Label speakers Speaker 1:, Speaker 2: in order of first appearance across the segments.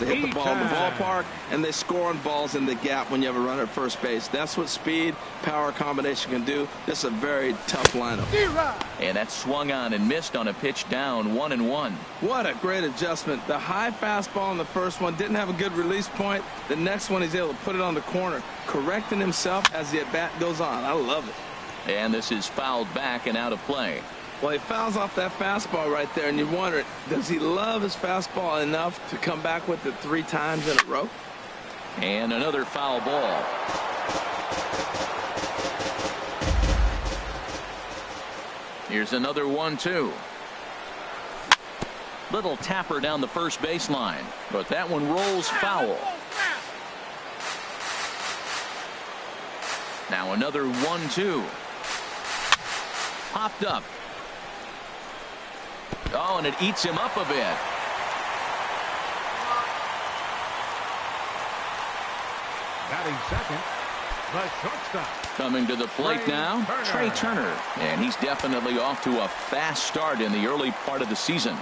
Speaker 1: is they hit the ball in the ballpark, and they score on balls in the gap when you have a runner at first base. That's what speed, power combination can do. This is a very tough lineup.
Speaker 2: And that swung on and missed on a pitch down 1-1.
Speaker 1: What a great adjustment. The high fastball in the first one didn't have a good release point. The next one he's able to put it on the corner, correcting himself as the at-bat goes on. I love it.
Speaker 2: And this is fouled back and out of play.
Speaker 1: Well, he fouls off that fastball right there, and you wonder, does he love his fastball enough to come back with it 3 times in a row?
Speaker 2: And another foul ball. Here's another 1-2. Little tapper down the first baseline, but that one rolls foul. Now another 1-2. Popped up. Oh, and it eats him up a bit.
Speaker 3: Batting second, the shortstop.
Speaker 2: Coming to the plate now, Trey Turner. And he's definitely off to a fast start in the early part of the season.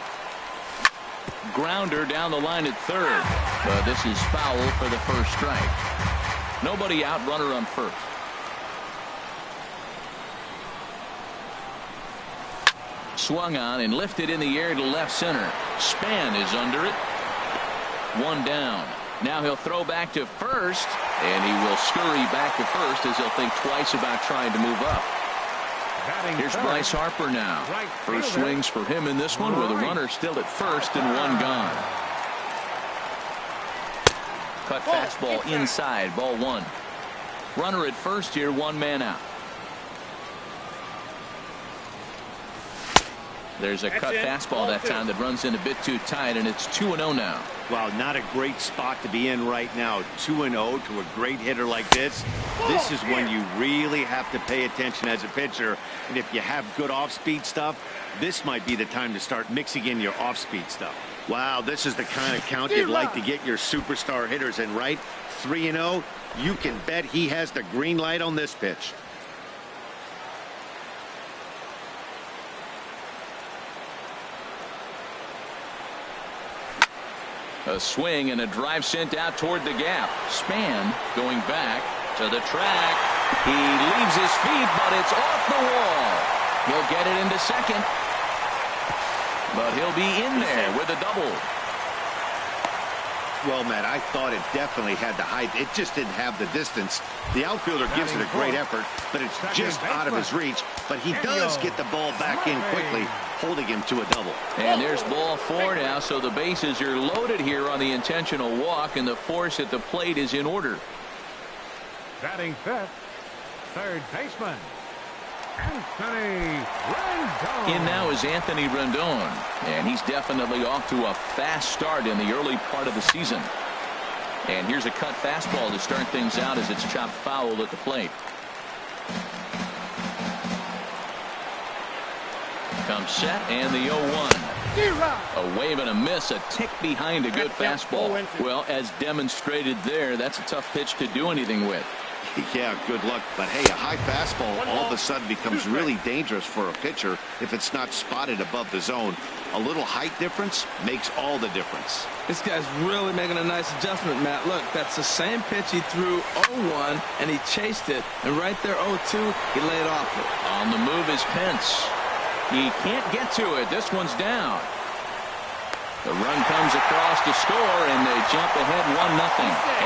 Speaker 2: Grounder down the line at third. But this is foul for the first strike. Nobody out, runner on first. Swung on and lifted in the air to left center. Span is under it. 1 down. Now he'll throw back to first, and he will scurry back to first as he'll think twice about trying to move up. Here's Bryce Harper now. First swings for him in this one with a runner still at first and 1 gone. Cut fastball inside, ball 1. Runner at first here, 1 man out. There's a cut fastball that time that runs in a bit too tight, and it's 2-0 now.
Speaker 4: Wow, not a great spot to be in right now. 2-0 to a great hitter like this. This is when you really have to pay attention as a pitcher. And if you have good off-speed stuff, this might be the time to start mixing in your off-speed stuff. Wow, this is the kind of count you'd like to get your superstar hitters in, right? 3-0. You can bet he has the green light on this pitch.
Speaker 2: A swing and a drive sent out toward the gap. Span going back to the track. He leaves his feet, but it's off the wall. He'll get it into second. But he'll be in there with a double.
Speaker 4: Well, Matt, I thought it definitely had the height. It just didn't have the distance. The outfielder gives it a great effort, but it's just out of his reach. But he does get the ball back in quickly, holding him to a double.
Speaker 2: And there's ball 4 now, so the bases are loaded here on the intentional walk, and the force at the plate is in order.
Speaker 3: Batting fifth, third baseman, Anthony Rendon.
Speaker 2: In now is Anthony Rendon, and he's definitely off to a fast start in the early part of the season. And here's a cut fastball to start things out as it's chopped foul at the plate. Comes set, and the 0-1. A wave and a miss, a tick behind a good fastball. Well, as demonstrated there, that's a tough pitch to do anything with.
Speaker 4: Yeah, good luck. But hey, a high fastball all of a sudden becomes really dangerous for a pitcher if it's not spotted above the zone. A little height difference makes all the difference.
Speaker 1: This guy's really making a nice adjustment, Matt. Look, that's the same pitch he threw 0-1, and he chased it. And right there, 0-2, he laid off it.
Speaker 2: On the move is Pence. He can't get to it. This one's down. The run comes across to score, and they jump ahead 1-0.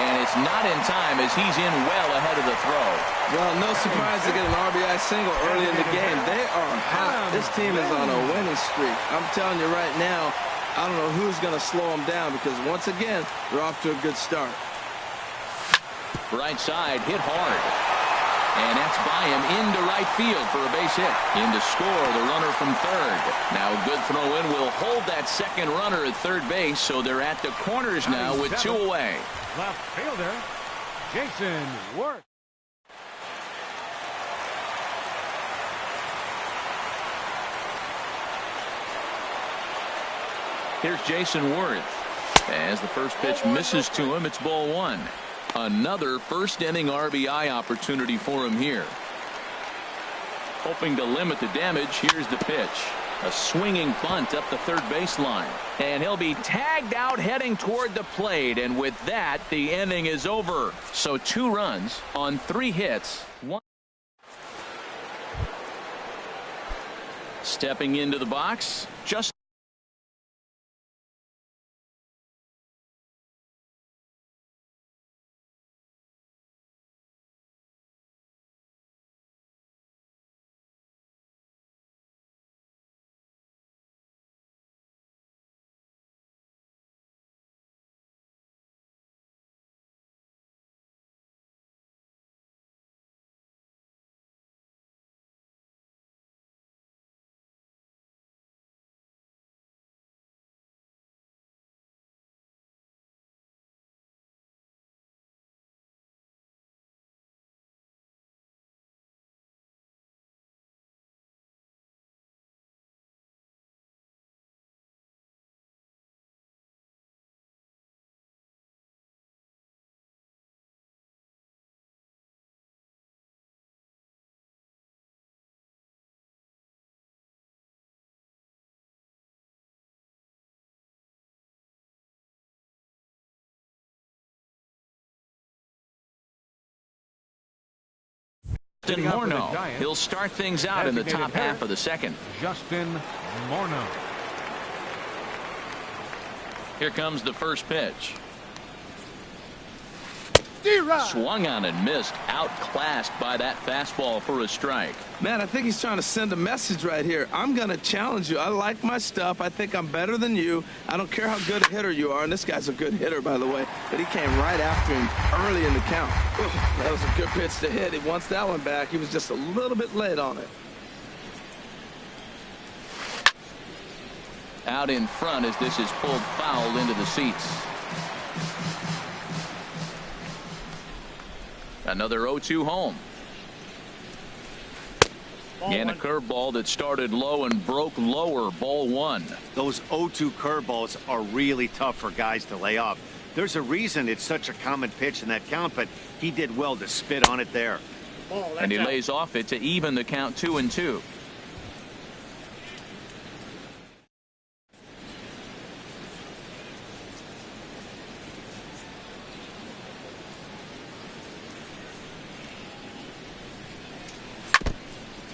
Speaker 2: And it's not in time as he's in well ahead of the throw.
Speaker 1: Well, no surprise to get an RBI single early in the game. They are hot. This team is on a winning streak. I'm telling you right now, I don't know who's going to slow them down because, once again, they're off to a good start.
Speaker 2: Right side, hit hard. And that's by him into right field for a base hit. In to score, the runner from third. Now a good throw in will hold that second runner at third base, so they're at the corners now with 2 away.
Speaker 3: Left fielder, Jason Worth.
Speaker 2: Here's Jason Worth. As the first pitch misses to him, it's ball 1. Another first inning RBI opportunity for him here. Hoping to limit the damage. Here's the pitch. A swinging bunt up the third baseline. And he'll be tagged out heading toward the plate. And with that, the inning is over. So 2 runs on 3 hits. Stepping into the box, just Morneau. He'll start things out in the top half of the second.
Speaker 3: Justin Morneau.
Speaker 2: Here comes the first pitch. Swung on and missed. Outclassed by that fastball for a strike.
Speaker 1: Man, I think he's trying to send a message right here. I'm going to challenge you. I like my stuff. I think I'm better than you. I don't care how good a hitter you are. And this guy's a good hitter, by the way. But he came right after him early in the count. That was a good pitch to hit. He wants that one back. He was just a little bit late on it.
Speaker 2: Out in front as this is pulled foul into the seats. Another 0-2 home. And a curveball that started low and broke lower. Ball 1.
Speaker 4: Those 0-2 curveballs are really tough for guys to lay off. There's a reason it's such a common pitch in that count, but he did well to spit on it there.
Speaker 2: And he lays off it to even the count 2-2.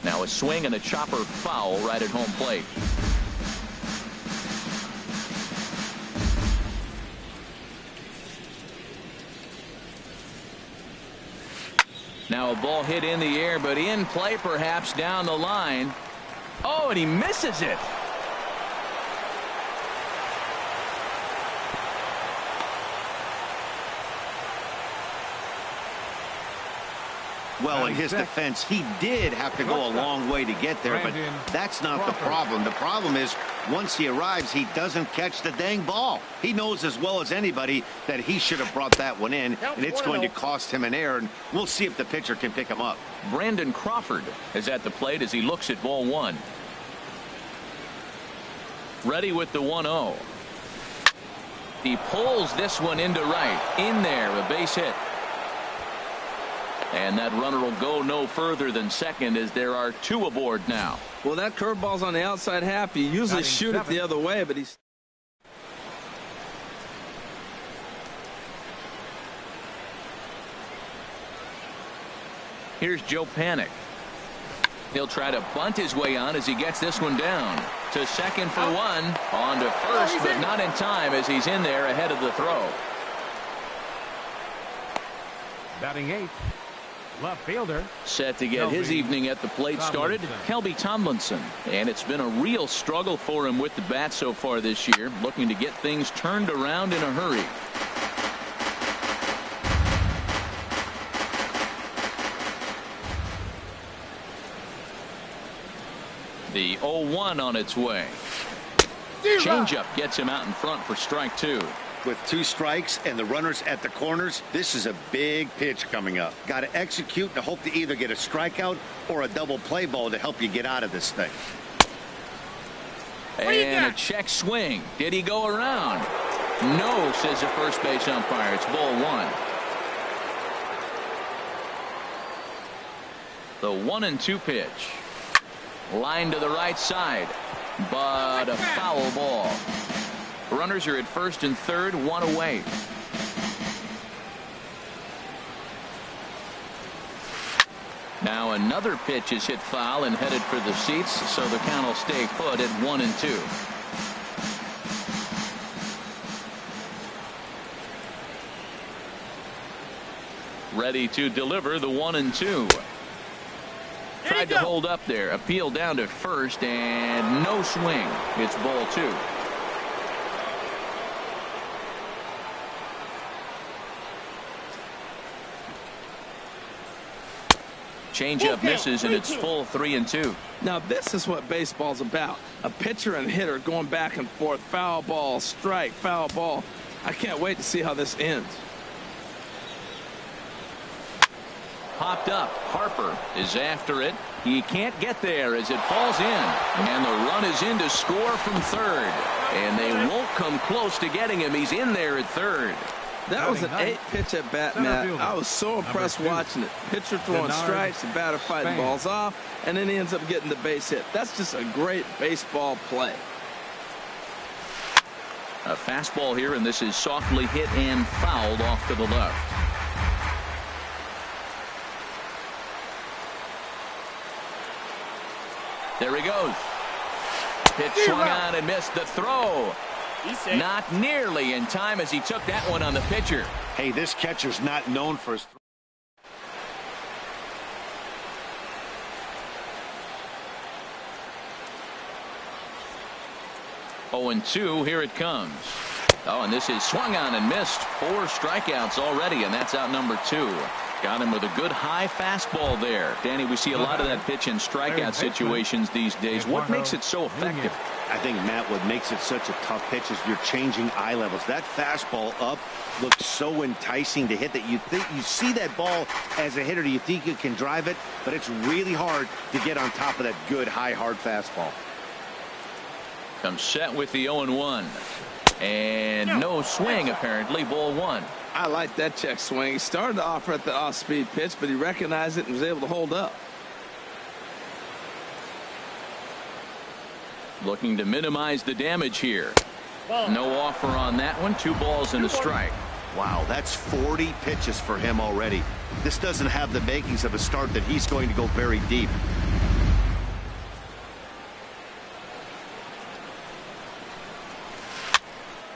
Speaker 2: Now a swing and a chopper foul right at home plate. Now a ball hit in the air, but in play perhaps down the line. Oh, and he misses it.
Speaker 4: Well, in his defense, he did have to go a long way to get there, but that's not the problem. The problem is once he arrives, he doesn't catch the dang ball. He knows as well as anybody that he should have brought that one in, and it's going to cost him an error, and we'll see if the pitcher can pick him up.
Speaker 2: Brandon Crawford is at the plate as he looks at ball 1. Ready with the 1-0. He pulls this one into right. In there, a base hit. And that runner will go no further than second as there are 2 aboard now.
Speaker 1: Well, that curveball's on the outside half. You usually shoot it the other way, but he's...
Speaker 2: Here's Joe Panic. He'll try to bunt his way on as he gets this one down. To second for 1. On to first, but not in time as he's in there ahead of the throw.
Speaker 3: Batting 8th. Left fielder.
Speaker 2: Set to get his evening at the plate started, Kelby Tomlinson. And it's been a real struggle for him with the bat so far this year, looking to get things turned around in a hurry. The 0-1 on its way. Changeup gets him out in front for strike 2.
Speaker 4: With 2 strikes and the runners at the corners, this is a big pitch coming up. Got to execute to hope to either get a strikeout or a double play ball to help you get out of this thing.
Speaker 2: And a check swing. Did he go around? No, says the first base umpire. It's ball 1. The 1-2 pitch. Line to the right side. but a foul ball. Runners are at first and third, one away. Now another pitch is hit foul and headed for the seats, so the count will stay put at 1-2. Ready to deliver the 1-2. Tried to hold up there. Appeal down to first and no swing. It's ball 2. Changeup misses, and it's full 3-2.
Speaker 1: Now this is what baseball's about. A pitcher and hitter going back and forth. Foul ball, strike, foul ball. I can't wait to see how this ends.
Speaker 2: Popped up. Harper is after it. He can't get there as it falls in. And the run is in to score from third. And they won't come close to getting him. He's in there at third.
Speaker 1: That was an 8-pitch at bat, Matt. I was so impressed watching it. Pitcher throwing strikes, the batter fighting balls off, and then he ends up getting the base hit. That's just a great baseball play.
Speaker 2: A fastball here, and this is softly hit and fouled off to the left. There he goes. Pitch swung on and missed the throw. Not nearly in time as he took that one on the pitcher.
Speaker 4: Hey, this catcher's not known for his
Speaker 2: 0-2. Here it comes. Oh, and this is swung on and missed. 4 strikeouts already, and that's out number 2. Got him with a good high fastball there. Danny, we see a lot of that pitch in strikeout situations these days. What makes it so effective?
Speaker 4: I think, Matt, what makes it such a tough pitch is you're changing eye levels. That fastball up looks so enticing to hit that you think you see that ball as a hitter. You think you can drive it, but it's really hard to get on top of that good high hard fastball.
Speaker 2: Comes set with the 0-1. And no swing, apparently. Ball 1.
Speaker 1: I like that check swing. He started to offer at the off-speed pitch, but he recognized it and was able to hold up.
Speaker 2: Looking to minimize the damage here. No offer on that one. 2 balls and a strike.
Speaker 4: Wow, that's 40 pitches for him already. This doesn't have the makings of a start that he's going to go very deep.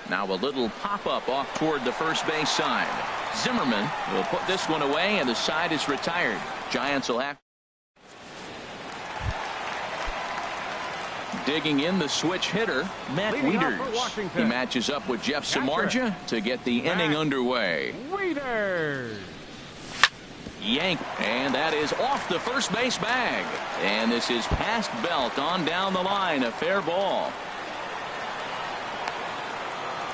Speaker 2: Now a little pop-up off toward the first base side. Zimmerman will put this one away, and the side is retired. Giants will have. Digging in the switch hitter, Matt Wieters. He matches up with Jeff Samardzija to get the inning underway.
Speaker 3: Wieters.
Speaker 2: Yank, and that is off the first base bag. And this is past Belt on down the line. A fair ball.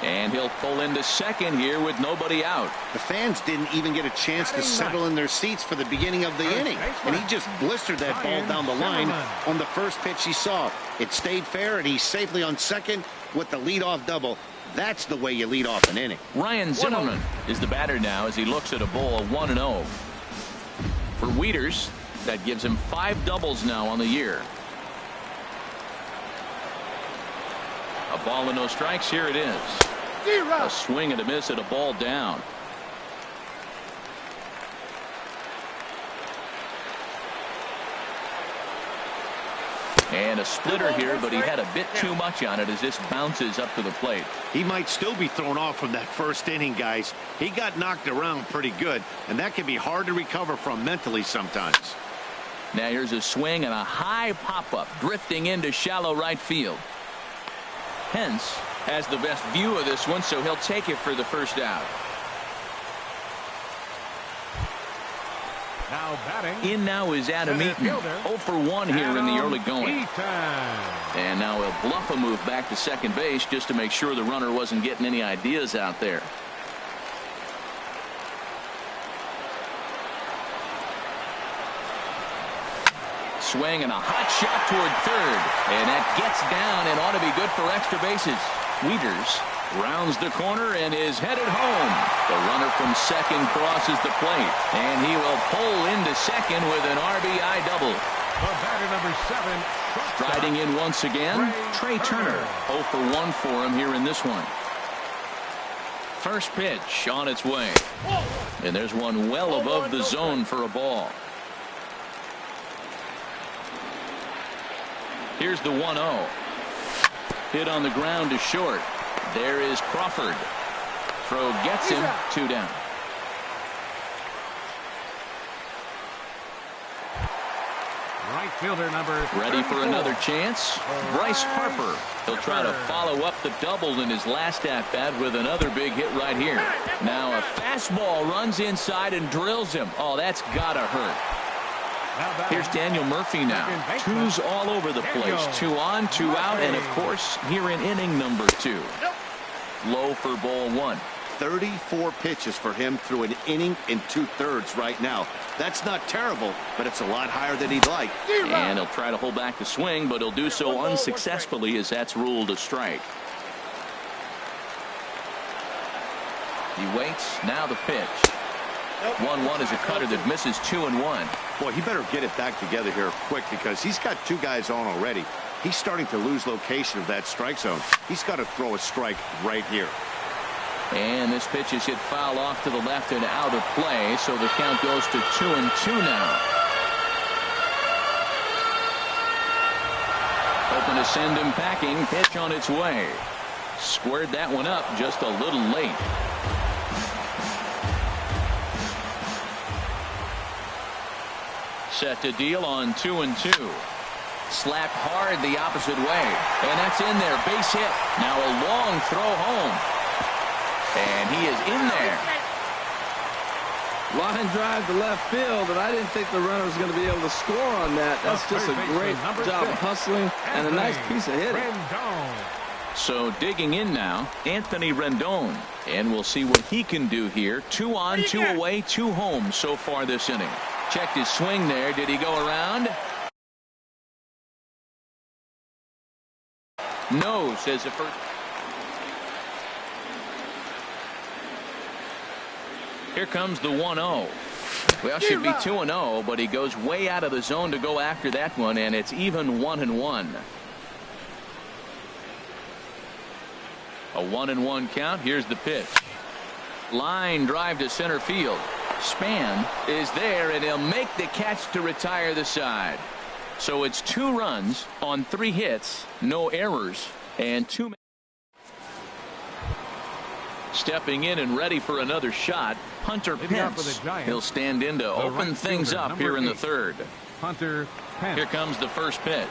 Speaker 2: And he'll pull into second here with nobody out.
Speaker 4: The fans didn't even get a chance to settle in their seats for the beginning of the inning. And he just blistered that ball down the line on the first pitch he saw. It stayed fair, and he's safely on second with the leadoff double. That's the way you lead off an inning.
Speaker 2: Ryan Zimmerman is the batter now as he looks at a ball 1-0. For Wieters, that gives him 5 doubles now on the year. A ball and no strikes. Here it is. A swing and a miss at a ball down. And a splitter here, but he had a bit too much on it as this bounces up to the plate.
Speaker 4: He might still be thrown off from that first inning, guys. He got knocked around pretty good, and that can be hard to recover from mentally sometimes.
Speaker 2: Now here's a swing and a high pop-up drifting into shallow right field. Hence has the best view of this one, so he'll take it for the first out.
Speaker 3: Now batting.
Speaker 2: In now is Adam Eaton. 0 for 1 here in the early going. And now he'll bluff a move back to second base just to make sure the runner wasn't getting any ideas out there. Swing and a hot shot toward third, and that gets down and ought to be good for extra bases. Wieters rounds the corner and is headed home. The runner from second crosses the plate, and he will pull into second with an RBI double.
Speaker 3: The batter, number 7.
Speaker 2: Striding in once again, Trey Turner. 0 for 1 for him here in this one. First pitch on its way. And there's one well above the zone for a ball. Here's the 1-0. Hit on the ground to short. There is Crawford. Throw gets him. 2 down.
Speaker 3: Right fielder number
Speaker 2: Ready for
Speaker 3: 34.
Speaker 2: another chance. Bryce Harper. He'll try to follow up the double in his last at bat with another big hit right here. Now a fastball runs inside and drills him. Oh, that's gotta hurt. Here's Daniel Murphy now. Twos all over the place. 2 on, 2 out, and of course here in inning number 2. Low for ball 1.
Speaker 4: 34 pitches for him through an inning and 2/3 right now. That's not terrible, but it's a lot higher than he'd like.
Speaker 2: And he'll try to hold back the swing, but he'll do so unsuccessfully as that's ruled a strike. He waits. Now the pitch. 1-1 is a cutter that misses 2-1.
Speaker 4: Boy, he better get it back together here quick because he's got 2 guys on already. He's starting to lose location of that strike zone. He's got to throw a strike right here.
Speaker 2: And this pitch is hit foul off to the left and out of play, so the count goes to 2-2 now. Hoping to send him packing. Pitch on its way. Squared that one up just a little late. Set to deal on 2-2. Slapped hard the opposite way. And that's in there. Base hit. Now a long throw home. And he is in there.
Speaker 1: Line drive to left field, and I didn't think the runner was going to be able to score on that. That's just a great job of hustling and a nice piece of hitting.
Speaker 2: So digging in now, Anthony Rendon. And we'll see what he can do here. 2 on, 2 away, 2 home so far this inning. Checked his swing there. Did he go around? No, says the first. Here comes the 1-0. Well, should be 2-0, but he goes way out of the zone to go after that one, and it's even 1-1. A 1-1 count. Here's the pitch. Line drive to center field. Span is there, and he'll make the catch to retire the side. So it's 2 runs on 3 hits, no errors, and 2. Stepping in and ready for another shot, Hunter Pence. He'll stand in to open things up here in the 3rd.
Speaker 3: Hunter Pence.
Speaker 2: Here comes the first pitch.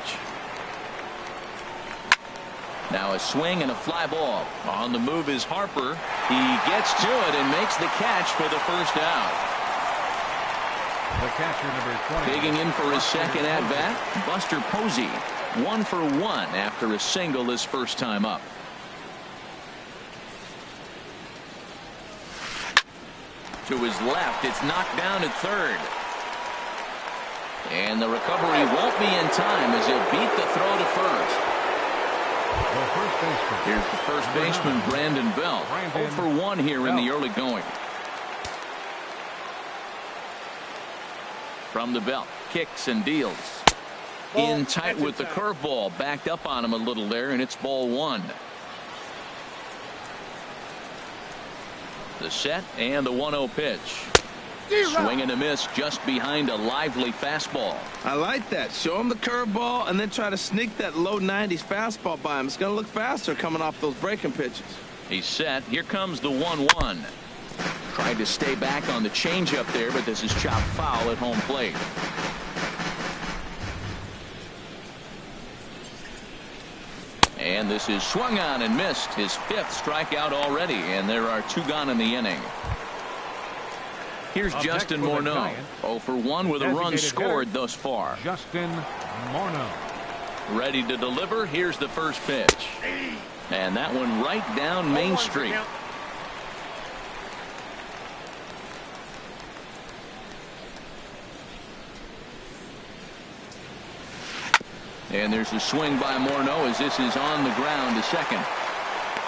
Speaker 2: Now a swing and a fly ball. On the move is Harper. He gets to it and makes the catch for the first out.
Speaker 3: The catcher, number 20.
Speaker 2: Digging in for his second at bat, Buster Posey. 1 for 1 after a single his first time up. To his left, it's knocked down at 3rd. And the recovery won't be in time as he'll beat the throw to first. Here's the first baseman, Brandon Belt. 0 for 1 here in the early going. From the belt, kicks and deals. In tight with the curveball, backed up on him a little there, and it's ball 1. The set and the 1-0 pitch. Swing and a miss just behind a lively fastball.
Speaker 1: I like that. Show him the curveball and then try to sneak that low 90s fastball by him. It's going to look faster coming off those breaking pitches.
Speaker 2: He's set. Here comes the 1-1. Tried to stay back on the changeup there, but this is chopped foul at home plate. And this is swung on and missed. His 5th strikeout already, and there are 2 gone in the inning. Here's Justin Morneau. 0 for 1 with a run scored thus far.
Speaker 3: Justin Morneau.
Speaker 2: Ready to deliver. Here's the first pitch. And that one right down Main Street. And there's a swing by Morneau as this is on the ground to second.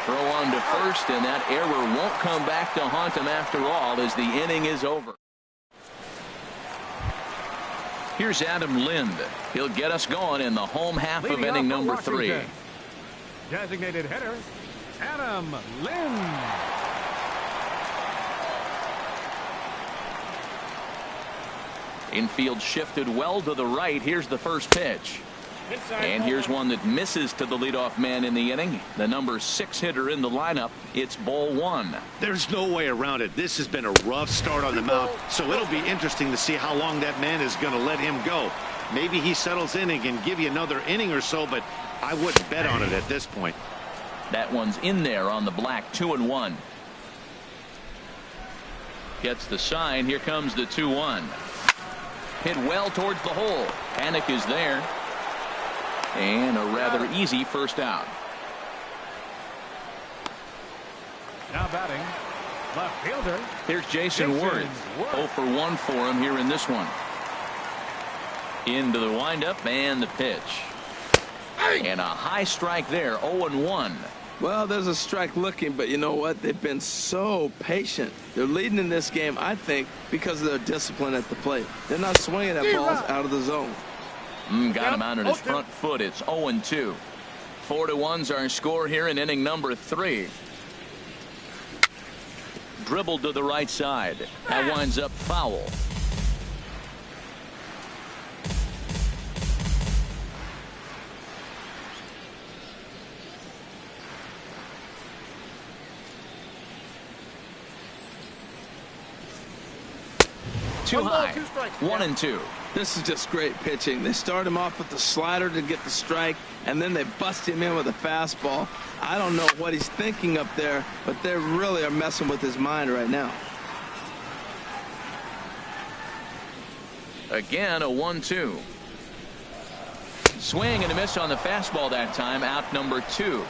Speaker 2: Throw on to first, and that error won't come back to haunt him after all as the inning is over. Here's Adam Lind. He'll get us going in the home half of inning number 3.
Speaker 3: Designated hitter, Adam Lind.
Speaker 2: Infield shifted well to the right. Here's the first pitch. And here's one that misses to the leadoff man in the inning. The number 6 hitter in the lineup. It's ball 1.
Speaker 4: There's no way around it. This has been a rough start on the mound, so it'll be interesting to see how long that man is going to let him go. Maybe he settles in and can give you another inning or so, but I wouldn't bet on it at this point.
Speaker 2: That one's in there on the black. 2-1. Gets the sign. Here comes the 2-1. Hit well towards the hole. Panic is there. And a rather easy first out.
Speaker 3: Now batting, left fielder.
Speaker 2: Here's Jason Worth. 0 for 1 for him here in this one. Into the windup and the pitch. And a high strike there. 0-1.
Speaker 1: Well, there's a strike looking, but you know what? They've been so patient. They're leading in this game, I think, because of their discipline at the plate. They're not swinging at balls out of the zone.
Speaker 2: Got him out on his front foot. It's 0-2. 4-1's our score here in inning number 3. Dribbled to the right side. That winds up foul. Too high. 1-2.
Speaker 1: This is just great pitching. They start him off with the slider to get the strike, and then they bust him in with a fastball. I don't know what he's thinking up there, but they really are messing with his mind right now.
Speaker 2: Again, a 1-2. Swing and a miss on the fastball that time. Out number 2.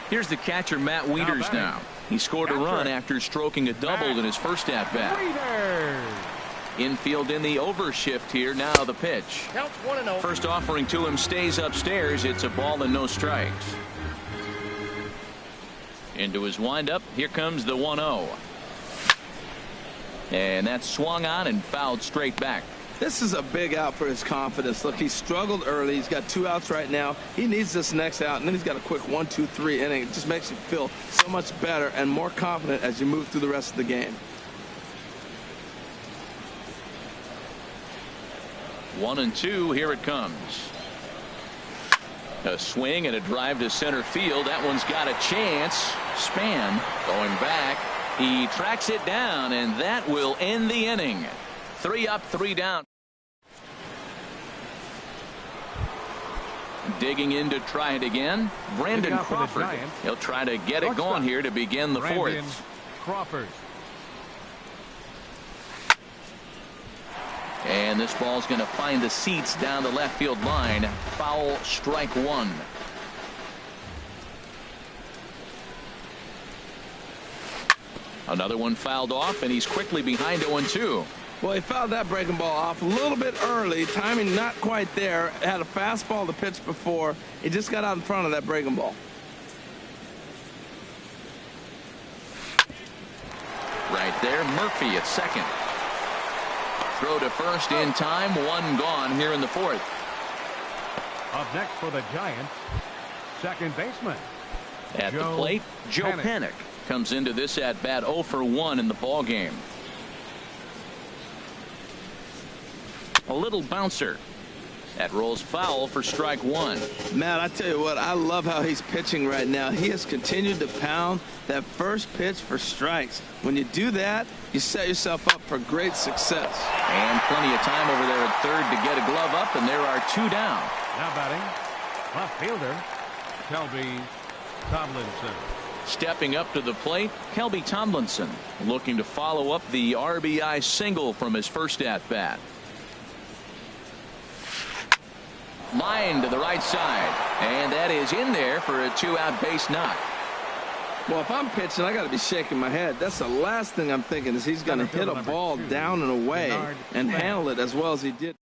Speaker 2: Here's the catcher, Matt Wieters now. He scored a run after stroking a double in his first at-bat. Infield in the overshift here. Now the pitch. First offering to him stays upstairs. It's a ball and no strikes. Into his windup. Here comes the 1-0. And that's swung on and fouled straight back.
Speaker 1: This is a big out for his confidence. Look, he struggled early. He's got 2 outs right now. He needs this next out, and then he's got a quick 1-2-3 inning. It just makes you feel so much better and more confident as you move through the rest of the game.
Speaker 2: 1-2. Here it comes. A swing and a drive to center field. That one's got a chance. Span going back. He tracks it down, and that will end the inning. 3 up, 3 down. Digging in to try it again. Brandon Crawford. He'll try to get it going here to begin the 4th.
Speaker 3: Crawford.
Speaker 2: And this ball's going to find the seats down the left field line. Foul, strike 1. Another one fouled off, and he's quickly behind 0-2.
Speaker 1: Well, he fouled that breaking ball off a little bit early. Timing not quite there. Had a fastball to pitch before. He just got out in front of that breaking ball.
Speaker 2: Right there, Murphy at second. Throw to first in time. 1 gone here in the 4th.
Speaker 3: Up next for the Giants, second baseman.
Speaker 2: At the plate, Joe Panic comes into this at bat 0 for 1 in the ball game. A little bouncer. That rolls foul for strike 1.
Speaker 1: Matt, I tell you what, I love how he's pitching right now. He has continued to pound that first pitch for strikes. When you do that, you set yourself up for great success.
Speaker 2: And plenty of time over there at third to get a glove up, and there are 2 down.
Speaker 3: Now batting, left fielder, Kelby Tomlinson.
Speaker 2: Stepping up to the plate, Kelby Tomlinson, looking to follow up the RBI single from his first at-bat. Line to the right side, and that is in there for a 2-out base knock.
Speaker 1: Well, if I'm pitching, I got to be shaking my head. That's the last thing I'm thinking is he's going to hit a ball down and away and handle it as well as he did.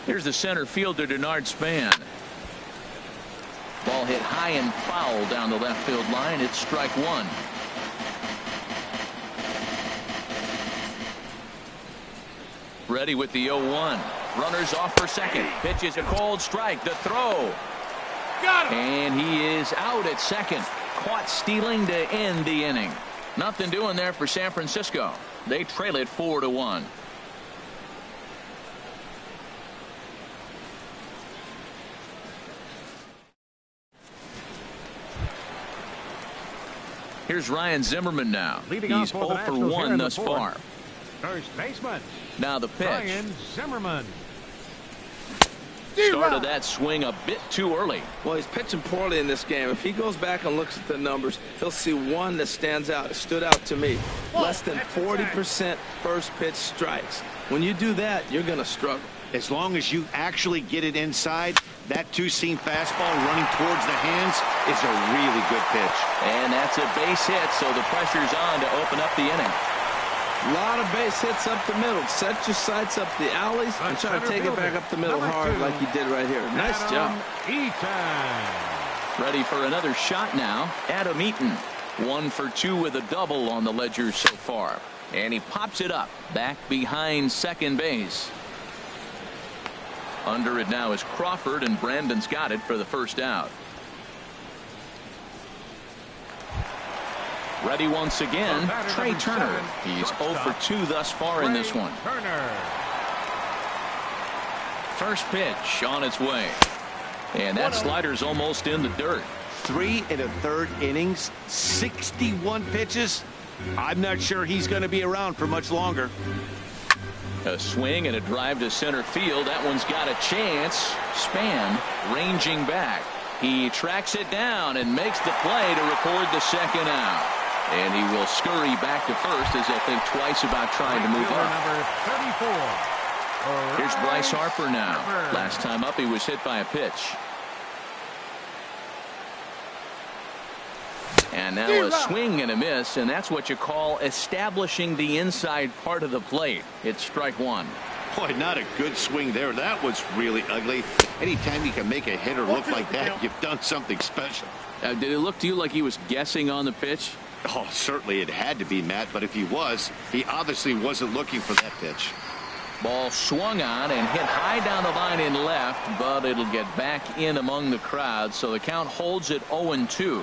Speaker 2: Here's the center fielder, Denard Span. ball hit high and foul down the left field line. It's strike one. Ready with the 0-1. Runners off for second. Pitch is a cold strike. The throw.
Speaker 3: Got him.
Speaker 2: And he is out at second. Caught stealing to end the inning. Nothing doing there for San Francisco. They trail it 4-1. Here's Ryan Zimmerman now.
Speaker 3: Leading off
Speaker 2: He's
Speaker 3: for the
Speaker 2: 0 for
Speaker 3: Nationals here
Speaker 2: 1
Speaker 3: in the
Speaker 2: thus
Speaker 3: fourth.
Speaker 2: far.
Speaker 3: First baseman,
Speaker 2: Now the pitch.
Speaker 3: Ryan Zimmerman.
Speaker 2: Started that swing a bit too early.
Speaker 1: Well, he's pitching poorly in this game. If he goes back and looks at the numbers, he'll see one that stands out. It stood out to me. Less than 40% first pitch strikes. When you do that, you're going to struggle.
Speaker 4: As long as you actually get it inside, that two-seam fastball running towards the hands is a really good pitch.
Speaker 2: And that's a base hit, so the pressure's on to open up the inning.
Speaker 1: A lot of base hits up the middle. Set your sights up the alleys and try to take it back up the middle hard like he did right here. Nice job.
Speaker 3: Eaton.
Speaker 2: Ready for another shot now. Adam Eaton. 1 for 2 with a double on the ledger so far. And he pops it up back behind second base. Under it now is Crawford, and Brandon's got it for the first out. Ready once again, Trey Turner. He's 0 for 2 thus far in this one. First pitch on its way. And that slider's almost in the dirt.
Speaker 4: 3 1/3 innings, 61 pitches. I'm not sure he's going to be around for much longer.
Speaker 2: A swing and a drive to center field. That one's got a chance. Span ranging back. He tracks it down and makes the play to record the second out. And he will scurry back to first as they think twice about trying to move up.
Speaker 3: Number 34.
Speaker 2: Here's Bryce Harper now. Last time up he was hit by a pitch. And now a swing and a miss, and that's what you call establishing the inside part of the plate. It's strike one.
Speaker 4: Boy, not a good swing there. That was really ugly. Anytime you can make a hitter look like that, you've done something special.
Speaker 2: Did it look to you like he was guessing on the pitch?
Speaker 4: Oh, certainly it had to be, Matt, but if he was, he obviously wasn't looking for that pitch.
Speaker 2: Ball swung on and hit high down the line in left, but it'll get back in among the crowd, so the count holds at 0-2.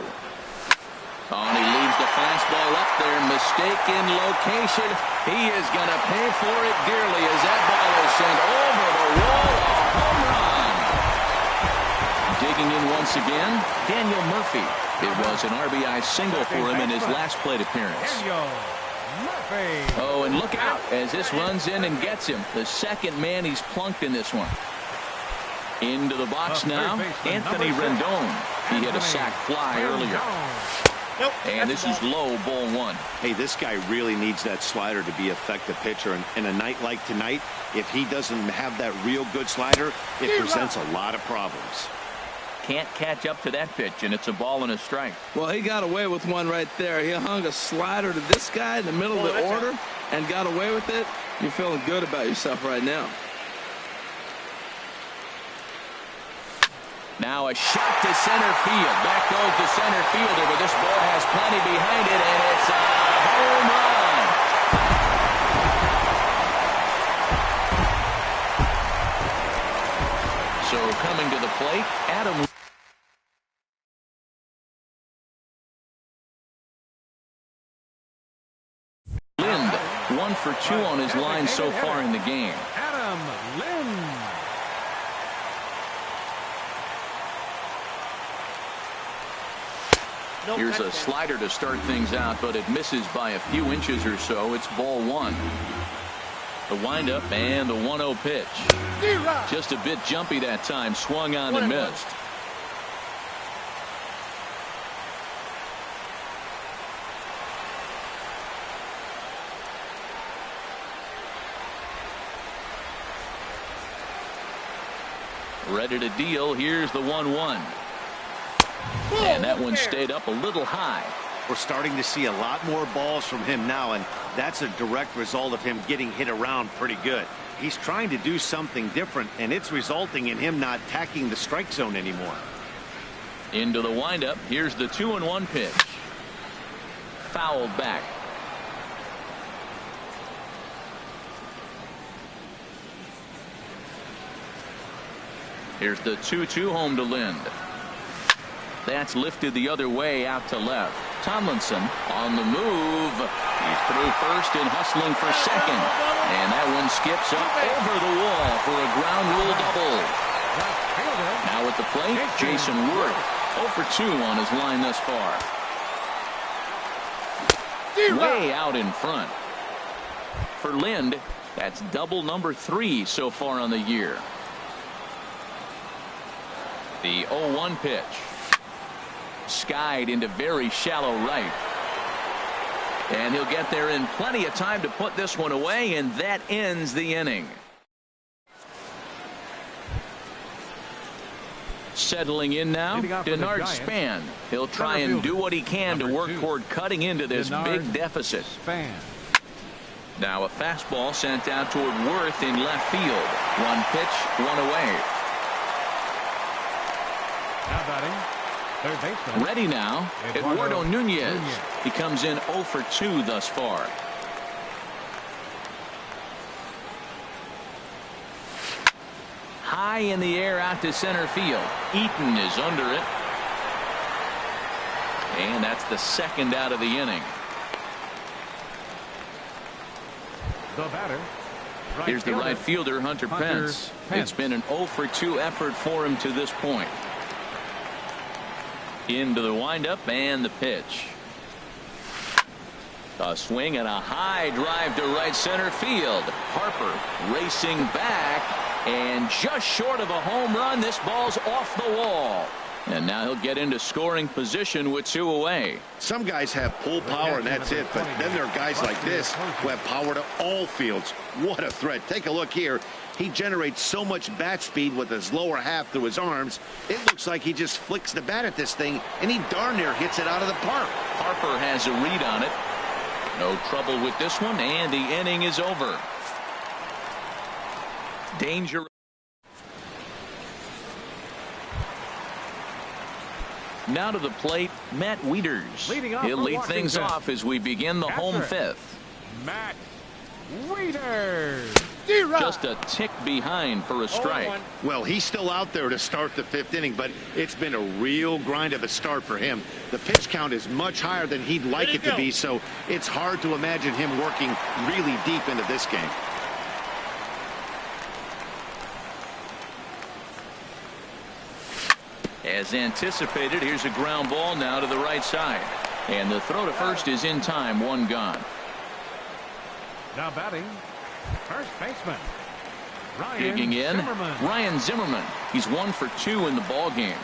Speaker 2: Oh, and he leaves the fastball up there. Mistaken location. He is going to pay for it dearly as that ball is sent over the wall. A home run. Digging in once again, Daniel Murphy. It was an RBI single for him in his last plate appearance.
Speaker 3: Daniel Murphy.
Speaker 2: Oh, and look out as this runs in and gets him. The second man he's plunked in this one. Into the box now, Anthony Rendon. He hit a sac fly earlier. And this is low, ball one.
Speaker 4: Hey, this guy really needs that slider to be an effective pitcher. And in a night like tonight, if he doesn't have that real good slider, it presents a lot of problems.
Speaker 2: Can't catch up to that pitch, and it's a ball and a strike.
Speaker 1: Well, he got away with one right there. He hung a slider to this guy in the middle of the order and got away with it. You're feeling good about yourself right now.
Speaker 2: Now a shot to center field. Back goes the center fielder, but this ball has plenty behind it, and it's a home run. So coming to the plate, Adam Lind, 1 for 2 on his line so far in the game.
Speaker 3: Adam Lind.
Speaker 2: Here's a slider to start things out, but it misses by a few inches or so. It's ball one. The windup and the 1-0 pitch. Just a bit jumpy that time. Swung on and missed. Ready to deal. Here's the 1-1. And that one stayed up a little high.
Speaker 4: We're starting to see a lot more balls from him now, and that's a direct result of him getting hit around pretty good. He's trying to do something different, and it's resulting in him not attacking the strike zone anymore.
Speaker 2: Into the windup. Here's the 2-1 pitch. Fouled back. Here's the 2-2 home to Lind. That's lifted the other way out to left. Tomlinson on the move. He's through first and hustling for second. And that one skips up over the wall for a ground rule double. Now at the plate, Jason Worth. 0 for 2 on his line thus far. Way out in front. For Lind, that's double number 3 so far on the year. The 0-1 pitch. Skied into very shallow right. And he'll get there in plenty of time to put this one away, and that ends the inning. Settling in now, Denard Span. He'll try and do what he can to work toward cutting into this big deficit. Now a fastball sent out toward Worth in left field. 1 pitch, 1 away.
Speaker 3: Now batting, third baseman.
Speaker 2: Ready now, Eduardo Nunez. He comes in 0 for 2 thus far. High in the air out to center field. Eaton is under it. And that's the second out of the inning.
Speaker 3: The batter.
Speaker 2: Here's the right fielder, Hunter Pence. It's been an 0 for 2 effort for him to this point. Into the windup and the pitch. A swing and a high drive to right center field. Harper racing back, and just short of a home run. This ball's off the wall. And now he'll get into scoring position with 2 away.
Speaker 4: Some guys have pull power and that's it, but then there are guys like this who have power to all fields. What a threat. Take a look here. He generates so much bat speed with his lower half through his arms. It looks like he just flicks the bat at this thing, and he darn near hits it out of the park.
Speaker 2: Harper has a read on it. No trouble with this one, and the inning is over. Danger. Now to the plate, Matt Wieters. He'll lead things off as we begin the home 5th.
Speaker 3: Matt Wieters.
Speaker 2: Just a tick behind for a strike.
Speaker 4: Well, he's still out there to start the 5th inning, but it's been a real grind of a start for him. The pitch count is much higher than he'd like it to be, so it's hard to imagine him working really deep into this game.
Speaker 2: As anticipated, here's a ground ball now to the right side. And the throw to first is in time, 1 gone.
Speaker 3: Now batting, first baseman.
Speaker 2: Digging in, Ryan Zimmerman. He's 1 for 2 in the ball game.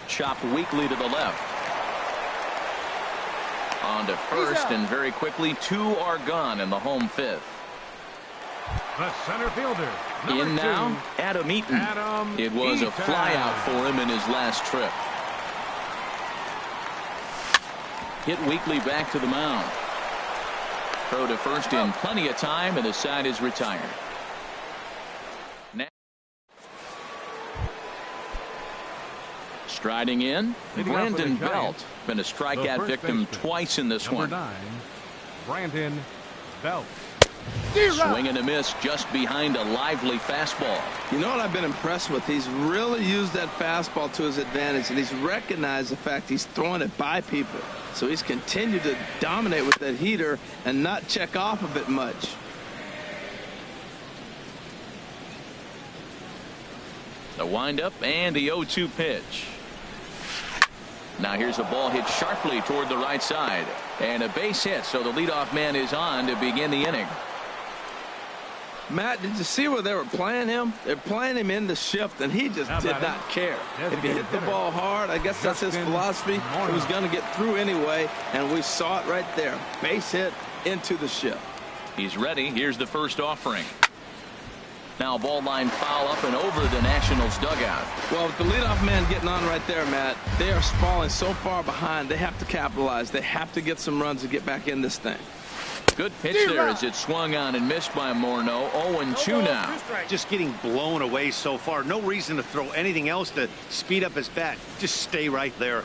Speaker 2: Chopped weakly to the left. On to first, and very quickly 2 are gone in the home 5th.
Speaker 3: The center fielder.
Speaker 2: In now, Adam Eaton. It was a flyout for him in his last trip. Hit weakly back to the mound. Throw to first in plenty of time, and the side is retired. Now, striding in, Brandon Belt. Been a strikeout victim twice in this one.
Speaker 3: 9, Brandon Belt.
Speaker 2: Swing and a miss just behind a lively fastball.
Speaker 1: You know what I've been impressed with? He's really used that fastball to his advantage, and he's recognized the fact he's throwing it by people. So he's continued to dominate with that heater and not check off of it much.
Speaker 2: The windup and the 0-2 pitch. Now here's a ball hit sharply toward the right side, and a base hit, so the leadoff man is on to begin the inning.
Speaker 1: Matt, did you see where they were playing him? They're playing him in the shift, and he just did not care. If he hit the ball hard, I guess that's his philosophy. He was going to get through anyway, and we saw it right there. Base hit into the shift.
Speaker 2: He's ready. Here's the first offering. Now ball line foul up and over the Nationals dugout.
Speaker 1: Well, with the leadoff man getting on right there, Matt, they are falling so far behind. They have to capitalize. They have to get some runs to get back in this thing.
Speaker 2: Good pitch there as it swung on and missed by Morneau. 0-2 now.
Speaker 4: Just getting blown away so far. No reason to throw anything else to speed up his bat. Just stay right there.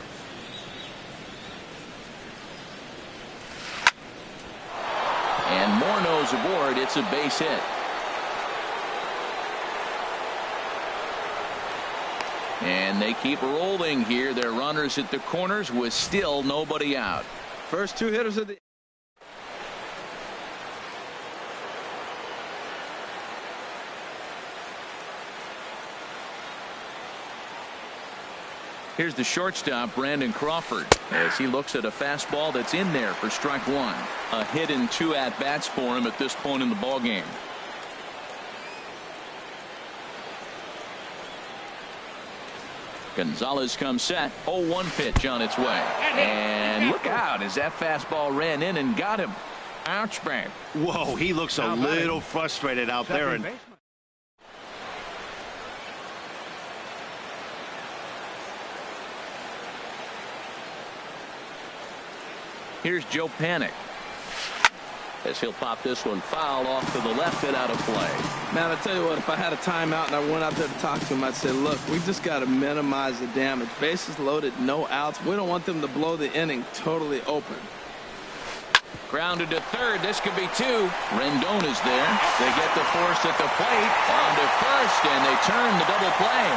Speaker 2: And Morneau's aboard. It's a base hit. And they keep rolling here. They're runners at the corners with still nobody out.
Speaker 1: First two hitters of the
Speaker 2: Here's the shortstop, Brandon Crawford, as he looks at a fastball that's in there for strike one. A hit and 2 at-bats for him at this point in the ballgame. Gonzalez comes set. 0-1 pitch on its way. And look out as that fastball ran in and got him. Ouch, man.
Speaker 4: Whoa, he looks a little frustrated out there. And
Speaker 2: here's Joe Panic, as he'll pop this one foul off to the left and out of play.
Speaker 1: Man, I tell you what, if I had a timeout and I went out there to talk to him, I'd say, look, we just got to minimize the damage. Bases loaded, no outs. We don't want them to blow the inning totally open.
Speaker 2: Grounded to third. This could be 2. Rendon is there. They get the force at the plate. On to first, and they turn the double play.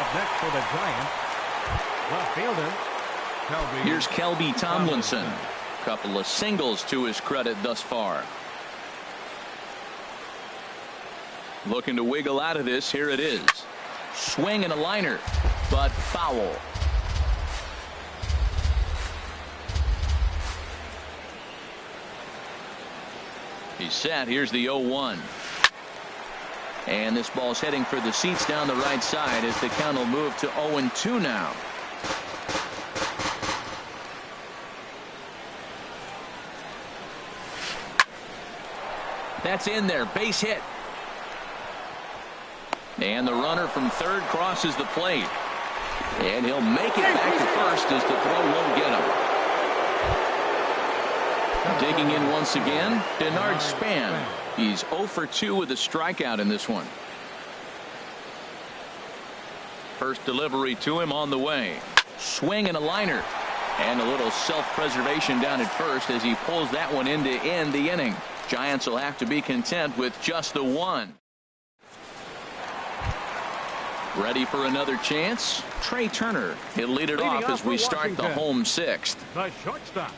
Speaker 3: Up next for the Giants, left fielder,
Speaker 2: Here's Kelby Tomlinson. Couple of singles to his credit thus far. Looking to wiggle out of this. Here it is. Swing and a liner, but foul. He's set. Here's the 0-1. And this ball's heading for the seats down the right side as the count will move to 0-2 now. That's in there. Base hit. And the runner from third crosses the plate. And he'll make it back to first as the throw won't get him. Digging in once again, Denard Span. He's 0 for 2 with a strikeout in this one. First delivery to him on the way. Swing and a liner. And a little self-preservation down at first as he pulls that one in to end the inning. Giants will have to be content with just the 1. Ready for another chance? Trey Turner. He'll lead it off as we start the home 6th.
Speaker 3: The shortstop,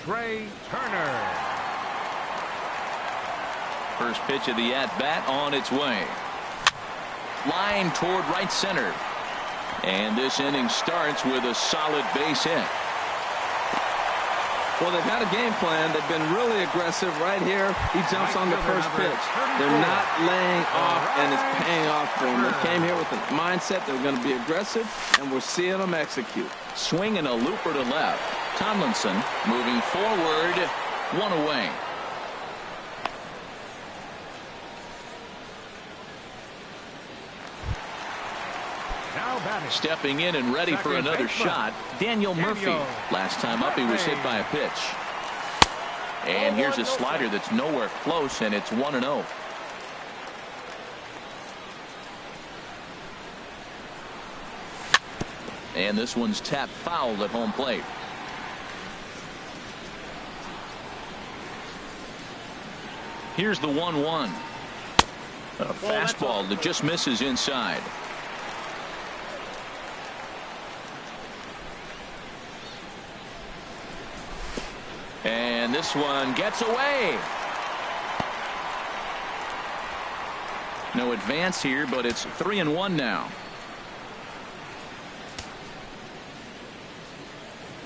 Speaker 3: Trey Turner.
Speaker 2: First pitch of the at-bat on its way. Line toward right center. And this inning starts with a solid base hit.
Speaker 1: Well, they've had a game plan. They've been really aggressive right here. He jumps on the first pitch. They're not laying off, and it's paying off for them. They came here with a mindset they're going to be aggressive, and we're seeing them execute.
Speaker 2: Swing and a looper to left. Tomlinson moving forward. 1 away. Stepping in and ready for another shot, Daniel Murphy. Last time up he was hit by a pitch. And here's a slider that's nowhere close, and it's 1-0. And this one's tapped foul at home plate. Here's the 1-1. A fastball that just misses inside. And this one gets away. No advance here, but it's 3-1 now.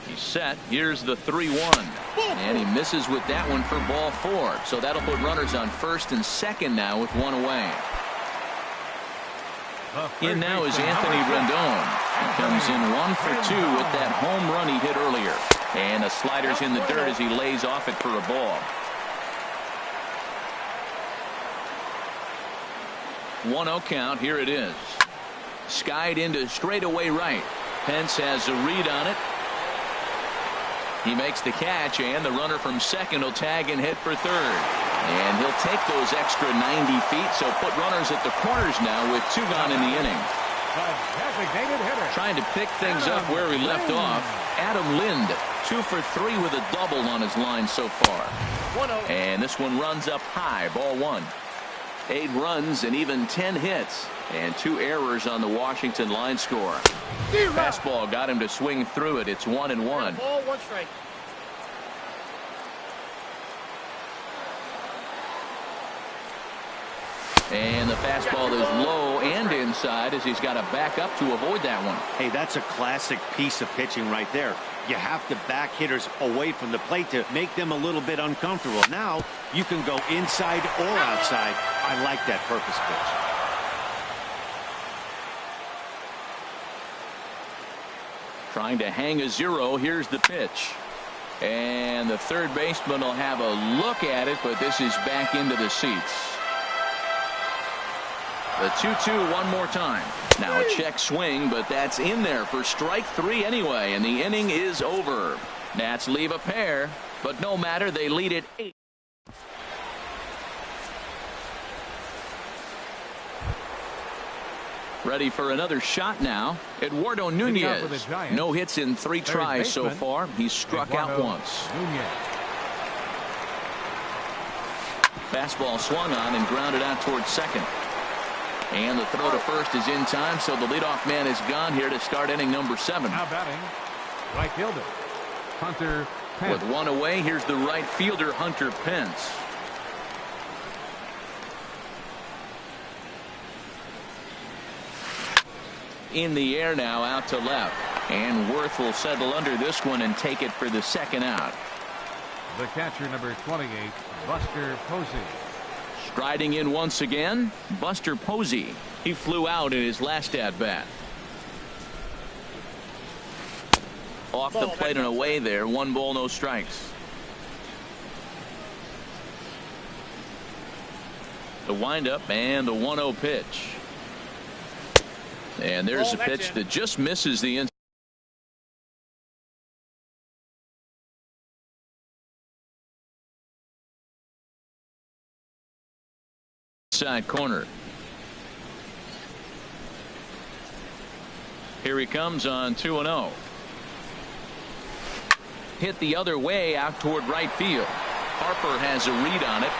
Speaker 2: He's set. Here's the 3-1. And he misses with that one for ball 4. So that'll put runners on first and second now with 1 away. In now is Anthony Rendon. He comes in 1 for 2 with that home run he hit earlier. And the slider's in the dirt as he lays off it for a ball. 1-0 count. Here it is. Skied into straightaway right. Pence has a read on it. He makes the catch, and the runner from second will tag and head for third. And he'll take those extra 90 feet, so put runners at the corners now with 2 gone in the inning.
Speaker 3: Designated hitter.
Speaker 2: Trying to pick things up where he left off. Adam Lind, 2 for 3 with a double on his line so far.
Speaker 5: 1-0.
Speaker 2: And this one runs up high, ball 1. 8 runs and even 10 hits. And 2 errors on the Washington line score. Fastball got him to swing through it. It's 1-1.
Speaker 5: Ball, 1 strike.
Speaker 2: And the fastball is low and inside as he's got to back up to avoid that one.
Speaker 4: Hey, that's a classic piece of pitching right there. You have to back hitters away from the plate to make them a little bit uncomfortable. Now you can go inside or outside. I like that purpose pitch.
Speaker 2: Trying to hang a 0. Here's the pitch. And the third baseman will have a look at it, but this is back into the seats. The 2-2 one more time. Now a check swing, but that's in there for strike 3 anyway, and the inning is over. Nats leave a pair, but no matter, they lead it 8. Ready for another shot now. Eduardo Nunez. No hits in 3 tries so far. He's struck out once. Fastball swung on and grounded out towards second. And the throw to first is in time, so the leadoff man is gone here to start inning number 7.
Speaker 3: Now batting, right fielder, Hunter Pence.
Speaker 2: With 1 away, here's the right fielder, Hunter Pence. In the air now, out to left. And Worth will settle under this one and take it for the second out.
Speaker 3: The catcher, number 28, Buster Posey.
Speaker 2: Striding in once again, Buster Posey. He flew out in his last at-bat. Off the plate and away there. 1 ball, no strikes. The windup and the 1-0 pitch. And there's a pitch that just misses the inside corner. Here he comes on 2-0. Hit the other way out toward right field. Harper has a read on it.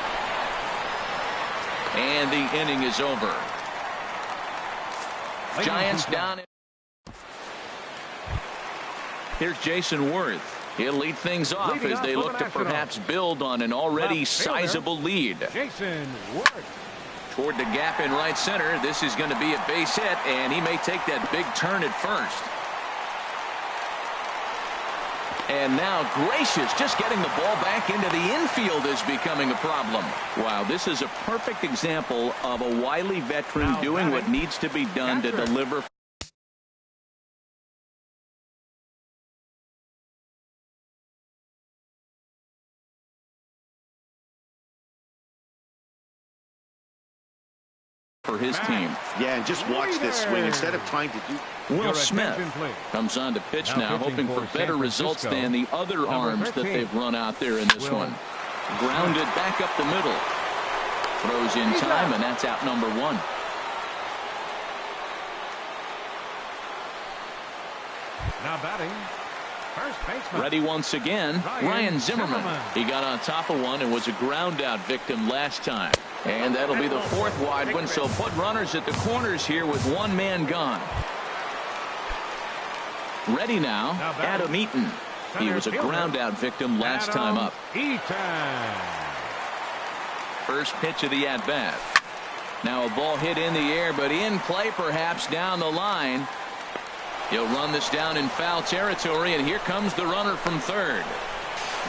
Speaker 2: And the inning is over. Giants down. Here's Jason Worth. He'll lead things off as they look to perhaps build on an already sizable lead.
Speaker 3: Jason Worth.
Speaker 2: Toward the gap in right center. This is going to be a base hit, and he may take that big turn at first. And now Gracious just getting the ball back into the infield is becoming a problem. Wow, this is a perfect example of a wily veteran doing what needs to be done to deliver. For his team.
Speaker 4: Yeah, and just watch this swing instead of trying to do.
Speaker 2: Will Smith comes on to pitch now, hoping for better results than the other arms that they've run out there in this one. Grounded back up the middle. Throws in time, and that's out number 1.
Speaker 3: Now batting, first baseman.
Speaker 2: Ready once again, Ryan Zimmerman. He got on top of one and was a ground out victim last time. And that'll be the 4th wide one, so put runners at the corners here with 1 man gone. Ready now, Adam Eaton. He was a ground out victim last time up. First pitch of the at bat. Now a ball hit in the air, but in play perhaps down the line. He'll run this down in foul territory, and here comes the runner from third.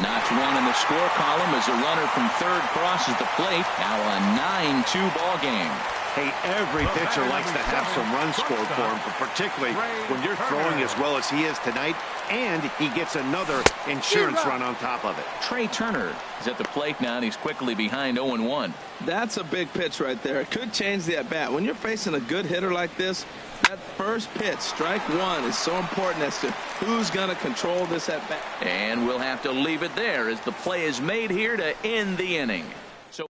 Speaker 2: Notch 1 in the score column as a runner from third crosses the plate. Now a 9-2 ball game.
Speaker 4: Hey, every pitcher likes to have some runs scored for him, but particularly when you're throwing as well as he is tonight, and he gets another insurance run on top of it.
Speaker 2: Trey Turner is at the plate now, and he's quickly behind 0-1.
Speaker 1: That's a big pitch right there. It could change the at-bat. When you're facing a good hitter like this, That first pitch, strike one, is so important as to who's going to control this at bat.
Speaker 2: And we'll have to leave it there as the play is made here to end the inning. So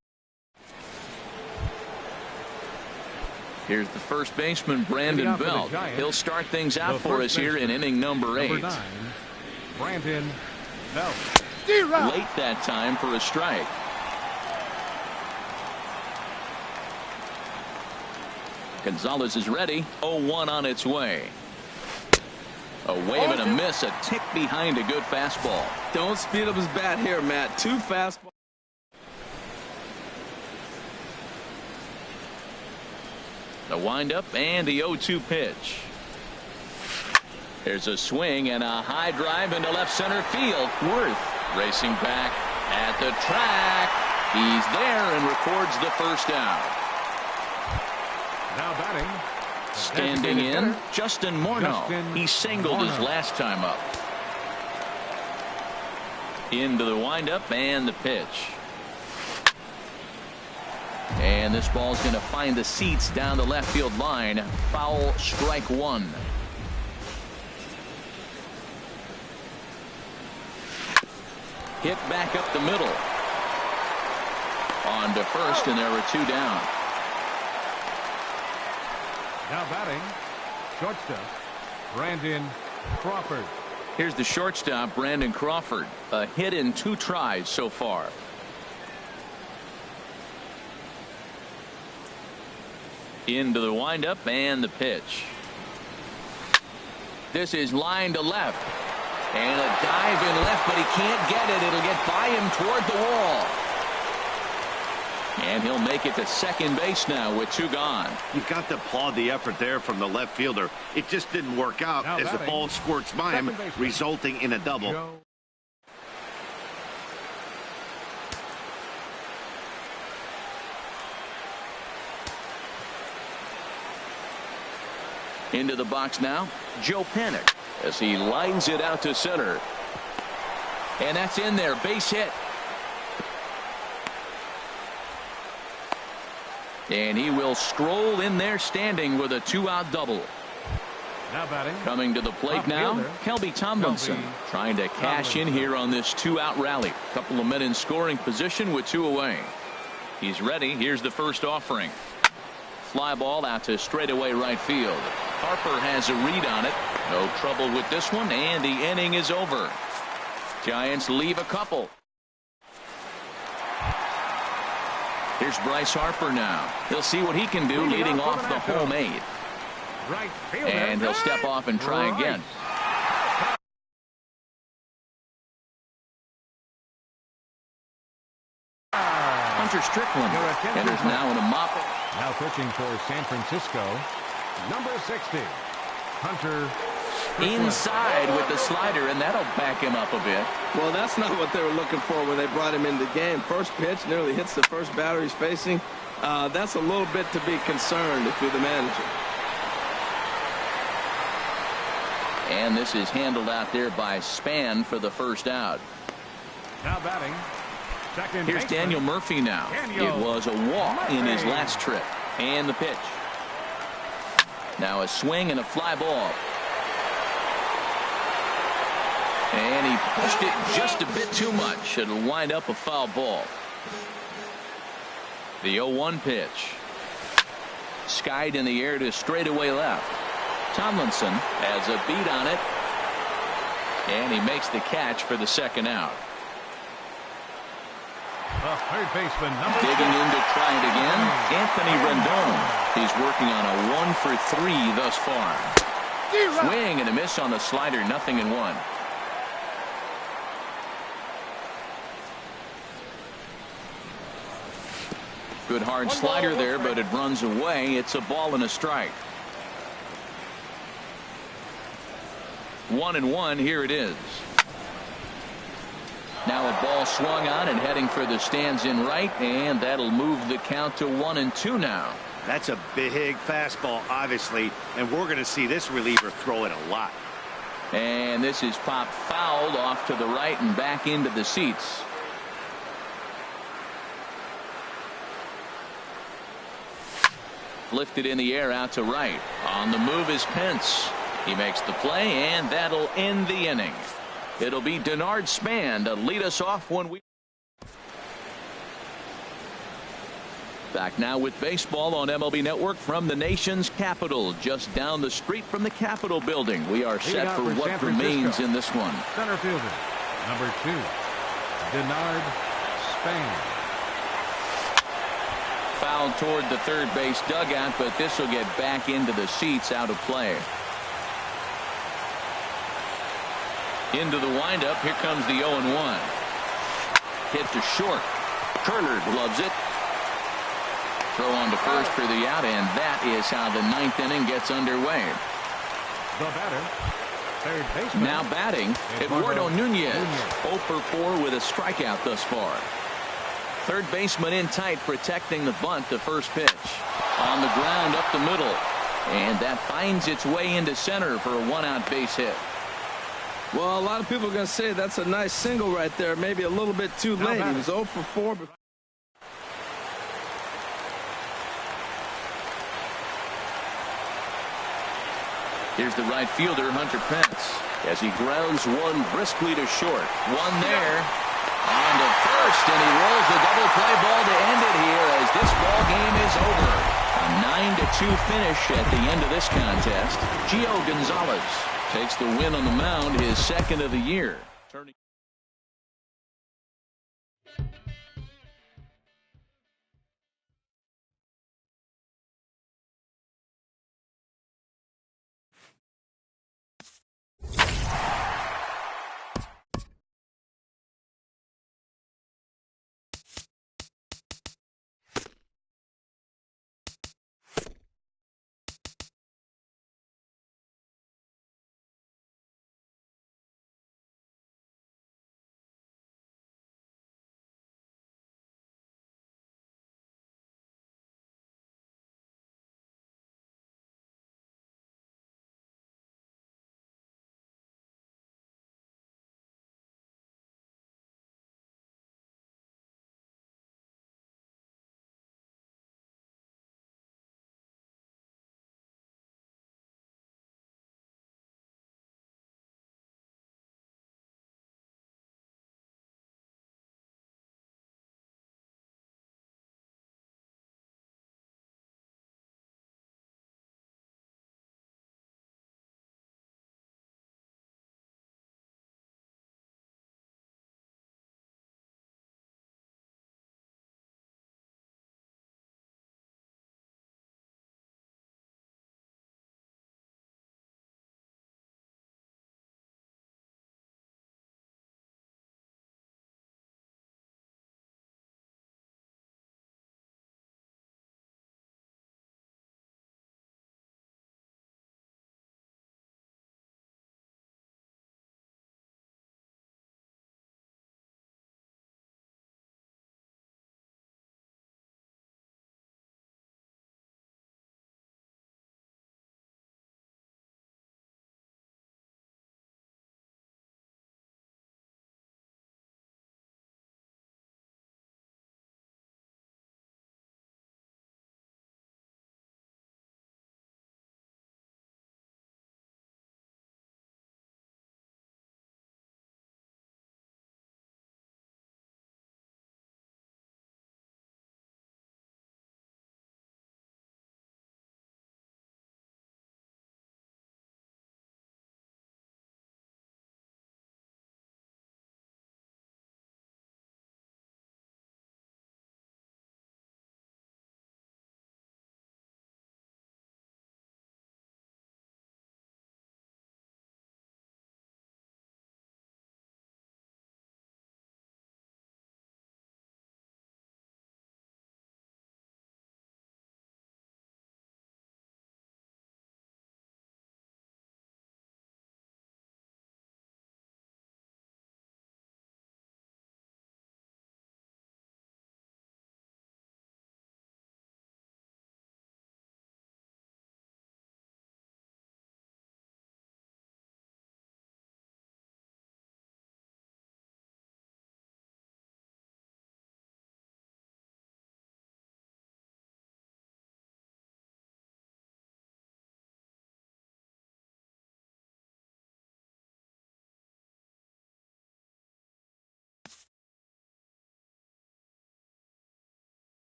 Speaker 2: here's the first baseman, Brandon Belt. He'll start things out for us here in inning number 8.
Speaker 3: 9, Brandon Belt.
Speaker 2: Late that time for a strike. Gonzalez is ready. 0-1 on its way. A wave and a miss, a tick behind a good fastball.
Speaker 1: Don't speed up his bat here, Matt. Too fastball.
Speaker 2: The windup and the 0-2 pitch. There's a swing and a high drive into left center field. Worth racing back at the track. He's there and records the first out.
Speaker 3: Now batting.
Speaker 2: Standing in, Justin Morneau. He singled his last time up. Into the windup and the pitch. And this ball's going to find the seats down the left field line. Foul, strike one. Hit back up the middle. On to first, and there were 2 down.
Speaker 3: Now batting, shortstop, Brandon Crawford.
Speaker 2: Here's the shortstop, Brandon Crawford. A hit in 2 tries so far. Into the windup and the pitch. This is line to left. And a dive in left, but he can't get it. It'll get by him toward the wall. And he'll make it to second base now with 2 gone.
Speaker 4: You've got to applaud the effort there from the left fielder. It just didn't work out as the ball squirts by him, resulting in a double.
Speaker 2: Into the box now, Joe Panik as he lines it out to center. And that's in there, base hit. And he will stroll in there standing with a 2-out double.
Speaker 3: Now batting.
Speaker 2: Coming to the plate now, Kelby Tomlinson trying to cash in here on this 2-out rally. Couple of men in scoring position with 2 away. He's ready. Here's the first offering. Fly ball out to straightaway right field. Harper has a read on it. No trouble with this one, and the inning is over. Giants leave a couple. Here's Bryce Harper now. He'll see what he can do leading off the home 8. And he'll step off and try again. Hunter Strickland enters now in a mop.
Speaker 3: Now pitching for San Francisco, number 60, Hunter Strickland.
Speaker 2: Inside with the slider, and that'll back him up a bit.
Speaker 1: Well, that's not what they were looking for when they brought him in the game. First pitch nearly hits the first batter he's facing. That's a little bit to be concerned if you're the manager.
Speaker 2: And this is handled out there by Span for the first out.
Speaker 3: Now batting. Second
Speaker 2: Here's
Speaker 3: baseman.
Speaker 2: Daniel Murphy now. It was a walk in his last trip. And the pitch. Now a swing and a fly ball. And he pushed it just a bit too much. It'll wind up a foul ball. The 0-1 pitch. Skied in the air to straightaway left. Tomlinson has a beat on it. And he makes the catch for the second out.
Speaker 3: The third baseman, number
Speaker 2: Digging in to try it again, Anthony Rendon. He's working on a 1 for 3 thus far. Swing and a miss on the slider, 0-1. Good hard slider there, but it runs away. It's a ball and a strike. 1-1, here it is. Now a ball swung on and heading for the stands in right, and that'll move the count to 1-2 now.
Speaker 4: That's a big fastball, obviously, and we're going to see this reliever throw it a lot.
Speaker 2: And this is popped fouled off to the right and back into the seats. Lifted in the air out to right. On the move is Pence. He makes the play, and that'll end the inning. It'll be Denard Span to lead us off when we. Back now with baseball on MLB Network from the nation's capital, just down the street from the Capitol building. We are set for what remains in this one.
Speaker 3: Center fielder, number 2, Denard Span.
Speaker 2: Foul toward the third base dugout, but this will get back into the seats, out of play. Into the windup. Here comes the 0-1. Hit to short. Turner gloves it. Throw on to first for the out, and that is how the 9th inning gets underway.
Speaker 3: The batter, third baseman.
Speaker 2: Now batting, Eduardo Nunez. 0 for 4 with a strikeout thus far. Third baseman in tight, protecting the bunt. The first pitch on the ground up the middle, and that finds its way into center for a 1-out base hit.
Speaker 1: Well, a lot of people are going to say that's a nice single right there. Maybe a little bit too late. He was 0 for 4.
Speaker 2: Here's the right fielder, Hunter Pence, as he grounds one briskly to short. One there. On to first, and he rolls the double play ball to end it here as this ball game is over. A 9-2 finish at the end of this contest. Gio Gonzalez takes the win on the mound, his second of the year.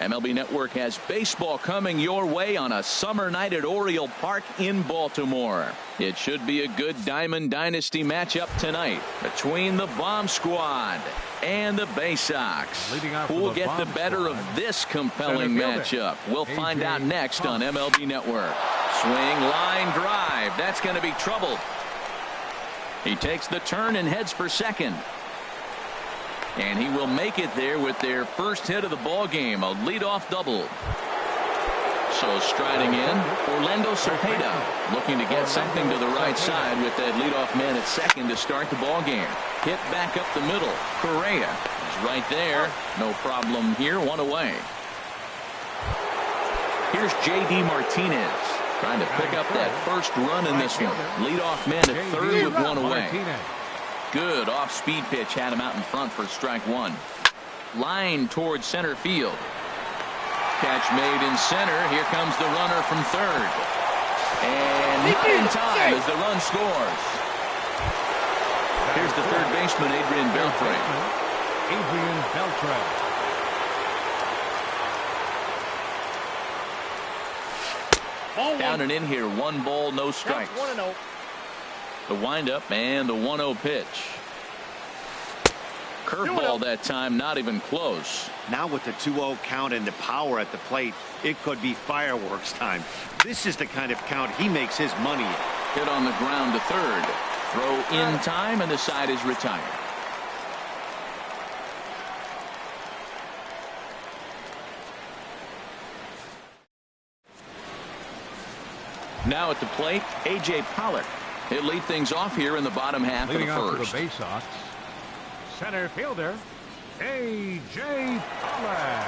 Speaker 2: MLB Network has baseball coming your way on a summer night at Oriole Park in Baltimore. It should be a good Diamond Dynasty matchup tonight between the Bomb Squad and the Bay Sox. Who will get the better of this compelling matchup? We'll find out next on MLB Network. Swing, line drive. That's going to be trouble. He takes the turn and heads for second. And he will make it there with their first hit of the ball game, a leadoff double. So striding in, Orlando Cepeda, looking to get something to the right side with that leadoff man at second to start the ball game. Hit back up the middle. Correa is right there. No problem here. One away. Here's J.D. Martinez trying to pick up that first run in this one. Leadoff man at third with one away. Good off-speed pitch had him out in front for strike one. Line towards center field. Catch made in center. Here comes the runner from third. And not in time as the run scores. Here's the third baseman, Adrian Beltre. Down and in here. 1 ball, no strikes. The windup and the 1-0 pitch. Curveball that time, not even close.
Speaker 4: Now with the 2-0 count and the power at the plate, it could be fireworks time. This is the kind of count he makes his money.
Speaker 2: Hit on the ground to third. Throw in time, and the side is retired. Now at the plate, A.J. Pollock. He'll lead things off here in the bottom half of the first.
Speaker 3: Leading off for the Bay Sox, center fielder, A.J. Pollock.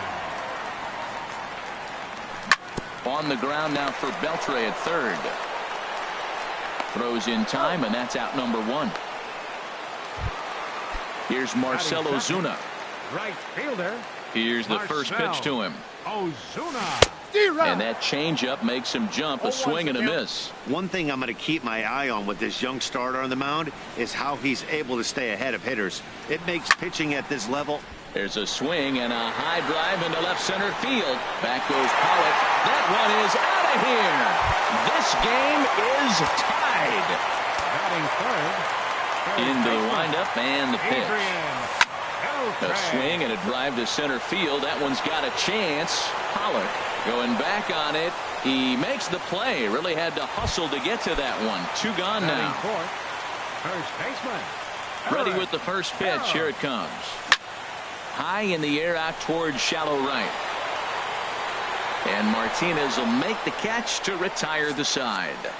Speaker 2: On the ground now for Beltre at third. Throws in time, and that's out number 1. Here's Marcell Ozuna.
Speaker 3: Right fielder.
Speaker 2: Here's the first pitch to him.
Speaker 3: Ozuna.
Speaker 2: And that changeup makes him jump. A swing and a miss.
Speaker 4: One thing I'm going to keep my eye on with this young starter on the mound is how he's able to stay ahead of hitters. It makes pitching at this level.
Speaker 2: There's a swing and a high drive into left center field. Back goes Pollock. That one is out of here. This game is tied.
Speaker 3: Batting third.
Speaker 2: Into the windup and the pitch. A swing and a drive to center field. That one's got a chance. Pollock going back on it. He makes the play. Really had to hustle to get to that one. 2 gone now.
Speaker 3: First baseman.
Speaker 2: Ready with the first pitch. Here it comes. High in the air out towards shallow right. And Martinez will make the catch to retire the side.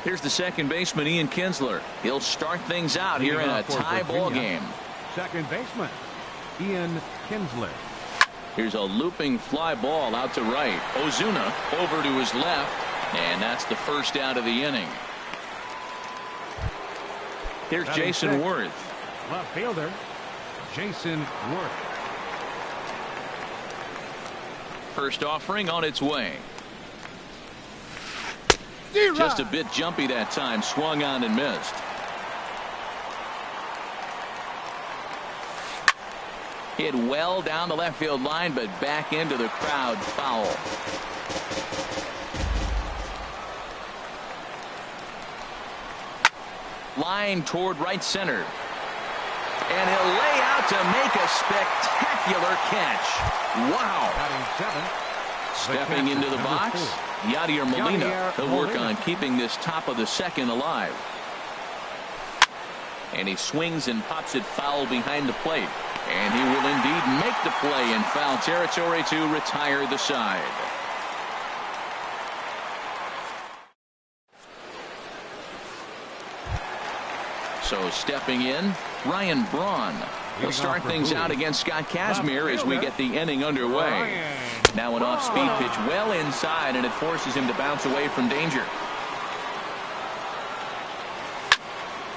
Speaker 2: Here's the second baseman, Ian Kinsler. He'll start things out here in a tie ball game.
Speaker 3: Second baseman, Ian Kinsler.
Speaker 2: Here's a looping fly ball out to right. Ozuna over to his left, and that's the first out of the inning. Here's Jason Worth.
Speaker 3: Left fielder, Jason Worth.
Speaker 2: First offering on its way. Just a bit jumpy that time. Swung on and missed. Hit well down the left field line, but back into the crowd. Foul. Line toward right center. And he'll lay out to make a spectacular catch. Wow. Stepping into the box, Yadier Molina. He'll work on keeping this top of the second alive. And he swings and pops it foul behind the plate. And he will indeed make the play in foul territory to retire the side. So stepping in, Ryan Braun. He'll start things out against Scott Kazmir as we get the inning underway. Now an off-speed pitch well inside, and it forces him to bounce away from danger.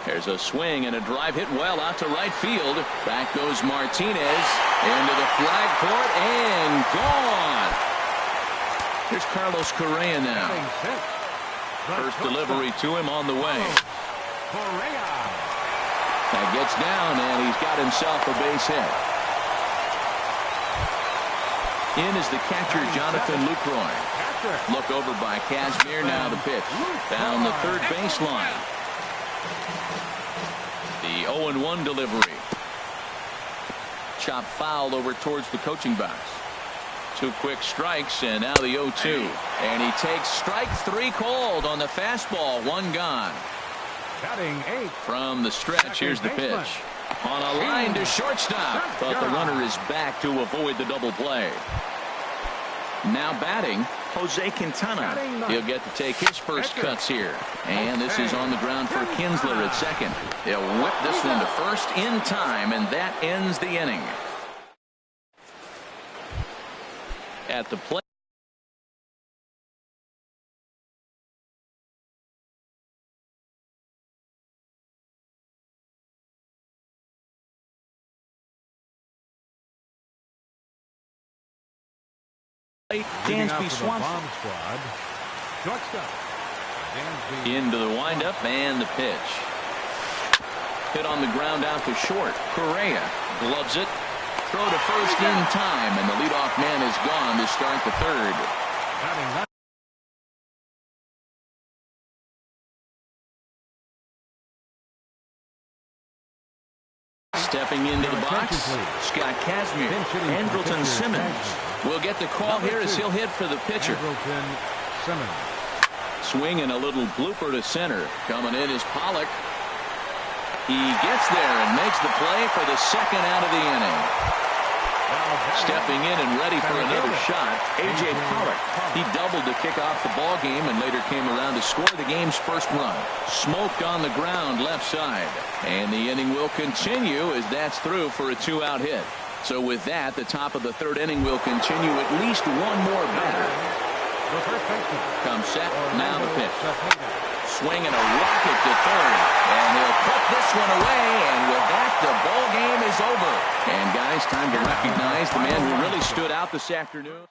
Speaker 2: There's a swing and a drive hit well out to right field. Back goes Martinez into the flag court and gone. Here's Carlos Correa now. First delivery to him on the way. That gets down, and he's got himself a base hit. In is the catcher, Jonathan Lucroy. Look over by Kazmir. Now the pitch. Down the third baseline. The 0-1 delivery. Chop foul over towards the coaching box. 2 quick strikes, and now the 0-2. And he takes strike 3 called on the fastball. 1 gone.
Speaker 3: Batting 8.
Speaker 2: From the stretch, here's the pitch. On a line to shortstop. But the runner is back to avoid the double play. Now batting, Jose Quintana. He'll get to take his first cuts here. And this is on the ground for Kinsler at second. He'll whip this one to first in time, and that ends the inning. At the plate. Dansby Swanson. Into the windup and the pitch. Hit on the ground out to short. Correa gloves it. Throw to first in time, and the leadoff man is gone to start the third. Stepping into the box, Scott Kazmir. Andrelton Simmons will get the call here as he'll hit for the pitcher. Swinging a little blooper to center. Coming in is Pollock. He gets there and makes the play for the second out of the inning. Stepping in and ready for another shot, A.J. Pollock. He doubled to kick off the ball game and later came around to score the game's first run. Smoked on the ground left side. And the inning will continue as that's through for a 2-out hit. So with that, the top of the third inning will continue at least one more batter. Comes set, now the pitch. Swinging a rocket to third, and he'll put this one away, and with that, the ball game is over. And guys, time to recognize the man who really stood out this afternoon.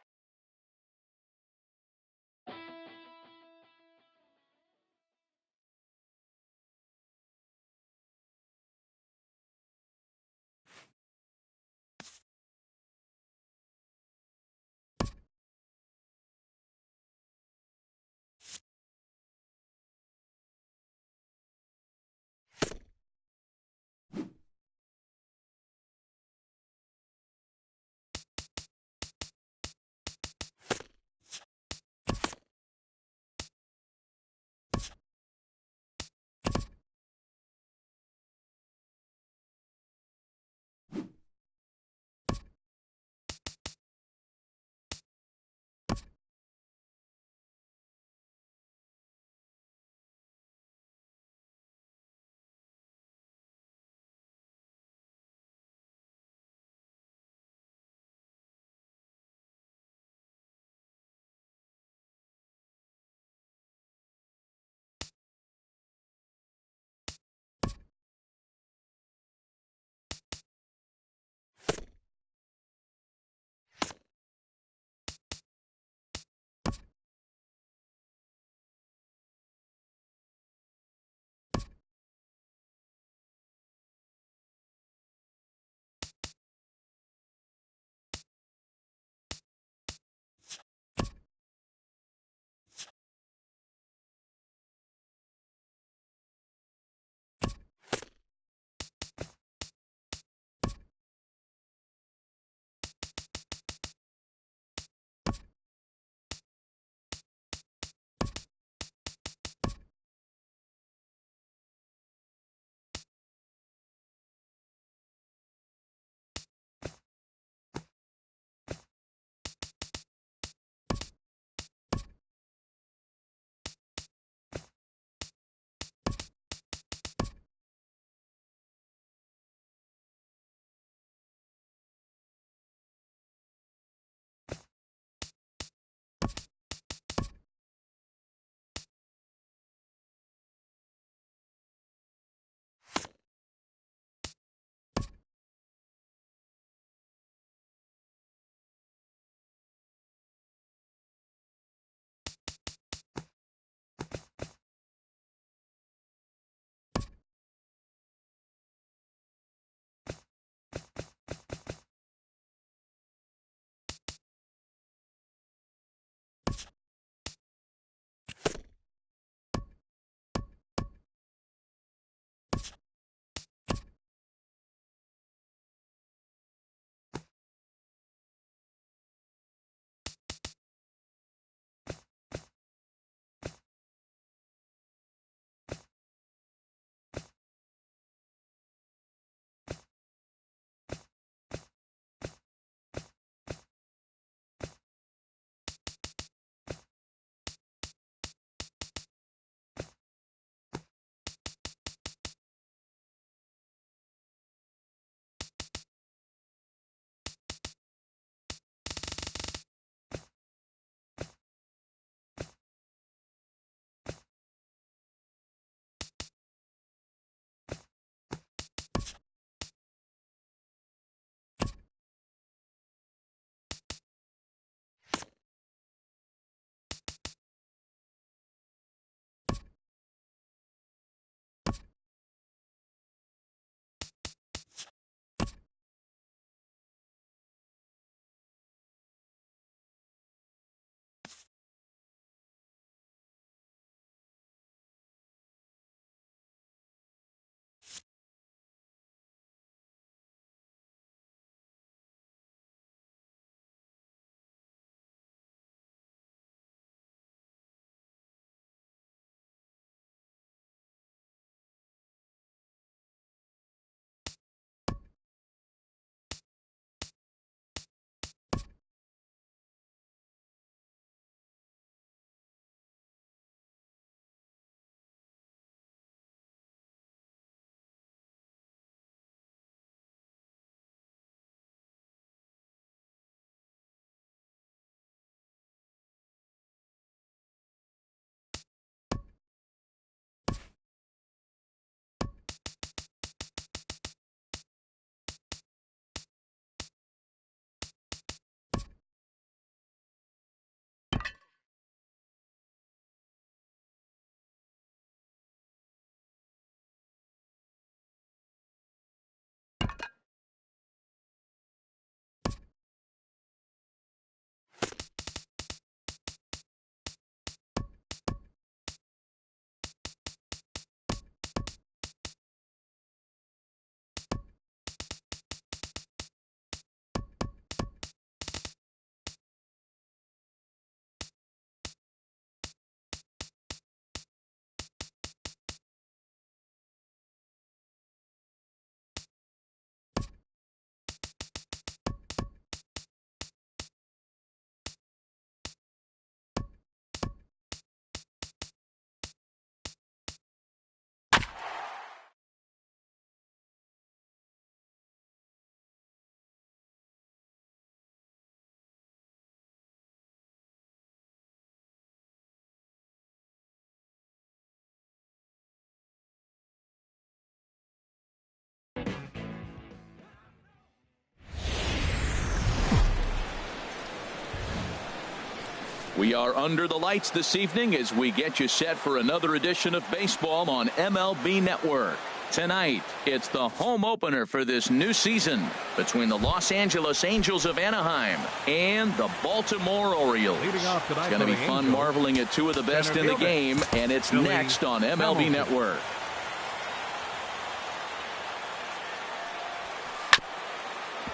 Speaker 2: We are under the lights this evening as we get you set for another edition of baseball on MLB Network. Tonight, it's the home opener for this new season between the Los Angeles Angels of Anaheim and the Baltimore Orioles. It's going to be fun marveling at two of the best in the game, and it's next on MLB Network.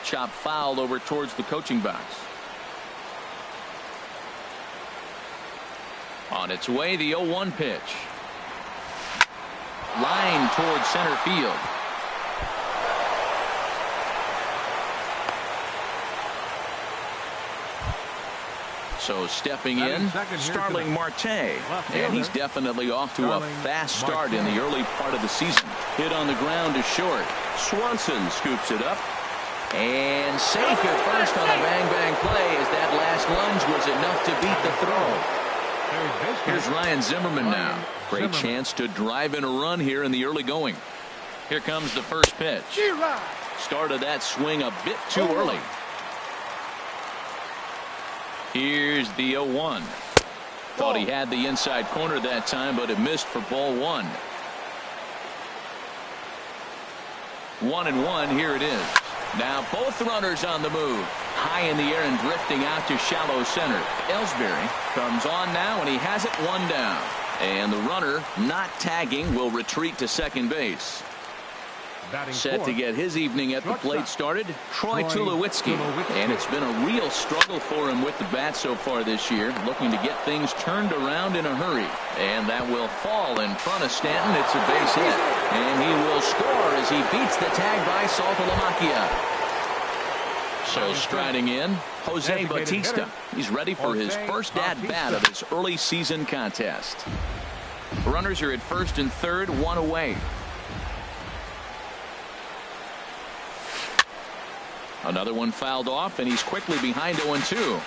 Speaker 2: Chop foul over towards the coaching box. On its way, the 0-1 pitch. Line towards center field. So stepping in, Starling Marte. And he's definitely off to a fast start in the early part of the season. Hit on the ground to short. Swanson scoops it up. And safe at first on a bang-bang play as that last lunge was enough to beat the throw. Here's Ryan Zimmerman now. Great chance to drive in a run here in the early going. Here comes the first pitch. Started that swing a bit too early. Here's the 0-1. Thought he had the inside corner that time, but it missed for ball one. 1-1. Here it is. Now both runners on the move. High in the air and drifting out to shallow center. Ellsbury comes on now, and he has it one down. And the runner, not tagging, will retreat to second base. Set to get his evening at the plate started, Troy Tulowitzki. And it's been a real struggle for him with the bat so far this year, looking to get things turned around in a hurry. And that will fall in front of Stanton. It's a base hit. And he will score as he beats the tag by Saltalamacchia. So striding in, Jose Bautista. He's ready for his first at-bat of his early season contest. Runners are at first and third, one away. Another one fouled off, and he's quickly behind 0-2.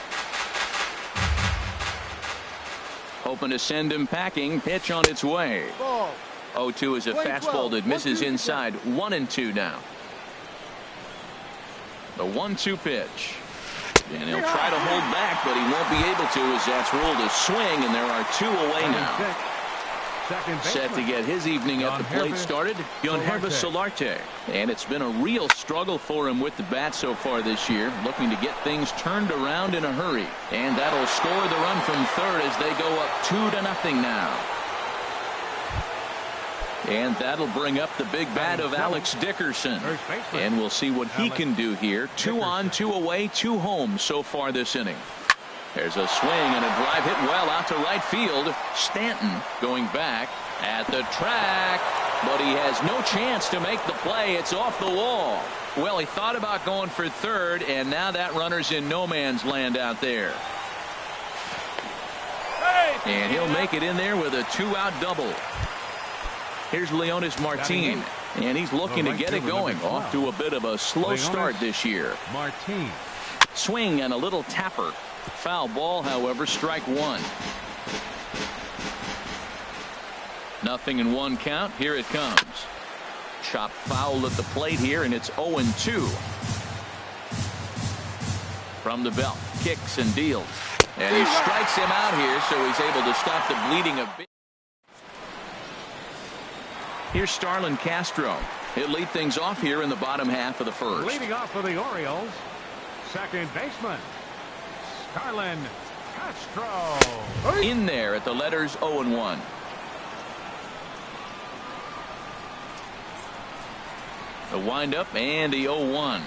Speaker 2: Hoping to send him packing. Pitch on its way. 0-2 is a fastball that misses inside. 1-2 now. The 1-2 pitch. And he'll try to hold back, but he won't be able to as that's ruled a swing, and there are two away now. Set to get his evening at the plate started, Yonhervis Solarte. And it's been a real struggle for him with the bat so far this year, looking to get things turned around in a hurry. And that'll score the run from third as they go up 2-0 now. And that'll bring up the big bat of Alex Dickerson. And we'll see what he can do here. 2 on, 2 away, 2 home so far this inning. There's a swing and a drive hit well out to right field. Stanton going back at the track, but he has no chance to make the play. It's off the wall. Well, he thought about going for third, and now that runner's in no man's land out there. And he'll make it in there with a 2-out double. Here's Leonis Martin, and he's looking to get it going. Off to a bit of a slow start this year. Swing and a little tapper. Foul ball, however, strike one. 0-1 count. Here it comes. Chop foul at the plate here, and it's 0-2. From the belt, kicks and deals. And he strikes him out here, so he's able to stop the bleeding a bit. Here's Starlin Castro. He'll lead things off here in the bottom half of the first.
Speaker 3: Leading off for the Orioles, second baseman, Starlin Castro.
Speaker 2: In there at the letters 0-1. The windup and the 0-1.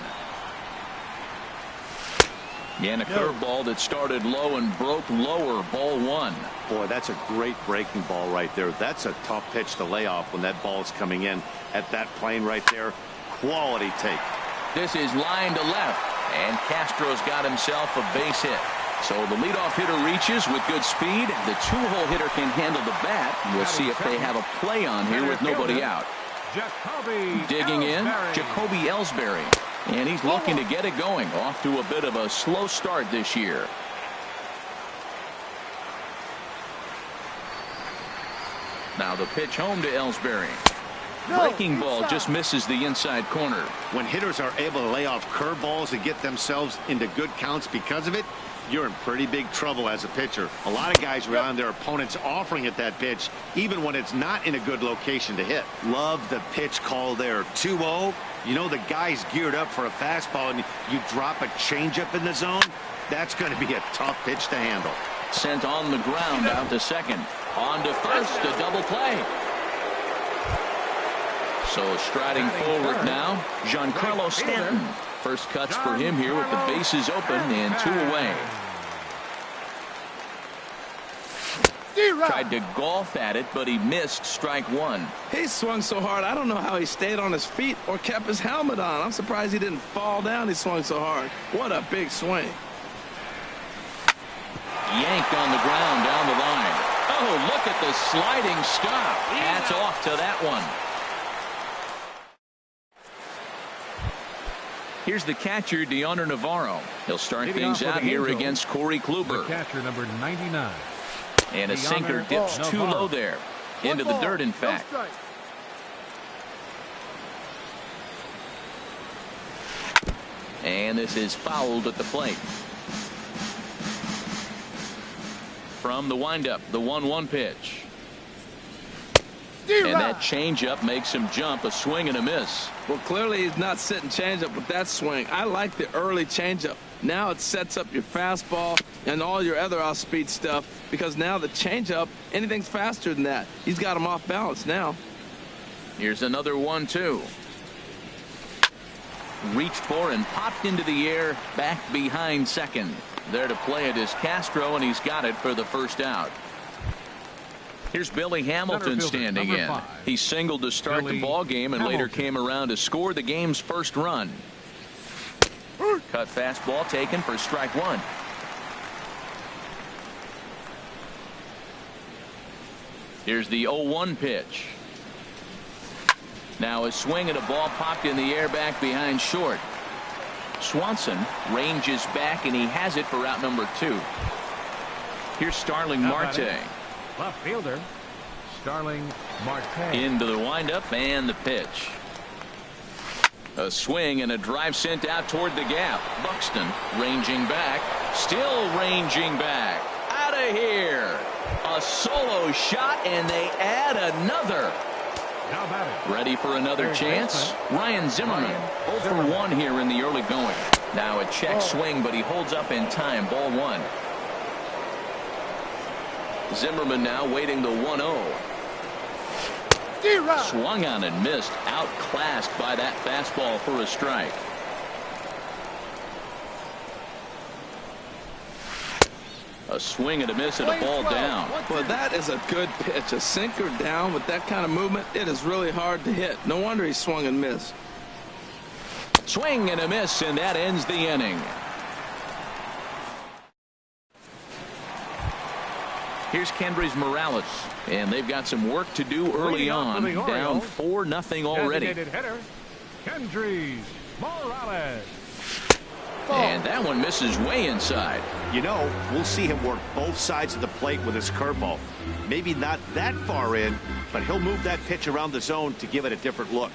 Speaker 2: And a curveball that started low and broke lower. Ball one.
Speaker 4: Boy, that's a great breaking ball right there. That's a tough pitch to lay off when that ball is coming in at that plane right there. Quality take.
Speaker 2: This is line to left, and Castro's got himself a base hit. So the leadoff hitter reaches with good speed. The two-hole hitter can handle the bat. We'll see if they have a play on here with nobody out. Digging in, Jacoby Ellsbury. And he's looking to get it going. Off to a bit of a slow start this year. Now the pitch home to Ellsbury. Breaking ball just misses the inside corner.
Speaker 4: When hitters are able to lay off curveballs and get themselves into good counts because of it, you're in pretty big trouble as a pitcher. A lot of guys rely on their opponents offering at that pitch, even when it's not in a good location to hit. Love the pitch call there. 2-0. You know the guy's geared up for a fastball, and you drop a changeup in the zone. That's going to be a tough pitch to handle.
Speaker 2: Sent on the ground out to second. On to first, a double play. So striding forward now, Giancarlo Stanton. First cuts for him here with the bases open and 2 away. Tried to golf at it, but he missed strike one.
Speaker 1: He swung so hard, I don't know how he stayed on his feet or kept his helmet on. I'm surprised he didn't fall down. He swung so hard. What a big swing.
Speaker 2: Yanked on the ground down the line. Oh, look at the sliding stop. Hats off to that one. Here's the catcher, Deoner Navarro. He'll start things out here against Corey Kluber.
Speaker 3: The catcher, number 99.
Speaker 2: And a sinker dips too low there. Into the dirt, in fact. And this is fouled at the plate. From the windup, the 1-1 pitch. And that changeup makes him jump. A swing and a miss.
Speaker 1: Well, clearly he's not sitting changeup with that swing. I like the early changeup. Now it sets up your fastball and all your other off-speed stuff, because now the changeup, anything's faster than that. He's got him off balance now.
Speaker 2: Here's another 1-2. Reached for and popped into the air, back behind second. There to play it is Castro, and he's got it for the first out. Here's Billy Hamilton standing in. He singled to start the ball game and later came around to score the game's first run. Cut fastball taken for strike one. Here's the 0-1 pitch. Now a swing and a ball popped in the air back behind short. Swanson ranges back and he has it for out number 2. Here's Starling Marte.
Speaker 3: Left fielder, Starling Marte.
Speaker 2: Into the windup and the pitch. A swing and a drive sent out toward the gap. Buxton ranging back. Still ranging back. Out of here. A solo shot and they add another.
Speaker 3: Now batting.
Speaker 2: Ready for another chance? Ryan Zimmerman. 0 for 1 here in the early going. Now a check swing, but he holds up in time. Ball 1. Zimmerman now waiting the 1-0. Swung on and missed. Outclassed by that fastball for a strike. A swing and a miss and a ball down.
Speaker 1: Well, that is a good pitch. A sinker down with that kind of movement, it is really hard to hit. No wonder he swung and missed.
Speaker 2: Swing and a miss, and that ends the inning. Here's Kendrys Morales, and they've got some work to do early on. Down 4-0 already.
Speaker 3: Hitter, Kendrys Morales.
Speaker 2: And that one misses way inside.
Speaker 4: You know, we'll see him work both sides of the plate with his curveball. Maybe not that far in, but he'll move that pitch around the zone to give it a different look.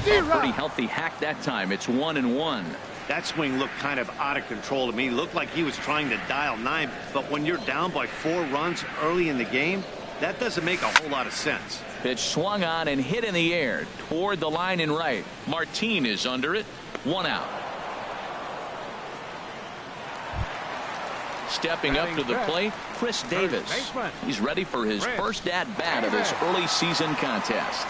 Speaker 2: A pretty healthy hack that time. It's 1-1.
Speaker 4: That swing looked kind of out of control to me. Looked like he was trying to dial 9, but when you're down by 4 runs early in the game, that doesn't make a whole lot of sense.
Speaker 2: Pitch swung on and hit in the air toward the line and right. Martin is under it. 1 out. Stepping up to the plate, Chris Davis. He's ready for his first at-bat of this early season contest.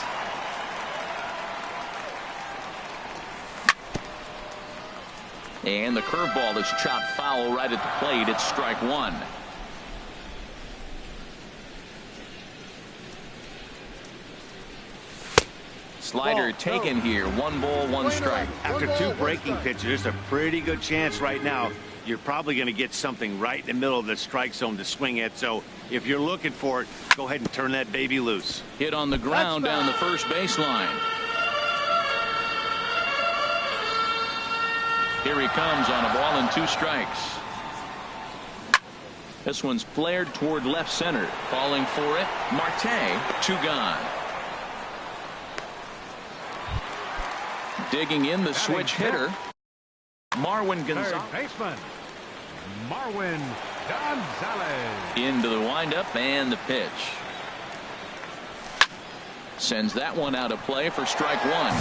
Speaker 2: And the curveball is chopped foul right at the plate. It's strike 1. Slider taken here. 1 ball, 1 strike.
Speaker 4: After 2 breaking pitches, there's a pretty good chance right now you're probably going to get something right in the middle of the strike zone to swing at. So if you're looking for it, go ahead and turn that baby loose.
Speaker 2: Hit on the ground down the first baseline. Here he comes on a ball and 2 strikes. This one's flared toward left center. Falling for it. Marte, 2 gone. Digging in the switch hitter, Marwin Gonzalez.
Speaker 3: Third baseman, Marwin Gonzalez.
Speaker 2: Into the windup and the pitch. Sends that one out of play for strike one.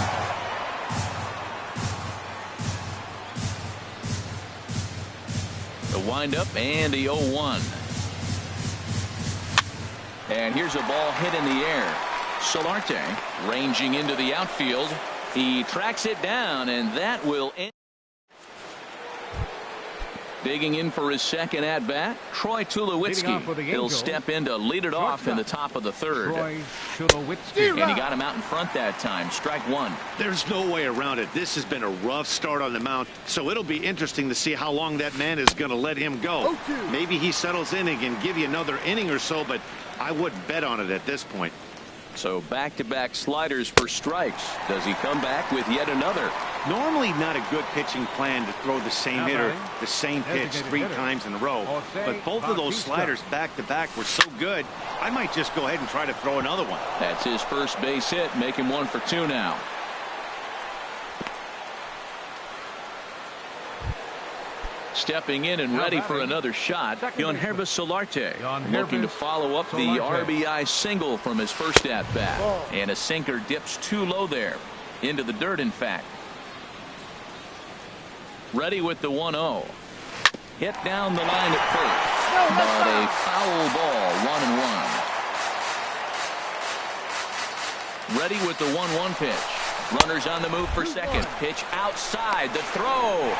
Speaker 2: The windup and the 0-1. And here's a ball hit in the air. Solarte ranging into the outfield. He tracks it down, and that will end. Digging in for his second at bat, Troy Tulowitzki. He'll step in to lead it off in the top of the third. And he got him out in front that time. Strike one.
Speaker 4: There's no way around it. This has been a rough start on the mound, so it'll be interesting to see how long that man is going to let him go. Maybe he settles in and can give you another inning or so, but I wouldn't bet on it at this point.
Speaker 2: So back-to-back sliders for strikes. Does he come back with yet another?
Speaker 4: Normally not a good pitching plan to throw the same hitter the same pitch 3 times in a row, but both of those sliders back-to-back were so good, I might just go ahead and try to throw another one.
Speaker 2: That's his first base hit, making 1 for 2 now. Stepping in and ready for another shot, Yangervis Solarte, looking to follow up the RBI single from his first at-bat. And a sinker dips too low there. Into the dirt, in fact. Ready with the 1-0. Hit down the line at first. But a foul ball, 1-1. Ready with the 1-1 pitch. Runners on the move for second. Pitch outside. The throw.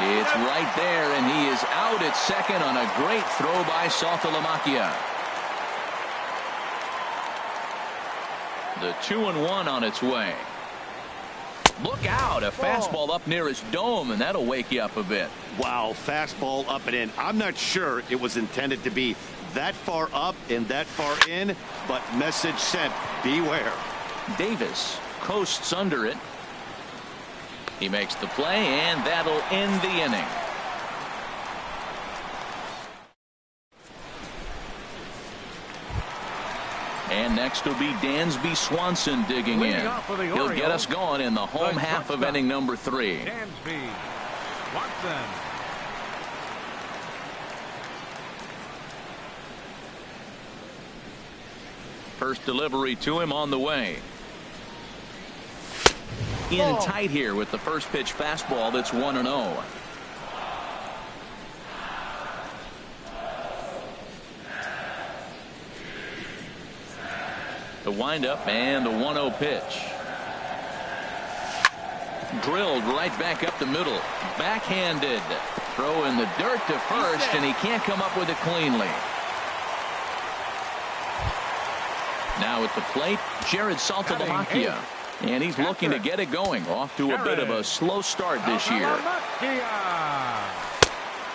Speaker 2: It's right there, and he is out at second on a great throw by Saltalamacchia. The 2-1 on its way. Look out, a fastball up near his dome, and that'll wake you up a bit.
Speaker 4: Wow, fastball up and in. I'm not sure it was intended to be that far up and that far in, but message sent, beware.
Speaker 2: Davis coasts under it. He makes the play, and that'll end the inning. And next will be Dansby Swanson digging in. He'll get us going in the home half of inning number 3.
Speaker 3: Dansby Swanson.
Speaker 2: First delivery to him on the way. In tight here with the first pitch fastball that's 1-0. The windup and the 1-0 pitch. Drilled right back up the middle. Backhanded. Throw in the dirt to first, and he can't come up with it cleanly. Now at the plate, Jared Saltalamacchia. And he's looking to get it going. Off to a bit of a slow start this year.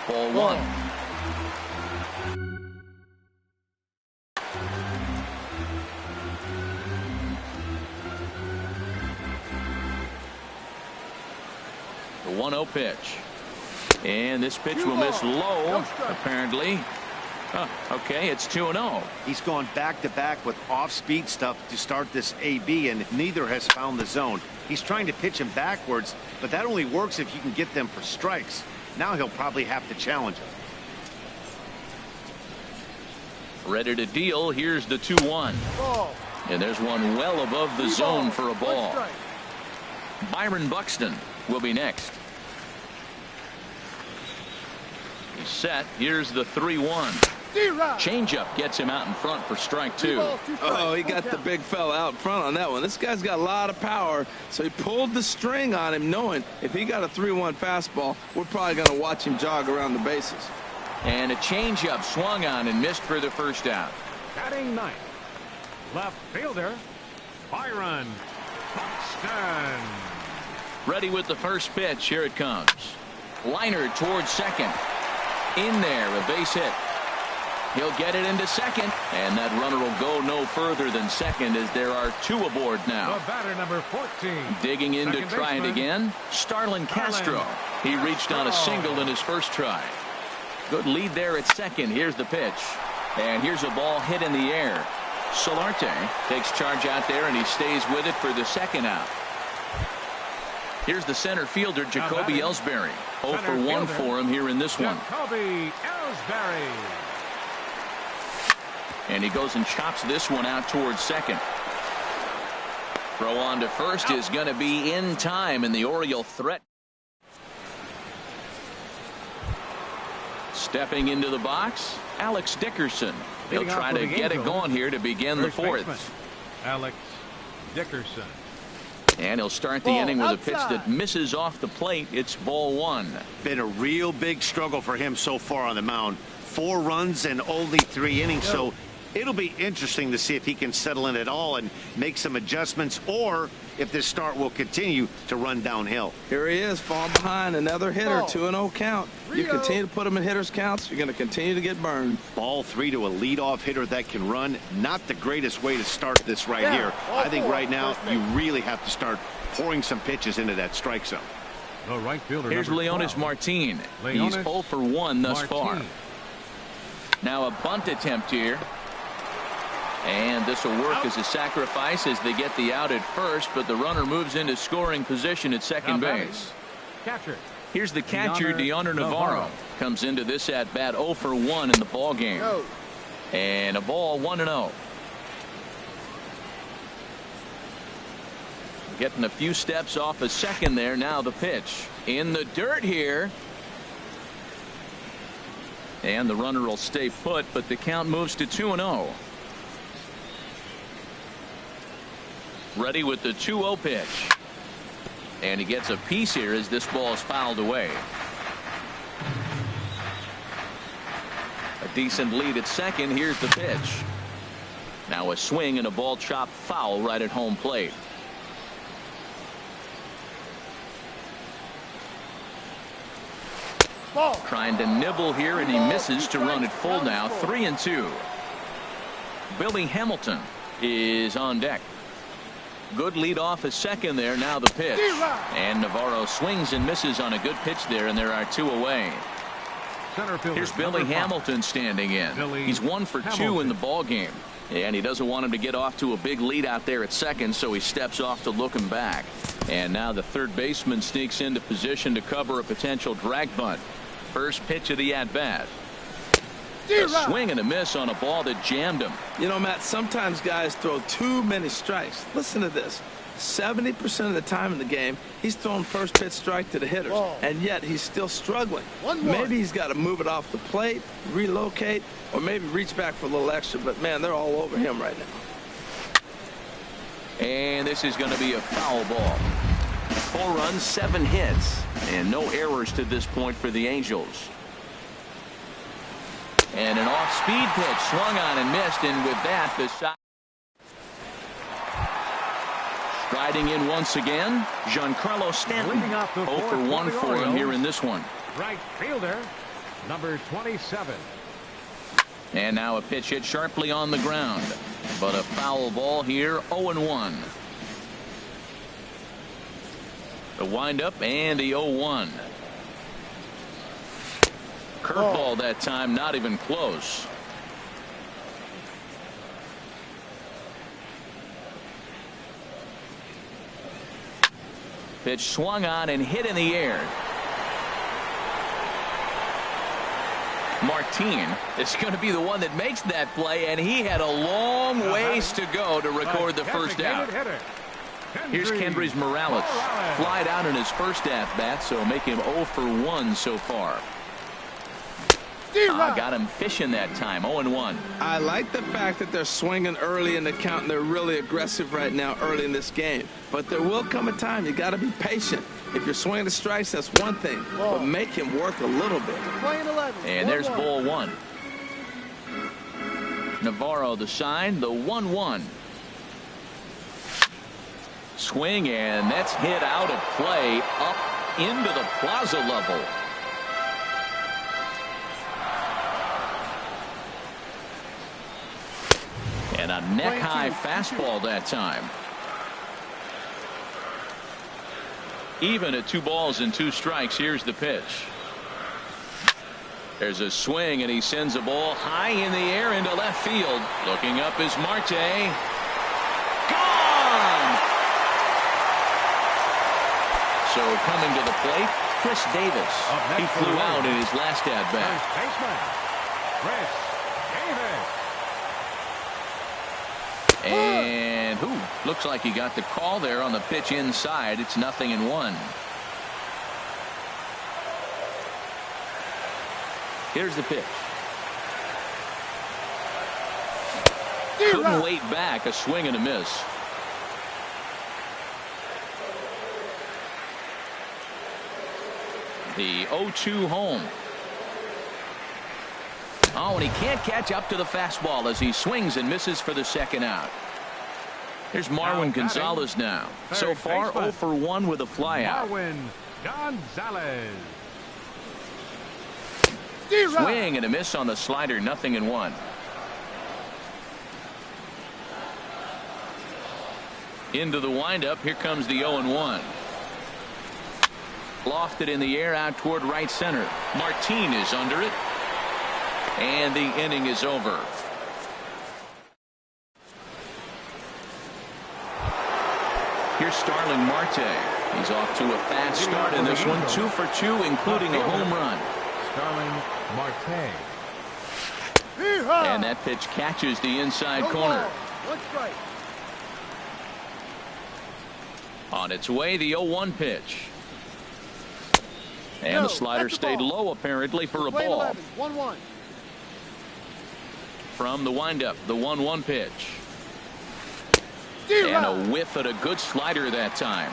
Speaker 2: Ball 1. The 1-0 pitch. And this pitch will miss low, apparently. Okay, it's 2-0.
Speaker 4: He's gone back-to-back with off-speed stuff to start this AB, and neither has found the zone. He's trying to pitch him backwards, but that only works if you can get them for strikes. Now he'll probably have to challenge him.
Speaker 2: Ready to deal. Here's the 2-1. And there's one well above the zone for a ball. Byron Buxton will be next. He's set. Here's the 3-1. Changeup gets him out in front for strike 2.
Speaker 1: Oh, he got the big fella out front on that one. This guy's got a lot of power, so he pulled the string on him, knowing if he got a 3-1 fastball, we're probably going to watch him jog around the bases.
Speaker 2: And a changeup swung on and missed for the first out.
Speaker 3: Batting ninth, left fielder Byron Buxton.
Speaker 2: Ready with the first pitch. Here it comes. Liner towards second. In there, a base hit. He'll get it into second, and that runner will go no further than second as there are 2 aboard now.
Speaker 3: The batter, number 14.
Speaker 2: Digging in to try it again, Starlin Castro. He reached on a single in his first try. Good lead there at second. Here's the pitch. And here's a ball hit in the air. Solarte takes charge out there, and he stays with it for the second out. Here's the center fielder, Jacoby Ellsbury. 0 for 1 for him here in this one.
Speaker 3: Jacoby Ellsbury.
Speaker 2: And he goes and chops this one out towards second. Throw on to first is going to be in time, and the Oriole threat. Stepping into the box, Alex Dickerson. He'll try to get it going here to begin the fourth.
Speaker 3: Alex Dickerson.
Speaker 2: And he'll start the inning with a pitch that misses off the plate. It's ball one.
Speaker 4: Been a real big struggle for him so far on the mound. 4 runs and only 3 innings. So it'll be interesting to see if he can settle in at all and make some adjustments, or if this start will continue to run downhill.
Speaker 1: Here he is, falling behind, another hitter, 2-0 count. You continue to put him in hitters counts, you're going to continue to get burned.
Speaker 4: Ball 3 to a leadoff hitter that can run. Not the greatest way to start this right here. I think right now you really have to start pouring some pitches into that strike zone.
Speaker 3: The right fielder.
Speaker 2: Here's Leonis Martin. He's 0 for 1 thus far. Now a bunt attempt here. And this will work as a sacrifice as they get the out at first, but the runner moves into scoring position at second base.
Speaker 3: Catcher.
Speaker 2: Here's the catcher, Deoner Navarro. Comes into this at bat 0 for 1 in the ball game. And a ball 1-0. Getting a few steps off a second there. Now the pitch in the dirt here. And the runner will stay put, but the count moves to 2-0. Ready with the 2-0 pitch. And he gets a piece here as this ball is fouled away. A decent lead at second. Here's the pitch. Now a swing and a ball chopped foul right at home plate. Trying to nibble here, and he misses to run it full now. 3-2. Billy Hamilton is on deck. Good lead off a second there. Now the pitch. And Navarro swings and misses on a good pitch there, and there are 2 away. Here's Billy Hamilton standing in. He's 1 for 2 in the ball game. And he doesn't want him to get off to a big lead out there at second, so he steps off to look him back. And now the third baseman sneaks into position to cover a potential drag bunt. First pitch of the at-bat. A swing and a miss on a ball that jammed him.
Speaker 1: You know, Matt, sometimes guys throw too many strikes. Listen to this. 70% of the time in the game, he's throwing first pitch strike to the hitters, and yet he's still struggling. Maybe he's got to move it off the plate, relocate, or maybe reach back for a little extra, but man, they're all over him right now.
Speaker 2: And this is going to be a foul ball. 4 runs, 7 hits, and no errors to this point for the Angels. And an off-speed pitch swung on and missed, and with that, the shot. Striding in once again, Giancarlo Stanton. 0 for 1 for him here in this one.
Speaker 3: Right fielder, number 27.
Speaker 2: And now a pitch hit sharply on the ground, but a foul ball here. 0-1. The windup and the 0-1. Curveball that time, not even close. Pitch swung on and hit in the air. Martin is going to be the one that makes that play, and he had a long ways to go to record the first out. Here's Kendrys Morales. Flied out in his first at-bat, so make him 0 for 1 so far. Got him fishing that time. 0-1.
Speaker 1: I like the fact that they're swinging early in the count, and they're really aggressive right now early in this game. But there will come a time you got to be patient. If you're swinging the strikes, that's one thing, but make him work a little bit.
Speaker 2: And there's ball 1. Navarro the sign, the 1-1. Swing, and that's hit out of play up into the plaza level. And a neck-high fastball that time. Even at 2 balls and 2 strikes. Here's the pitch. There's a swing, and he sends a ball high in the air into left field. Looking up is Marte. Gone! So coming to the plate, Chris Davis. He flew out in his last at-bat. And looks like he got the call there on the pitch inside. It's 0-1. Here's the pitch. Couldn't wait back. A swing and a miss. The 0-2 home. Oh, and he can't catch up to the fastball as he swings and misses for the second out. Here's Marwin Gonzalez now. So far, 0 for 1 with a flyout.
Speaker 3: Marwin Gonzalez.
Speaker 2: Swing and a miss on the slider, 0-1. Into the windup. Here comes the 0-1. Lofted in the air out toward right center. Martin is under it. And the inning is over. Here's Starling Marte. He's off to a fast start in this one. 2 for 2, including a home run.
Speaker 3: Starling Marte.
Speaker 2: And that pitch catches the inside corner. On its way, the 0-1 pitch. And the slider stayed low, apparently, for a ball.
Speaker 5: 1-1.
Speaker 2: From the windup, the 1-1 pitch. And a whiff at a good slider that time.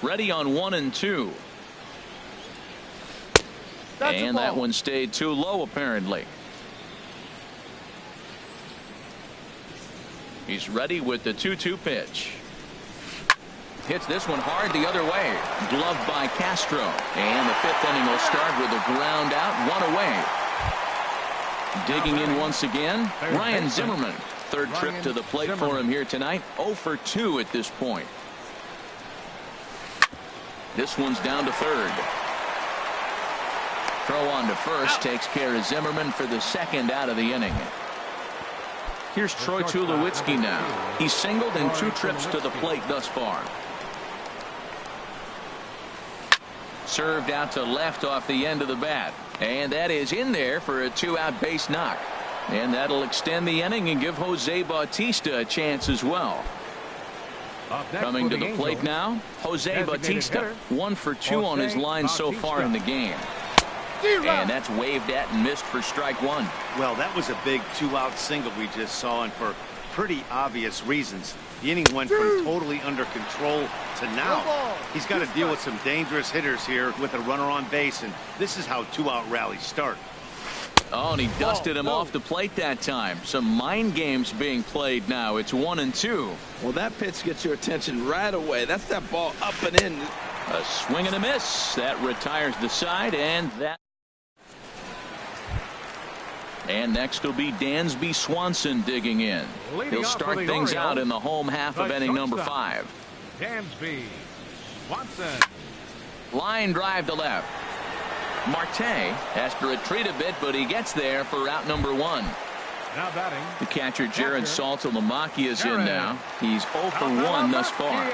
Speaker 2: Ready on 1-2. And that one stayed too low, apparently. He's ready with the 2-2 pitch. Hits this one hard the other way. Gloved by Castro. And the 5th inning will start with a ground out, 1 away. Digging in once again, Ryan Zimmerman. 3rd trip to the plate for him here tonight. 0 for 2 at this point. This one's down to 3rd. Throw on to first takes care of Zimmerman for the 2nd out of the inning. Here's Troy Tulowitzki now. He's singled in 2 trips to the plate thus far. Served out to left off the end of the bat. And that is in there for a 2-out base knock. And that'll extend the inning and give Jose Bautista a chance as well. Coming to the plate now, Jose Bautista. 1 for 2 on his line so far in the game. And that's waved at and missed for strike 1.
Speaker 4: Well, that was a big 2-out single we just saw, and for pretty obvious reasons. The inning went from totally under control to now. He's got to deal with some dangerous hitters here with a runner on base, and this is how 2-out rallies start.
Speaker 2: Oh, and he dusted him off the plate that time. Some mind games being played now. It's 1-2.
Speaker 1: Well, that pitch gets your attention right away. That's that ball up and in.
Speaker 2: A swing and a miss. That retires the side, and that. And next will be Dansby Swanson digging in. He'll start things out in the home half of inning number 5.
Speaker 3: Dansby Swanson.
Speaker 2: Line drive to left. Marte has to retreat a bit, but he gets there for out number 1.
Speaker 3: Now batting.
Speaker 2: The catcher Jared Saltalamacchia is in now. He's 0 for 1 thus far.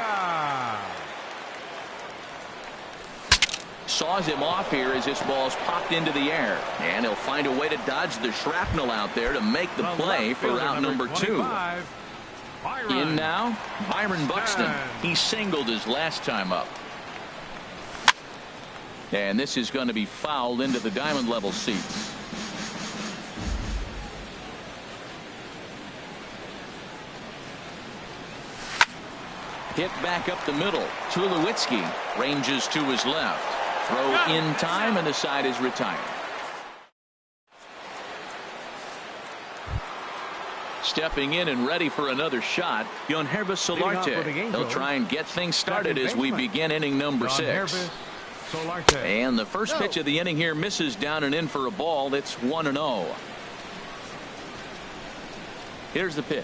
Speaker 2: Saws him off here as this ball's popped into the air. And he'll find a way to dodge the shrapnel out there to make the play for out number 2. In now, Byron Buxton. He singled his last time up. And this is going to be fouled into the diamond level seats. Hit back up the middle. Tulowitzki ranges to his left. Throw in time, and the side is retired. Stepping in and ready for another shot, Yonhervis Solarte. He'll try and get things started as we begin inning number 6. And the first pitch of the inning here misses down and in for a ball. That's 1-0. Here's the pitch.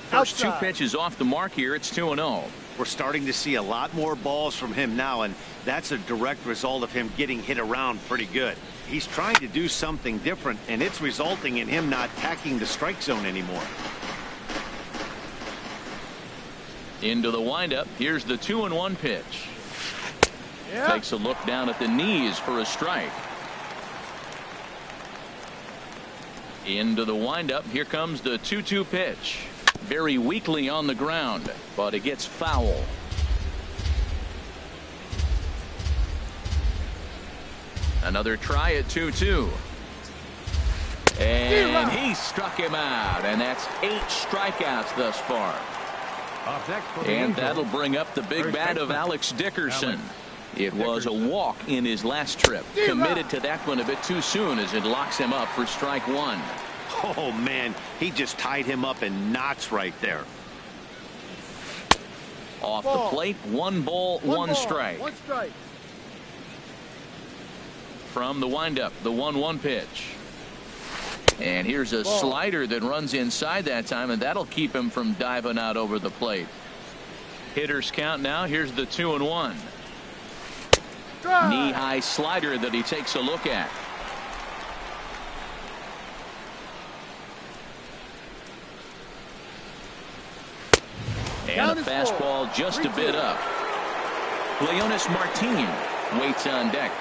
Speaker 2: First 2 pitches off the mark here. It's 2-0.
Speaker 4: We're starting to see a lot more balls from him now, and that's a direct result of him getting hit around pretty good. He's trying to do something different, and it's resulting in him not attacking the strike zone anymore.
Speaker 2: Into the windup. Here's the 2-1 pitch.
Speaker 5: Yeah.
Speaker 2: Takes a look down at the knees for a strike. Into the windup. Here comes the 2-2 pitch. Very weakly on the ground, but it gets foul. Another try at 2-2. And he struck him out, and that's 8 strikeouts thus far.
Speaker 3: Up next for the
Speaker 2: And
Speaker 3: Angels,
Speaker 2: that'll bring up the big
Speaker 3: first
Speaker 2: bat of
Speaker 3: baseman,
Speaker 2: Alex Dickerson.
Speaker 3: Alex
Speaker 2: It was a walk in his last trip. Committed to that one a bit too soon as it locks him up for strike 1.
Speaker 4: Oh, man, he just tied him up in knots right there.
Speaker 2: Off the plate, 1 ball, 1 strike.
Speaker 5: 1 strike.
Speaker 2: From the windup, the 1-1 pitch. And here's a slider that runs inside that time, and that'll keep him from diving out over the plate. Hitters count now. Here's the 2-1. Knee-high slider that he takes a look at. And a fastball just a bit up. Leonis Martin waits on deck.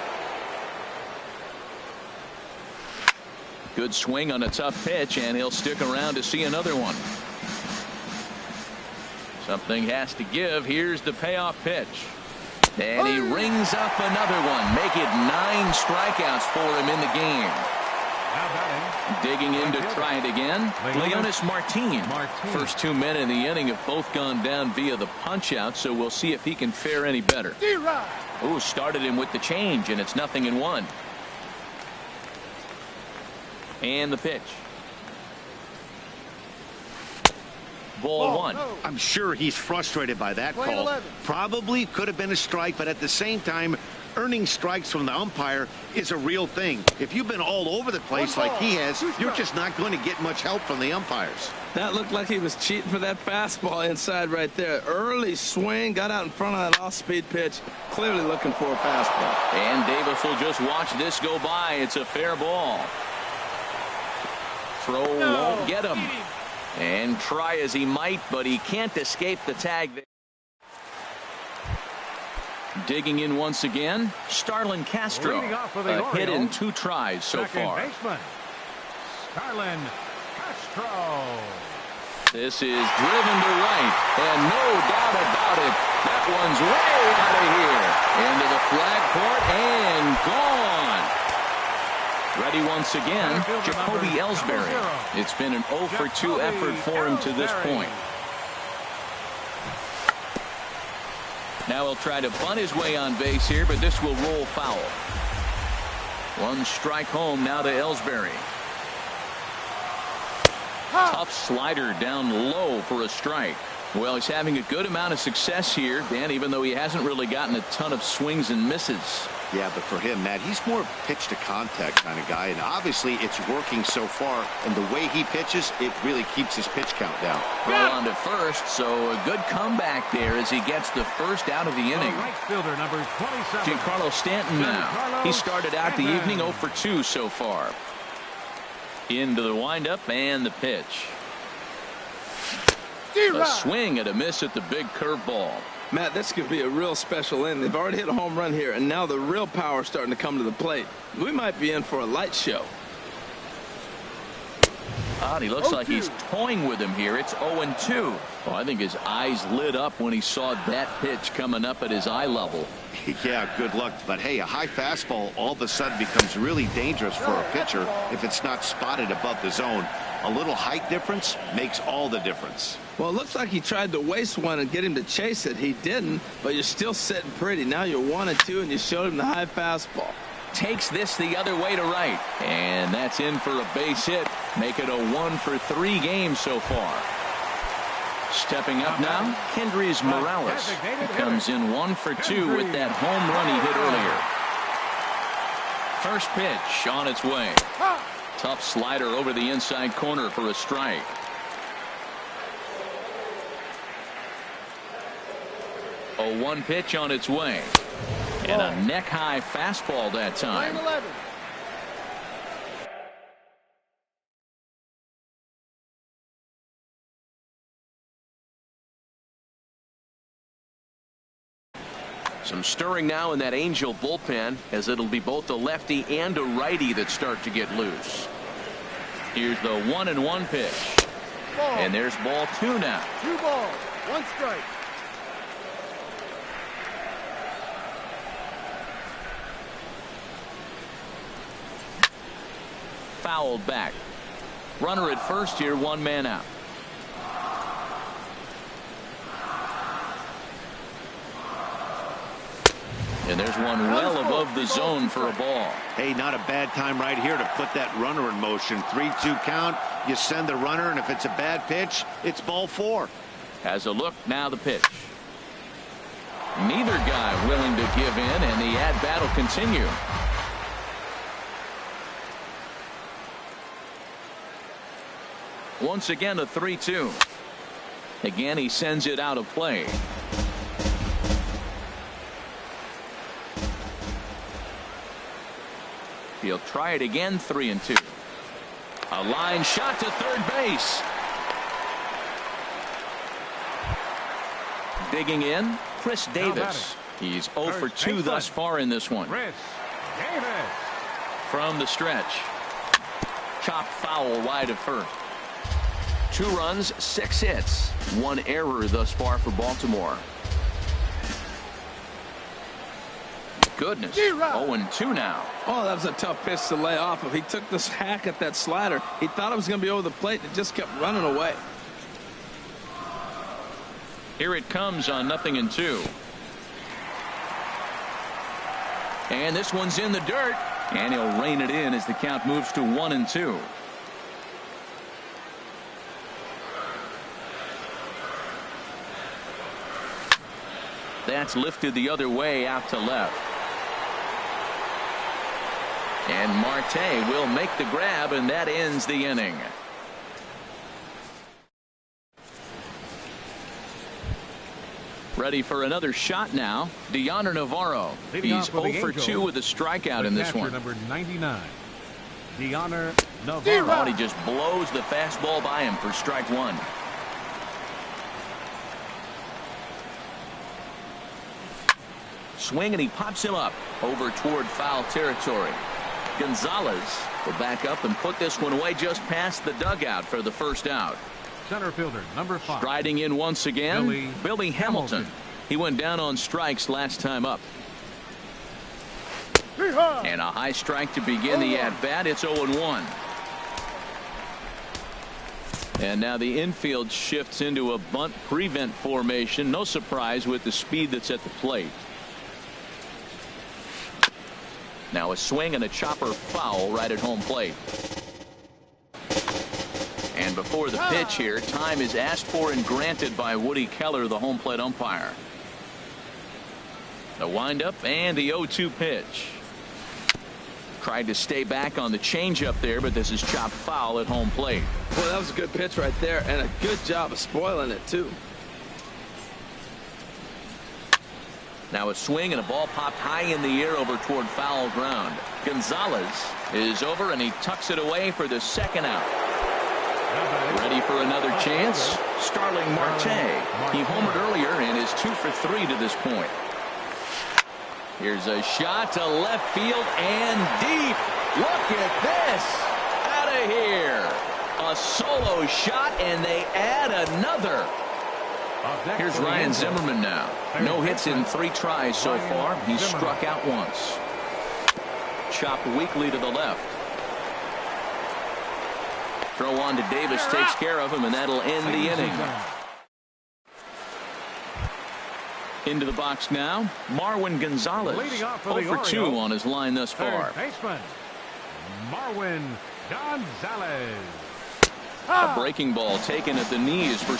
Speaker 2: Good swing on a tough pitch, and he'll stick around to see another one. Something has to give. Here's the payoff pitch. And he rings up another one. Make it 9 strikeouts for him in the game.
Speaker 3: now batting.
Speaker 2: Digging in to try it again. Leonis Martin. First 2 men in the inning have both gone down via the punch out, so we'll see if he can fare any better. Ooh, started him with the change, and it's 0-1. And the pitch. Ball 1.
Speaker 4: I'm sure he's frustrated by that call.
Speaker 5: 11.
Speaker 4: Probably could have been a strike, but at the same time, earning strikes from the umpire is a real thing. If you've been all over the place like he has, you're just not going to get much help from the umpires.
Speaker 1: That looked like he was cheating for that fastball inside right there. Early swing, got out in front of that off-speed pitch, clearly looking for a fastball.
Speaker 2: And Davis will just watch this go by. It's a fair ball. Throw won't get him. And try as he might, but he can't escape the tag. Digging in once again, Starlin Castro. A hit in 2 tries so far.
Speaker 3: Baseman, Starlin Castro.
Speaker 2: This is driven to right, and no doubt about it, that one's way out of here. Into the flag court and gone. Ready once again, Jacoby Ellsbury. It's been an 0-for-2 effort for him to this point. Now he'll try to bunt his way on base here, but this will roll foul. 1 strike home now to Ellsbury. Tough slider down low for a strike. Well, he's having a good amount of success here, Dan, even though he hasn't really gotten a ton of swings and misses.
Speaker 4: Yeah, but for him, Matt, he's more pitch to contact kind of guy, and obviously it's working so far, and the way he pitches, it really keeps his pitch count down.
Speaker 2: Throw on to first, so a good comeback there as he gets the first out of the inning.
Speaker 3: Right fielder number 27.
Speaker 2: Giancarlo Stanton now. He started out the evening 0-for-2 so far. Into the windup and the pitch. A swing and a miss at the big curveball.
Speaker 1: Matt, this could be a real special inning. They've already hit a home run here, and now the real power is starting to come to the plate. We might be in for a light show.
Speaker 2: He looks like he's toying with him here. It's 0-2. Well, I think his eyes lit up when he saw that pitch coming up at his eye level.
Speaker 4: Yeah, good luck. But hey, a high fastball all of a sudden becomes really dangerous for a pitcher if it's not spotted above the zone. A little height difference makes all the difference.
Speaker 1: Well, it looks like he tried to waste one and get him to chase it. He didn't, but you're still sitting pretty. Now you're 1-2, and you showed him the high fastball.
Speaker 2: Takes this the other way to right. And that's in for a base hit. Make it a 1-for-3 game so far. Stepping up now, Kendrys Morales. He comes in 1-for-2 with that home run he hit earlier. First pitch on its way. Tough slider over the inside corner for a strike. A 1 pitch on its way. And a neck-high fastball that time. Some stirring now in that Angel bullpen, as it'll be both a lefty and a righty that start to get loose. Here's the 1-1 pitch.
Speaker 5: Ball.
Speaker 2: And there's ball 2 now.
Speaker 5: 2 balls, 1 strike.
Speaker 2: Fouled back. Runner at first here, 1 man out. And there's one well above the zone for a ball.
Speaker 4: Hey, not a bad time right here to put that runner in motion. 3-2 count. You send the runner, and if it's a bad pitch, it's ball 4.
Speaker 2: Has a look, now the pitch. Neither guy willing to give in, and the at-bat will continue. Once again, a 3-2. Again, he sends it out of play. He'll try it again, 3-2. A line shot to third base. Digging in, Chris Davis. He's 0 for 2 thus far in this one.
Speaker 3: Chris Davis.
Speaker 2: From the stretch. Chopped foul wide of first. 2 runs, 6 hits. 1 error thus far for Baltimore. Goodness. 0-2 now.
Speaker 1: Oh, that was a tough pitch to lay off of. He took this hack at that slider. He thought it was going to be over the plate. It just kept running away.
Speaker 2: Here it comes on 0-2. And this one's in the dirt. And he'll rein it in as the count moves to 1-2. That's lifted the other way out to left. And Marte will make the grab, and that ends the inning. Ready for another shot now. Deoner Navarro. He's 0 for 2 with a strikeout in this one.
Speaker 3: Number 99, Deoner Navarro.
Speaker 2: And he just blows the fastball by him for strike 1. Swing, and he pops him up over toward foul territory. Gonzalez will back up and put this one away just past the dugout for the first out.
Speaker 3: Center fielder, number 5.
Speaker 2: Striding in once again, Billy Hamilton. He went down on strikes last time up. And a high strike to begin the at-bat. It's 0-1. And now the infield shifts into a bunt prevent formation. No surprise with the speed that's at the plate. Now a swing and a chopper foul right at home plate. And before the pitch here, time is asked for and granted by Woody Keller, the home plate umpire. The windup and the 0-2 pitch. Tried to stay back on the changeup there, but this is chopped foul at home plate.
Speaker 1: Boy, that was a good pitch right there, and a good job of spoiling it, too. Now a swing and a ball popped high in the air over toward foul ground. Gonzalez is over, and he tucks it away for the second out. Ready for another chance? Starling Marte. He homered earlier and is 2 for 3 to this point. Here's a shot to left field and deep. Look at this. Out of here. A solo shot, and they add another. Here's Ryan Zimmerman now. No hits in 3 tries so far. He's struck out once. Chopped weakly to the left. Throw on to Davis takes care of him, and that'll end the inning. Into the box now, Marwin Gonzalez. 0 for 2 on his line thus far.
Speaker 3: Baseman Marwin Gonzalez.
Speaker 2: A breaking ball taken at the knees for.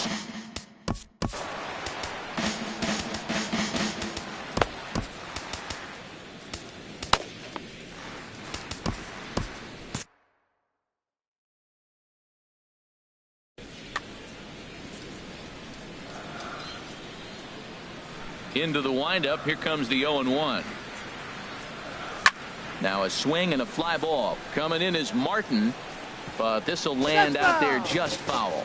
Speaker 2: Into the windup. Here comes the 0-1. Now a swing and a fly ball. Coming in is Martin, but this will land out there just foul.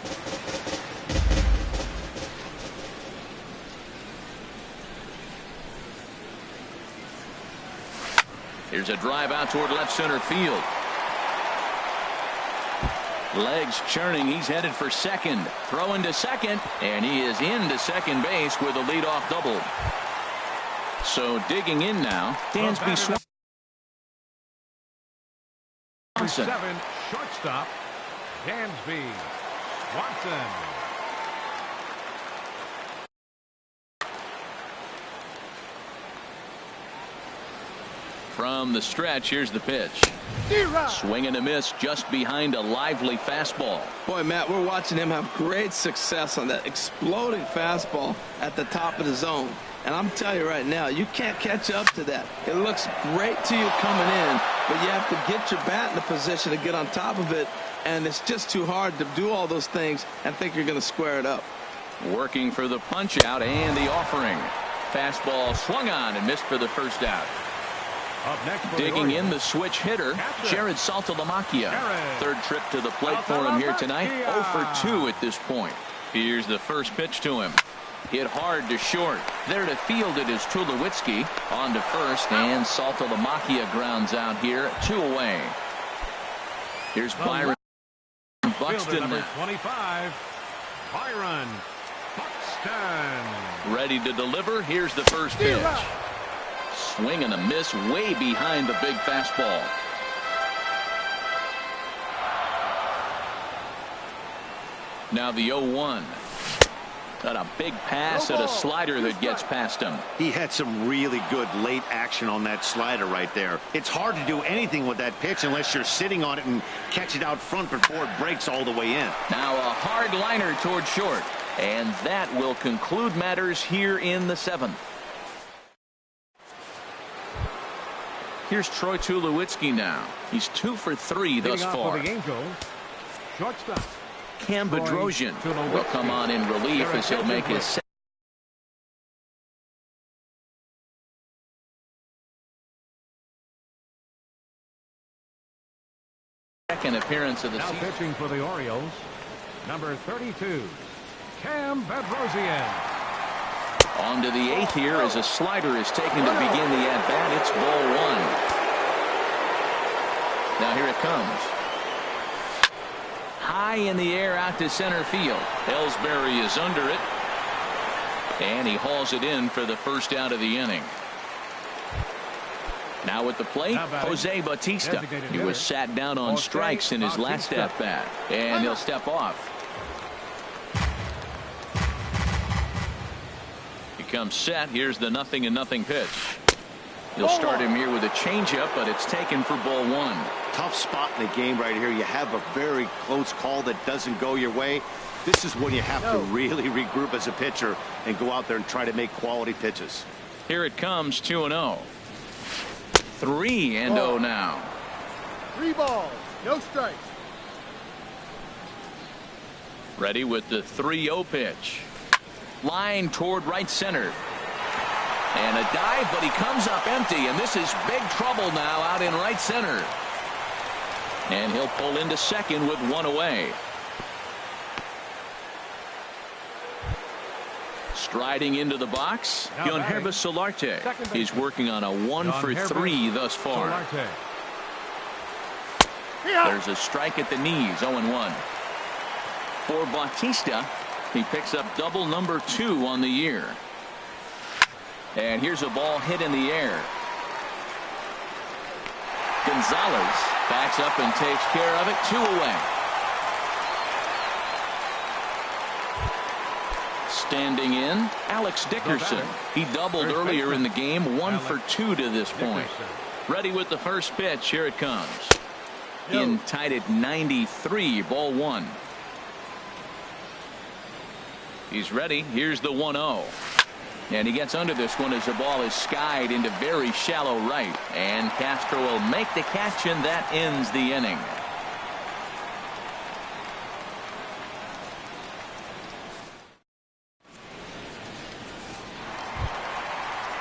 Speaker 2: Here's a drive out toward left center field. Legs churning. He's headed for second. Throwing to second, and he is into second base with a leadoff double. So digging in now, Dansby Swanson.
Speaker 3: 7, shortstop, Dansby Swanson.
Speaker 2: From the stretch, here's the pitch. Swing and a miss just behind a lively fastball.
Speaker 1: Boy, Matt, we're watching him have great success on that exploding fastball at the top of the zone. And I'm telling you right now, you can't catch up to that. It looks great to you coming in, but you have to get your bat in a position to get on top of it, and it's just too hard to do all those things and think you're going to square it up.
Speaker 2: Working for the punch out and the offering. Fastball swung on and missed for the first out.
Speaker 3: Up next for
Speaker 2: Digging in the switch hitter, Jared Saltalamacchia. Third trip to the plate for him here tonight. 0 for 2 at this point. Here's the first pitch to him. Hit hard to short. There to field it is Tulowitzki. On to first, and Saltalamacchia grounds out here. 2 away. Here's Byron Buxton.
Speaker 3: Number 25, Byron Buxton.
Speaker 2: Ready to deliver. Here's the first pitch. Swing and a miss way behind the big fastball. Now the 0-1. Got a big pass at a slider that gets past him.
Speaker 4: He had some really good late action on that slider right there. It's hard to do anything with that pitch unless you're sitting on it and catch it out front before it breaks all the way in.
Speaker 2: Now a hard liner toward short. And that will conclude matters here in the 7th. Here's Troy Tulowitzki now. He's 2 for 3 thus far.
Speaker 3: For the Angels, shortstop.
Speaker 2: Cam Bedrosian will come on in relief as he'll make his second appearance of the season.
Speaker 3: Now pitching for the Orioles, number 32, Cam Bedrosian.
Speaker 2: On to the 8th here as a slider is taken to begin the at-bat. It's ball 1. Now here it comes. High in the air out to center field. Ellsbury is under it. And he hauls it in for the first out of the inning. Now at the plate, Jose Bautista. He was sat down on strikes in his last at-bat. And he'll step off. Comes set. Here's the 0-0 pitch. He'll start him here with a changeup, but it's taken for ball 1.
Speaker 4: Tough spot in the game right here. You have a very close call that doesn't go your way. This is when you have to really regroup as a pitcher and go out there and try to make quality pitches.
Speaker 2: Here it comes, 2-0. 3-0 now.
Speaker 5: 3 balls, no strikes.
Speaker 2: Ready with the 3-0 pitch. Line toward right center. And a dive, but he comes up empty, and this is big trouble now out in right center. And he'll pull into second with 1 away. Striding into the box, Yonhervis Solarte. He's working on a 1 for 3 thus far. There's a strike at the knees, 0-1. For Bautista, he picks up double number 2 on the year. And here's a ball hit in the air. Gonzalez backs up and takes care of it. 2 away. Standing in, Alex Dickerson. He doubled earlier in the game. 1 for 2 to this point. Ready with the first pitch. Here it comes. In tied at 93, ball 1. He's ready. Here's the 1-0. And he gets under this one as the ball is skied into very shallow right. And Castro will make the catch, and that ends the inning.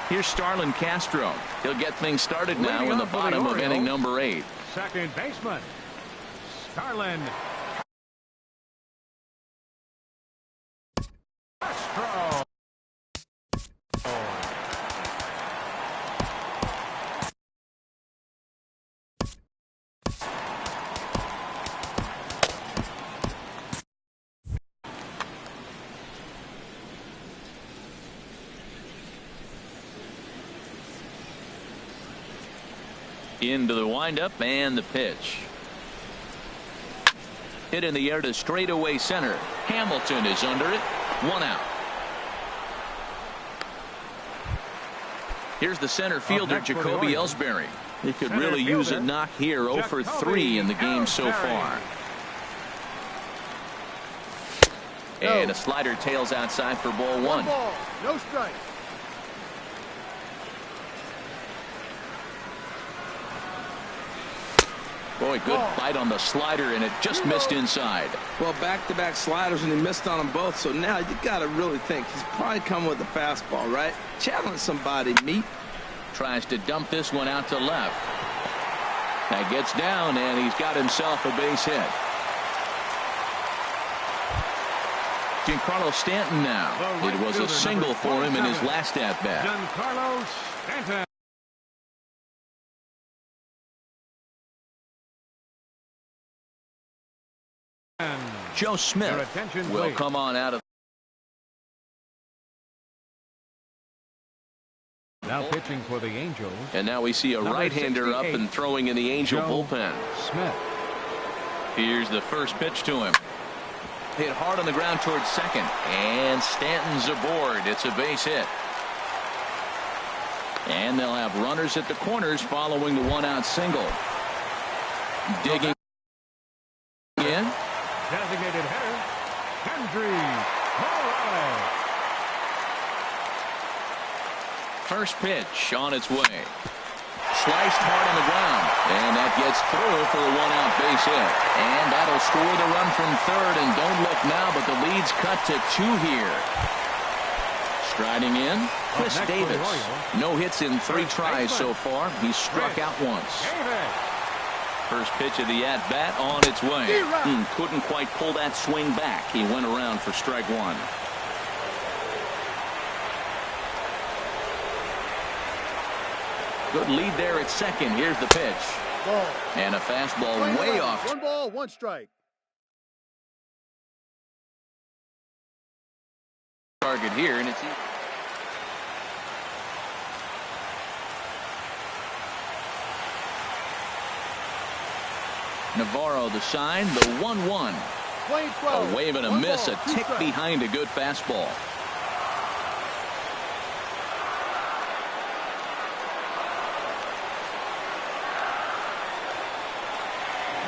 Speaker 2: Here's Starlin Castro. He'll get things started now in the bottom of inning number 8.
Speaker 3: Second baseman, Starlin Castro.
Speaker 2: Into the windup and the pitch. Hit in the air to straightaway center. Hamilton is under it. 1 out. Here's the center fielder, Jacoby Ellsbury. He could really use a knock here. 0 for 3 in the game so far. And a slider tails outside for ball 1.
Speaker 5: Ball, no strike.
Speaker 2: Boy, good bite on the slider, and it just missed inside.
Speaker 1: Well, back-to-back sliders, and he missed on them both. So now you got to really think he's probably coming with a fastball, right? Challenge somebody, meat.
Speaker 2: Tries to dump this one out to left. That gets down, and he's got himself a base hit. Giancarlo Stanton now. It was a single for him in his last at-bat.
Speaker 3: Giancarlo Stanton.
Speaker 2: Joe Smith will come on out of.
Speaker 3: Now pitching for the Angels.
Speaker 2: And now we see a right-hander up and throwing in the Angel bullpen.
Speaker 3: Smith.
Speaker 2: Here's the first pitch to him. Hit hard on the ground towards second. And Stanton's aboard. It's a base hit. And they'll have runners at the corners following the 1-out single. Digging in.
Speaker 3: Designated hitter, Henry Morales.
Speaker 2: First pitch on its way. Sliced hard on the ground. And that gets through for a 1-out base hit. And that'll score the run from third. And don't look now, but the lead's cut to 2 here. Striding in, Chris Davis. No hits in 3 tries so far. He's struck out once. First pitch of the at-bat on its way. Couldn't quite pull that swing back. He went around for strike 1. Good lead there at second. Here's the pitch.
Speaker 5: Ball.
Speaker 2: And a fastball way off.
Speaker 5: 1 ball, 1 strike.
Speaker 2: Target here, and it's Navarro the sign, the 1-1. A wave and a miss, a tick behind a good fastball.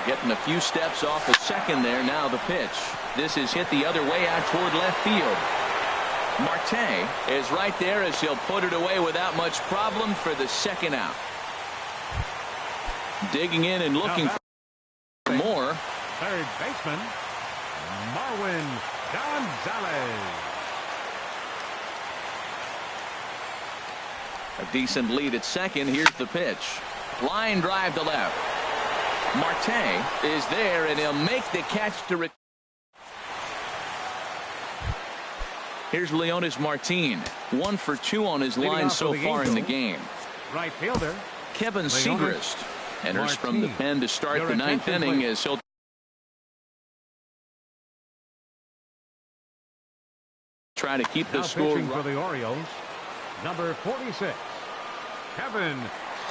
Speaker 2: Getting a few steps off the second there. Now the pitch. This is hit the other way out toward left field. Marte is right there as he'll put it away without much problem for the 2nd out. Digging in and looking for more.
Speaker 3: Third baseman, Marwin Gonzalez.
Speaker 2: A decent lead at second. Here's the pitch. Line drive to left. Marte is there, and he'll make the catch to. Here's Leonis Martin. 1 for 2 on his line so far in the game.
Speaker 3: Right fielder
Speaker 2: Kevin Segrist enters from the pen to start the 9th inning as he'll try to keep the score.
Speaker 3: For the Orioles, number 46, Kevin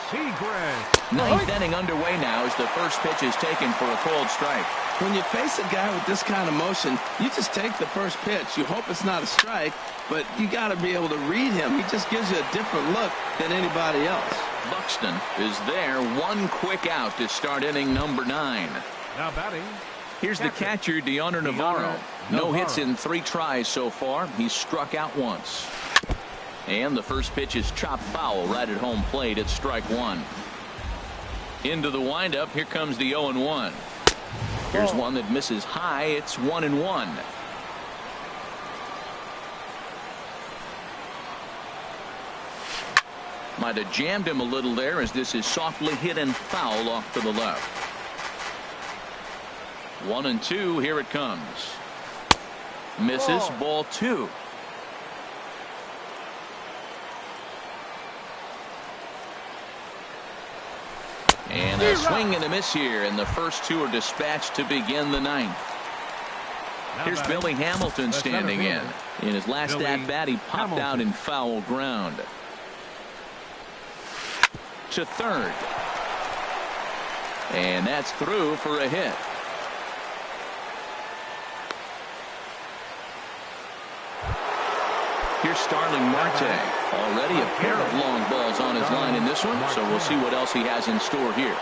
Speaker 3: Segrist.
Speaker 2: 9th inning underway now as the first pitch is taken for a called strike.
Speaker 1: When you face a guy with this kind of motion, you just take the first pitch. You hope it's not a strike, but you got to be able to read him. He just gives you a different look than anybody else.
Speaker 2: Buxton is there. 1 quick out to start inning number 9.
Speaker 3: Now batting.
Speaker 2: Here's the catcher, Deoner Navarro. No hits in 3 tries so far. He's struck out once. And the first pitch is chopped foul right at home plate. It's strike 1. Into the windup. Here comes the 0-1. Here's one that misses high. It's 1-1. Might have jammed him a little there as this is softly hit and foul off to the left. 1-2. Here it comes. Misses. Ball 2. And a swing and a miss here, and the first 2 are dispatched to begin the 9th. Here's Billy Hamilton standing in. In his last at-bat, he popped out in foul ground. To third. And that's through for a hit. Here's Starling Marte. Already a pair of long balls on his line in this one, so we'll see what else he has in store here.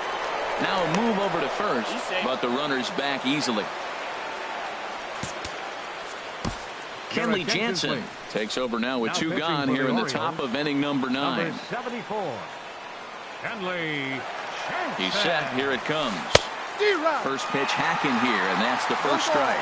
Speaker 2: Now a move over to first, but the runner's back easily. Kenley Jansen takes over now with two gone here in the top of inning number 9.
Speaker 3: Number 74. Kenley Jansen.
Speaker 2: He's set. Here it comes. First pitch hacking here, and that's the first strike.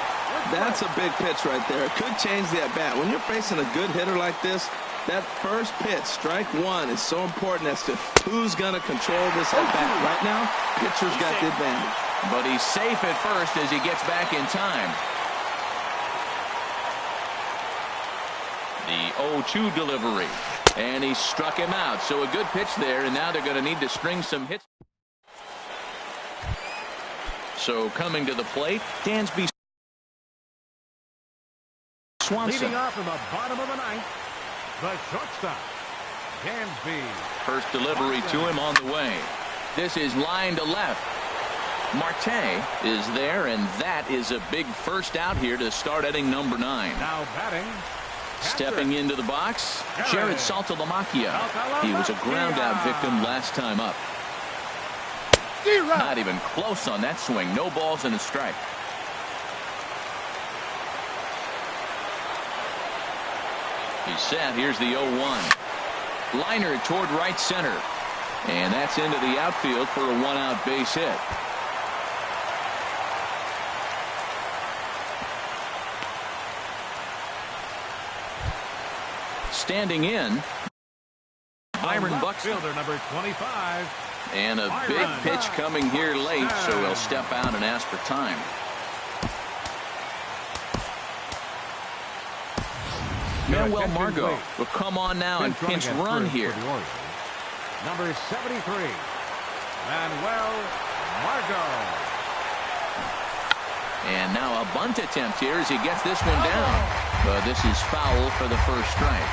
Speaker 1: That's a big pitch right there. It could change the at-bat. When you're facing a good hitter like this, that first pitch, strike one, is so important as to who's going to control this at-bat. Right now, pitcher's got the advantage.
Speaker 2: But he's safe at first as he gets back in time. The 0-2 delivery. And he struck him out. So a good pitch there, and now they're going to need to string some hits. So coming to the plate, Dansby Swanson.
Speaker 3: Leading off in the bottom of the ninth, the shortstop, Dansby.
Speaker 2: First delivery to him on the way. This is line to left. Marte is there, and that is a big first out here to start inning number 9.
Speaker 3: Now batting.
Speaker 2: Stepping into the box, Jared Saltalamacchia. He was a ground-out victim last time up. Not even close on that swing. No balls and a strike. He's set. Here's the 0-1. Liner toward right center. And that's into the outfield for a one-out base hit. Standing in, Byron Buxton.
Speaker 3: Number 25.
Speaker 2: And a big pitch coming here late, so he'll step out and ask for time. Manuel Margot will come on now and pinch run here.
Speaker 3: Number 73, Manuel Margot.
Speaker 2: And now a bunt attempt here as he gets this one down. But this is foul for the first strike.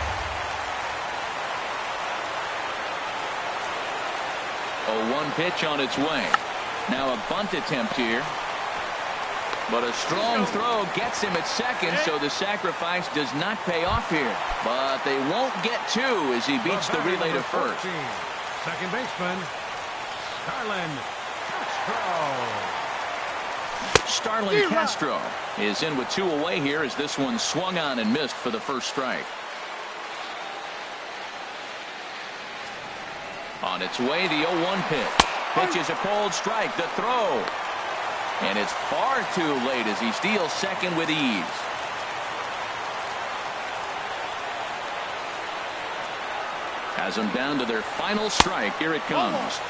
Speaker 2: 0-1 pitch on its way. Now a bunt attempt here. But a strong throw gets him at second, so the sacrifice does not pay off here. But they won't get two as he beats the relay to first.
Speaker 3: Second baseman, Starlin Castro.
Speaker 2: Starlin Castro is in with two away here as this one swung on and missed for the first strike. On its way, the 0-1 pitch. Pitch is a cold strike. The throw. And it's far too late as he steals second with ease. Has them down to their final strike. Here it comes.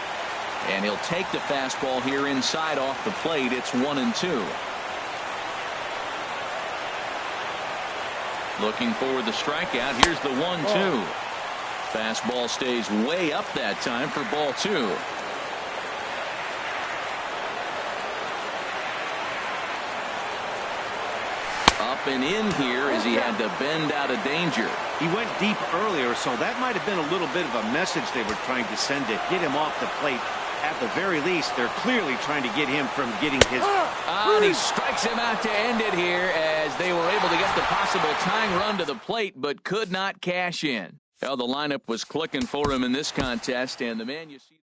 Speaker 2: And he'll take the fastball here inside off the plate. It's 1-2. Looking for the strikeout. Here's the 1-2. Fastball stays way up that time for ball 2. Up and in here as he had to bend out of danger.
Speaker 4: He went deep earlier, so that might have been a little bit of a message they were trying to send to get him off the plate. At the very least, they're clearly trying to get him from getting his...
Speaker 2: And he strikes him out to end it here as they were able to get the possible tying run to the plate, but could not cash in. Well, the lineup was clicking for him in this contest, and the man you see...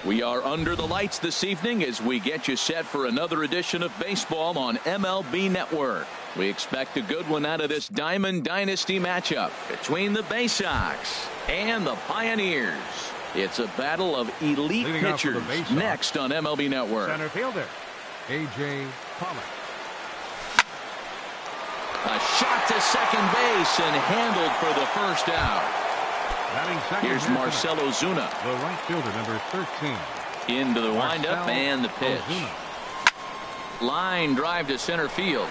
Speaker 2: We are under the lights this evening as we get you set for another edition of baseball on MLB Network. We expect a good one out of this Diamond Dynasty matchup between the Bay Sox and the Pioneers. It's a battle of elite pitchers next on MLB Network.
Speaker 3: Center fielder, A.J. Pollock.
Speaker 2: A shot to second base and handled for the first out. Here's Marcell Ozuna.
Speaker 3: The right fielder, number 13.
Speaker 2: Into the windup and the pitch. Line drive to center field.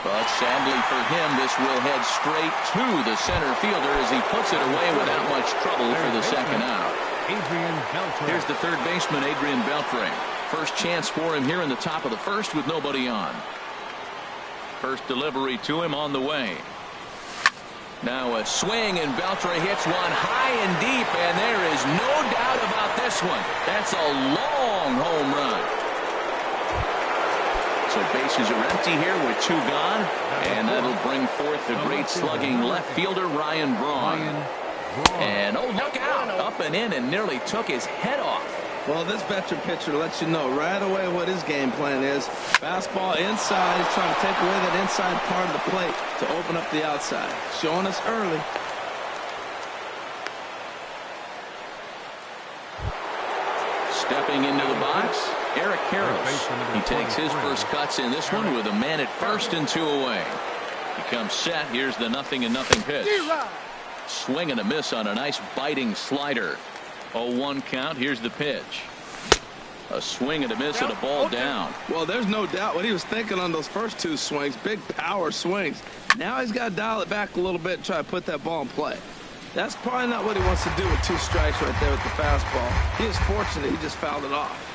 Speaker 2: But sadly for him, this will head straight to the center fielder as he puts it away without much trouble for the second out. Here's the third baseman, Adrian Beltre. First chance for him here in the top of the first with nobody on. First delivery to him on the way. Now a swing, and Beltre hits one high and deep, and there is no doubt about this one. That's a long home run. So bases are empty here with 2 gone, and that'll bring forth the great slugging left fielder Ryan Braun. And oh, look out, up and in, and nearly took his head off.
Speaker 1: Well, this veteran pitcher lets you know right away what his game plan is. Fastball inside. He's trying to take away that inside part of the plate to open up the outside. Showing us early.
Speaker 2: Stepping into the box, Eric Karros. He takes his first cuts in this one with a man at first and 2 away. He comes set. Here's the 0-0 pitch. Swing and a miss on a nice biting slider. 0-1 count. Here's the pitch. A swing and a miss and a ball down.
Speaker 1: Well, there's no doubt what he was thinking on those first 2 swings. Big power swings. Now he's got to dial it back a little bit and try to put that ball in play. That's probably not what he wants to do with 2 strikes right there with the fastball. He is fortunate he just fouled it off.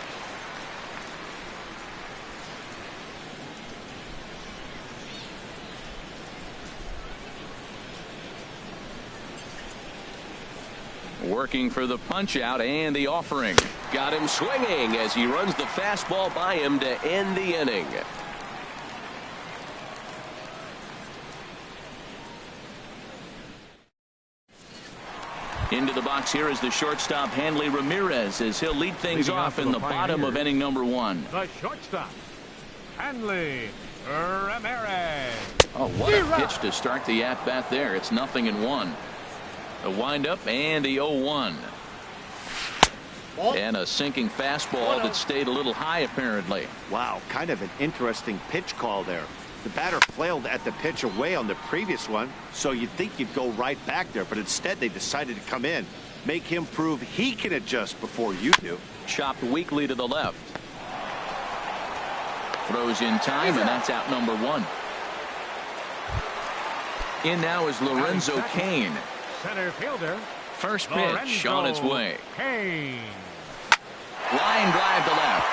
Speaker 2: Working for the punch out and the offering.
Speaker 6: Got him swinging as he runs the fastball by him to end the inning.
Speaker 2: Into the box here is the shortstop Hanley Ramirez as he'll lead things off in the bottom of inning number 1.
Speaker 3: The shortstop, Hanley Ramirez.
Speaker 2: Oh, what a pitch to start the at-bat there. It's 0-1. A windup and the 0-1. And a sinking fastball that stayed a little high apparently.
Speaker 4: Wow, kind of an interesting pitch call there. The batter flailed at the pitch away on the previous one, so you'd think you'd go right back there, but instead they decided to come in, make him prove he can adjust before you do.
Speaker 2: Chopped weakly to the left. Throws in time, and that's out number 1. In now is Lorenzo Cain.
Speaker 3: Center fielder.
Speaker 2: First pitch on its way.
Speaker 3: Cain.
Speaker 2: Line drive to left.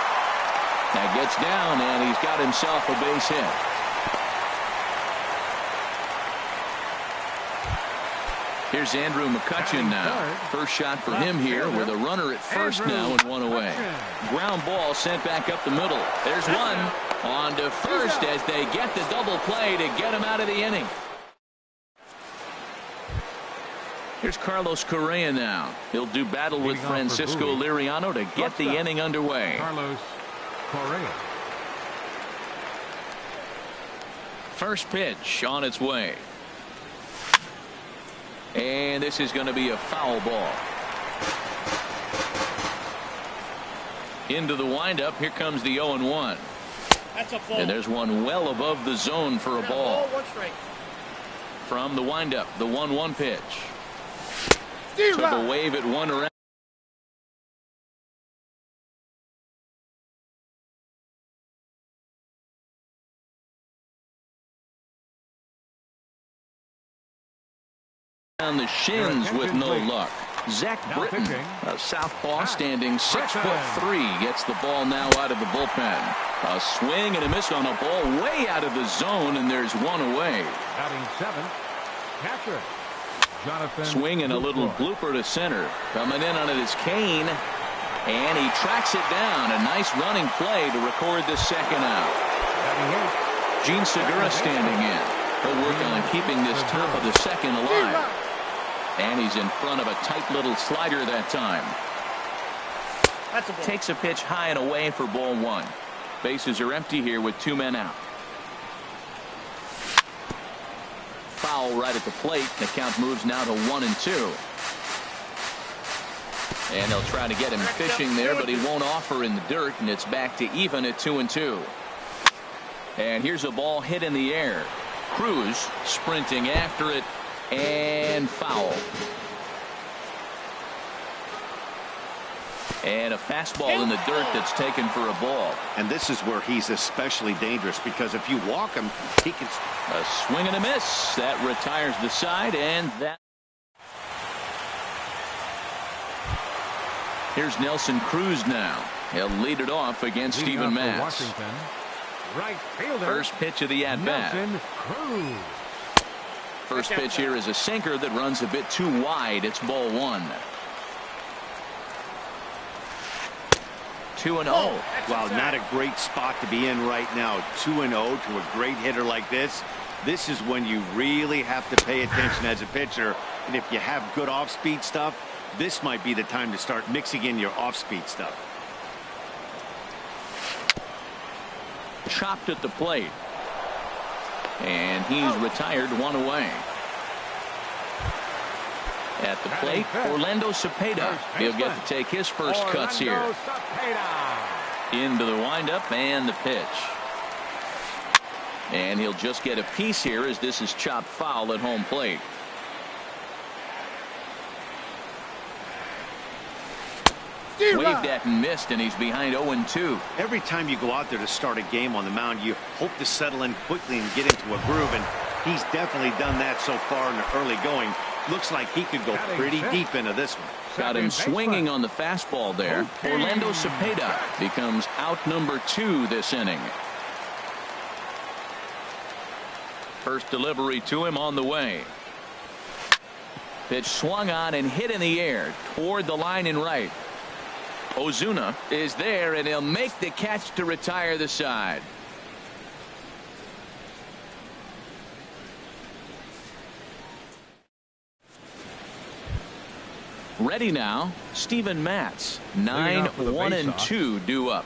Speaker 2: That gets down, and he's got himself a base hit. Here's Andrew McCutchen now. First shot for him here with a runner at first now and 1 away. Ground ball sent back up the middle. There's one. On to first as they get the double play to get him out of the inning. Here's Carlos Correa now. He'll do battle with Francisco Liriano to get the inning underway.
Speaker 3: Carlos Correa.
Speaker 2: First pitch on its way. And this is going to be a foul ball. Into the windup. Here comes the 0-1.
Speaker 5: That's a ball.
Speaker 2: And there's one well above the zone for a ball. From the windup, the 1-1 pitch. Took a wave at one around. On the shins with no luck. Zach Britton, a southpaw standing 6'3", gets the ball now out of the bullpen. A swing and a miss on a ball way out of the zone, and there's 1 away.
Speaker 3: Batting 7, catcher Jonathan.
Speaker 2: Swing and a little blooper to center. Coming in on it is Cain, and he tracks it down. A nice running play to record the second out. Gene Segura standing in. He'll work on keeping this top of the second alive. And he's in front of a tight little slider that time. Takes a pitch high and away for ball one. Bases are empty here with 2 men out. Foul right at the plate. The count moves now to 1-2. And they'll try to get him fishing there, but he won't offer in the dirt, and it's back to even at 2-2. And here's a ball hit in the air. Cruz sprinting after it, and foul. And a fastball in the dirt that's taken for a ball.
Speaker 4: And this is where he's especially dangerous, because if you walk him, he can...
Speaker 2: A swing and a miss. That retires the side, and that... Here's Nelson Cruz now. He'll lead it off against Steven Matz.
Speaker 3: Right fielder.
Speaker 2: First pitch of the at-bat.
Speaker 3: Nelson Cruz.
Speaker 2: First pitch here is a sinker that runs a bit too wide. It's ball one. 2-0.
Speaker 4: Wow, not a great spot to be in right now. 2-0 to a great hitter like this. This is when you really have to pay attention as a pitcher. And if you have good off-speed stuff, this might be the time to start mixing in your off-speed stuff.
Speaker 2: Chopped at the plate. And he's retired, 1 away. At the plate, Orlando Cepeda. He'll get to take his first cuts here. Into the windup and the pitch. And he'll just get a piece here as this is chopped foul at home plate. Waved at and missed, and he's behind 0-2.
Speaker 4: Every time you go out there to start a game on the mound, you hope to settle in quickly and get into a groove, and he's definitely done that so far in the early going. Looks like he could go pretty deep into this one.
Speaker 2: Got him swinging on the fastball there. Orlando Cepeda becomes out number 2 this inning. First delivery to him on the way. Pitch swung on and hit in the air toward the line in right. Ozuna is there, and he'll make the catch to retire the side. Ready now, Steven Matz. 9-1-2 due up.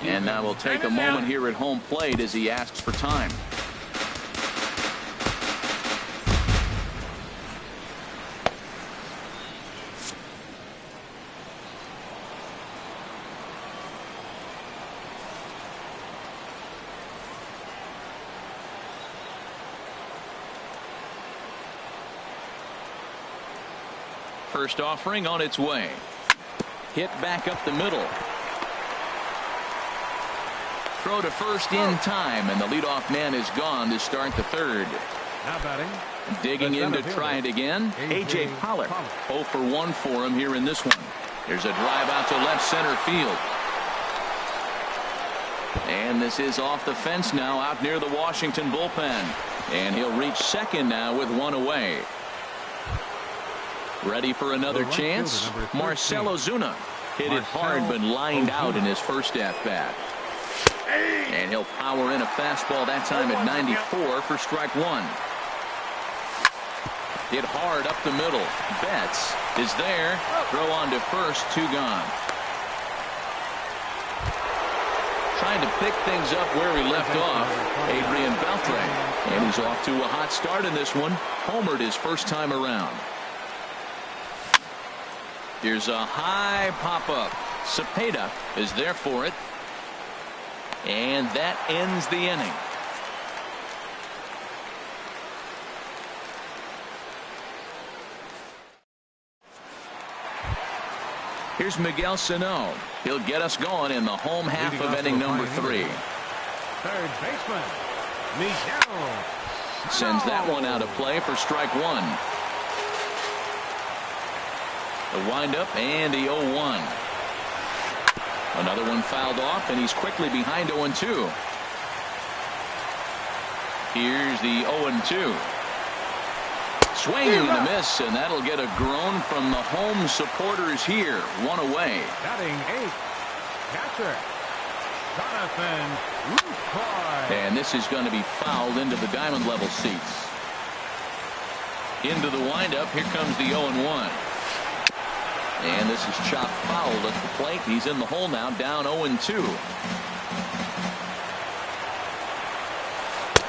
Speaker 2: And that will take a moment here at home plate as he asks for time. First offering on its way. Hit back up the middle. Throw to first in time, and the leadoff man is gone to start the third.
Speaker 3: Now batting.
Speaker 2: Digging in to try it again. A.J. Pollock. 0 for 1 for him here in this one. There's a drive out to left center field. And this is off the fence now, out near the Washington bullpen. And he'll reach second now with 1 away. Ready for another chance? Marcell Ozuna hit it hard but lined out in his first at-bat. And he'll power in a fastball that time at 94 for strike 1. Hit hard up the middle. Betts is there. Throw on to first. 2 gone. Trying to pick things up where he left off. Adrian Beltre. And he's off to a hot start in this one. Homered his first time around. Here's a high pop-up. Cepeda is there for it. And that ends the inning. Here's Miguel Sano. He'll get us going in the home half of inning number 3.
Speaker 3: Third baseman, Miguel.
Speaker 2: Sends that one out of play for strike 1. The windup and the 0-1. Another one fouled off, and he's quickly behind 0-2. Here's the 0-2. Swing and a miss, and that'll get a groan from the home supporters here. 1 away.
Speaker 3: Batting 8th, catcher Jonathan Lucroy.
Speaker 2: And this is going to be fouled into the diamond level seats. Into the windup. Here comes the 0-1. And this is chopped foul at the plate. He's in the hole now, down 0-2.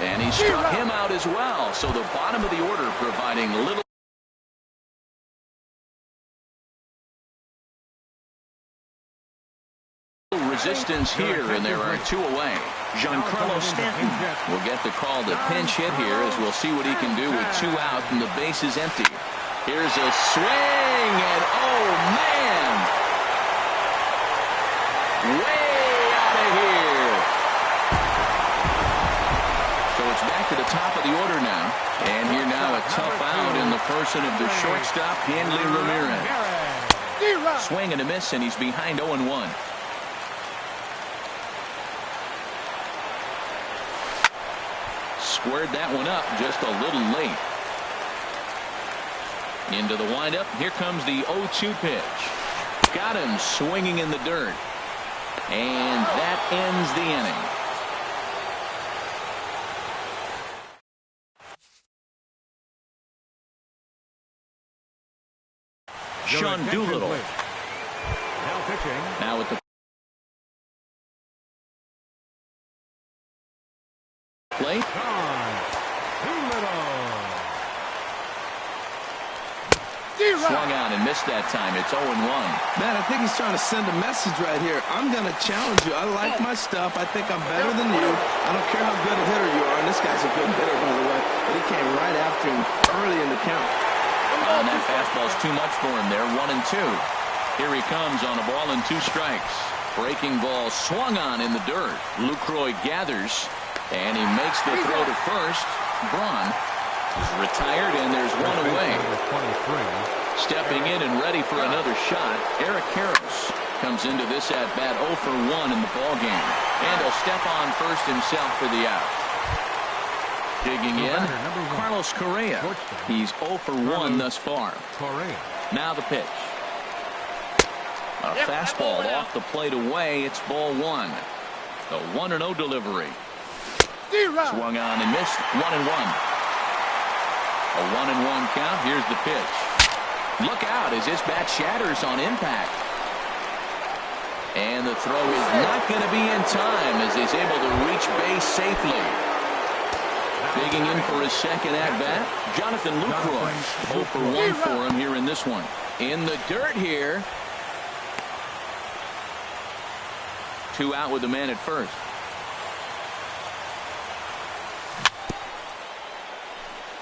Speaker 2: And he struck him out as well. So the bottom of the order providing little resistance here, and there are 2 away. Giancarlo Stanton will get the call to pinch hit here, as we'll see what he can do with 2 out and the base is empty. Here's a swing, and oh man, way out of here. So it's back to the top of the order now, and here now a tough out in the person of the shortstop, Hanley Ramirez. Swing and a miss, and he's behind 0-1. Squared that one up just a little late. Into the windup. Here comes the 0-2 pitch. Got him swinging in the dirt. And that ends the inning. Sean Doolittle.
Speaker 3: Now pitching.
Speaker 2: Now with the plate. Swung out and missed that time. It's 0-1.
Speaker 1: Man, I think he's trying to send a message right here. I'm going to challenge you. I like my stuff. I think I'm better than you. I don't care how good a hitter you are. And this guy's a good hitter, by the way. But he came right after him early in the count.
Speaker 2: And that fastball's too much for him there. 1-2. Here he comes on a ball and 2 strikes. Breaking ball swung on in the dirt. Lucroy gathers, and he makes the throw to first. Braun is retired, and there's 1 away. Stepping in and ready for another shot, Eric Karros comes into this at-bat 0 for 1 in the ballgame. And he'll step on first himself for the out. Digging in, Carlos Correa. He's 0 for 1 thus far. Now the pitch. A fastball off the plate away. It's ball 1. The 1-0 delivery. Swung on and missed. 1-1. A 1-1 count. Here's the pitch. Look out as this bat shatters on impact. And the throw is not going to be in time as he's able to reach base safely. Digging in for his second at-bat, Jonathan Lucroy. 0 for 1 for him here in this one. In the dirt here. 2 out with the man at first.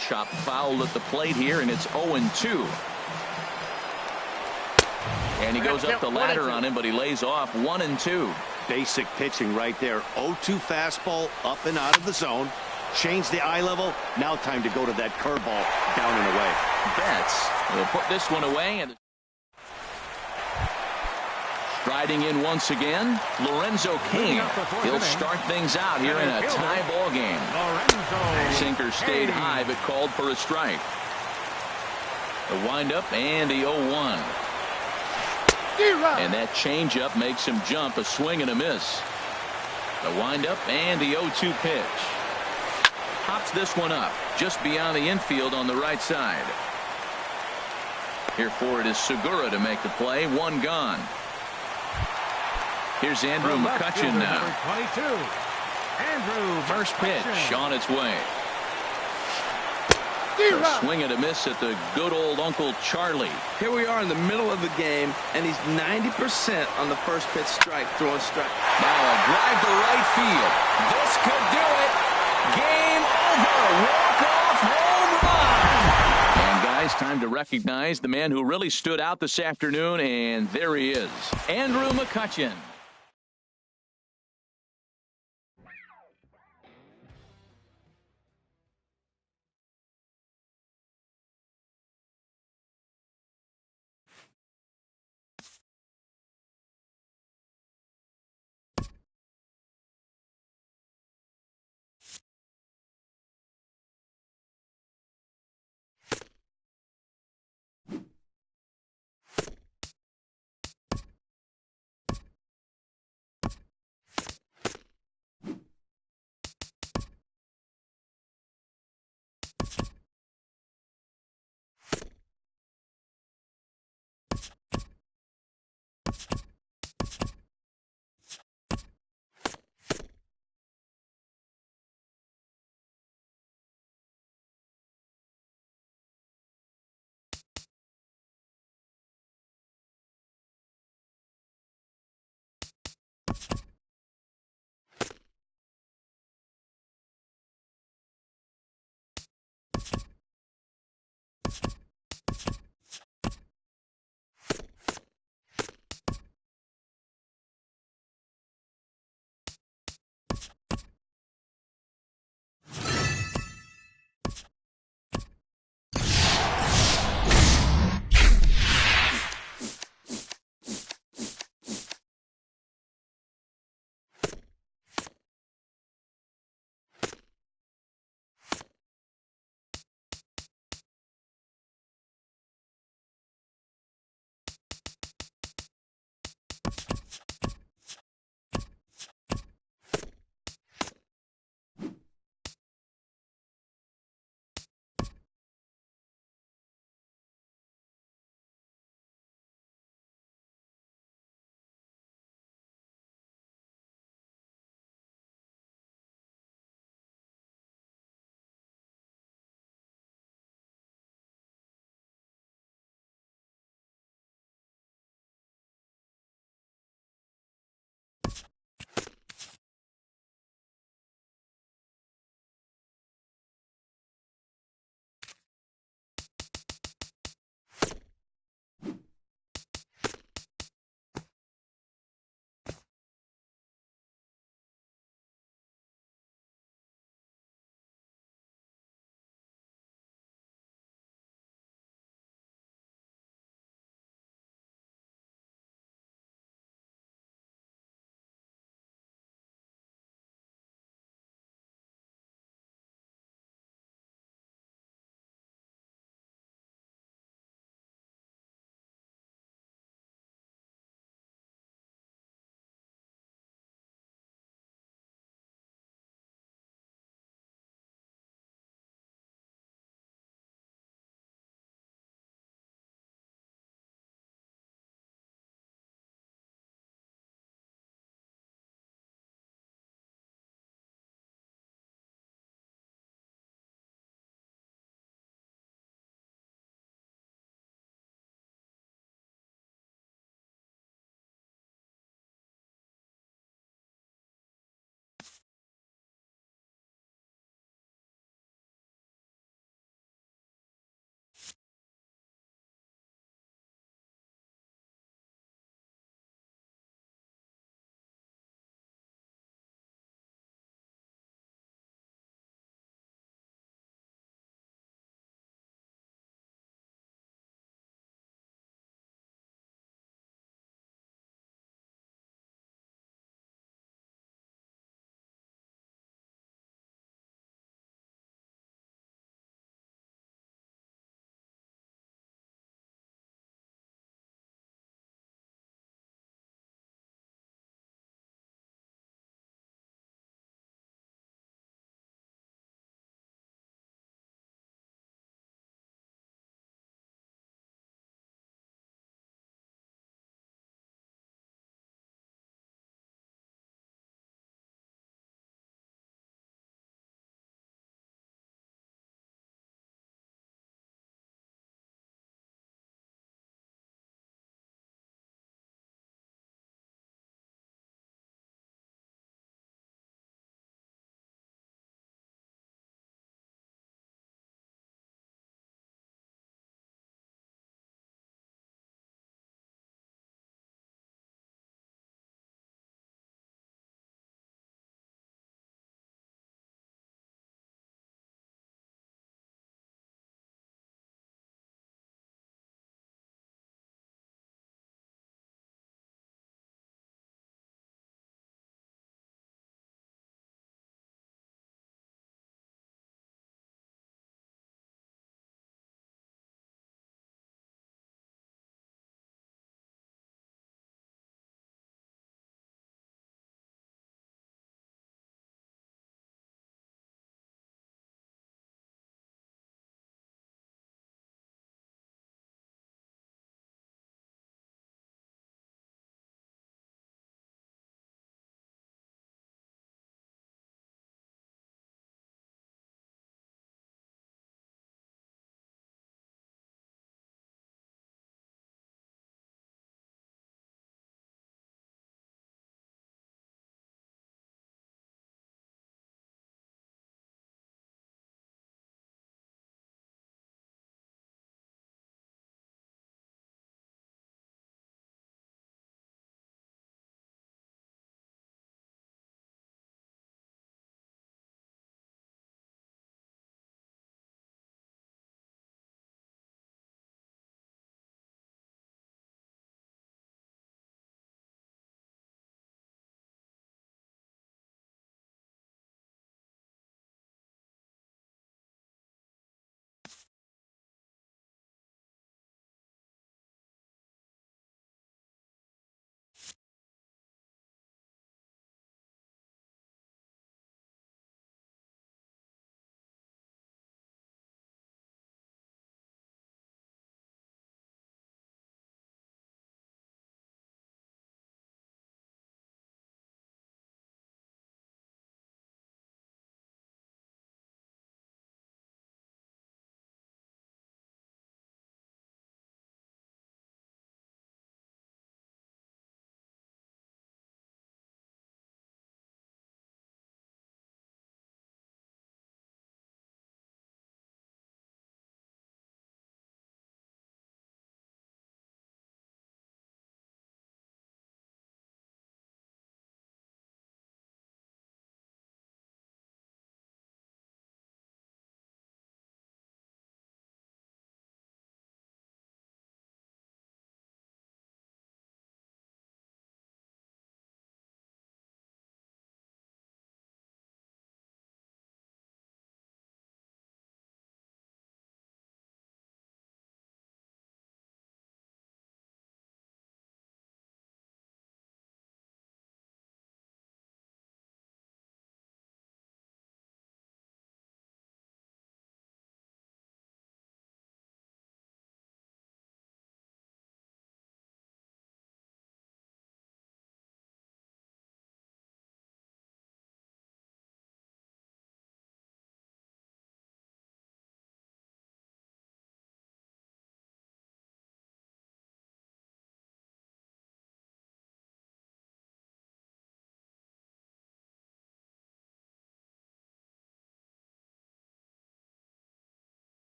Speaker 2: Chopped foul at the plate here, and it's 0-2. And he goes up the ladder on him, but he lays off. 1-2.
Speaker 4: Basic pitching right there. 0-2 fastball up and out of the zone. Change the eye level. Now time to go to that curveball down and away.
Speaker 2: Betts will put this one away. And striding in once again, Lorenzo Cain. He'll start things out here in a tie ball game. Sinker stayed high, but called for a strike. The windup and the 0-1. And that changeup makes him jump. A swing and a miss. The windup and the 0-2 pitch. Pops this one up just beyond the infield on the right side. Here for it is Segura to make the play. 1 gone. Here's Andrew McCutchen now. First pitch on its way. A swing and a miss at the good old Uncle Charlie.
Speaker 1: Here we are in the middle of the game, and he's 90% on the first pitch strike, throwing strike.
Speaker 2: Now a drive to right field. This could do it. Game over. Walk-off home run. And guys, time to recognize the man who really stood out this afternoon, and there he is, Andrew McCutchen.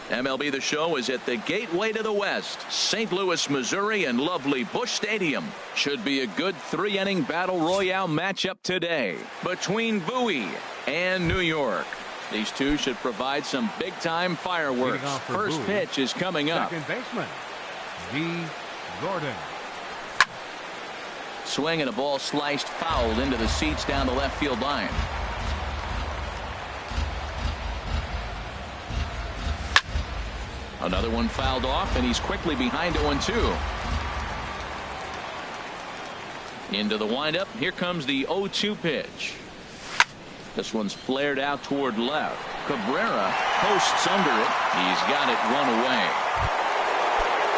Speaker 2: MLB The Show is at the gateway to the West, St. Louis, Missouri, and lovely Busch Stadium. Should be a good 3-inning battle royale matchup today between Bowie and New York. These two should provide some big-time fireworks. First pitch is coming up.
Speaker 3: Second baseman, D. Gordon.
Speaker 2: Swing and a ball sliced foul into the seats down the left field line. Another one fouled off, and he's quickly behind 0-2. Into the windup. Here comes the 0-2 pitch. This one's flared out toward left. Cabrera posts under it. He's got it one away.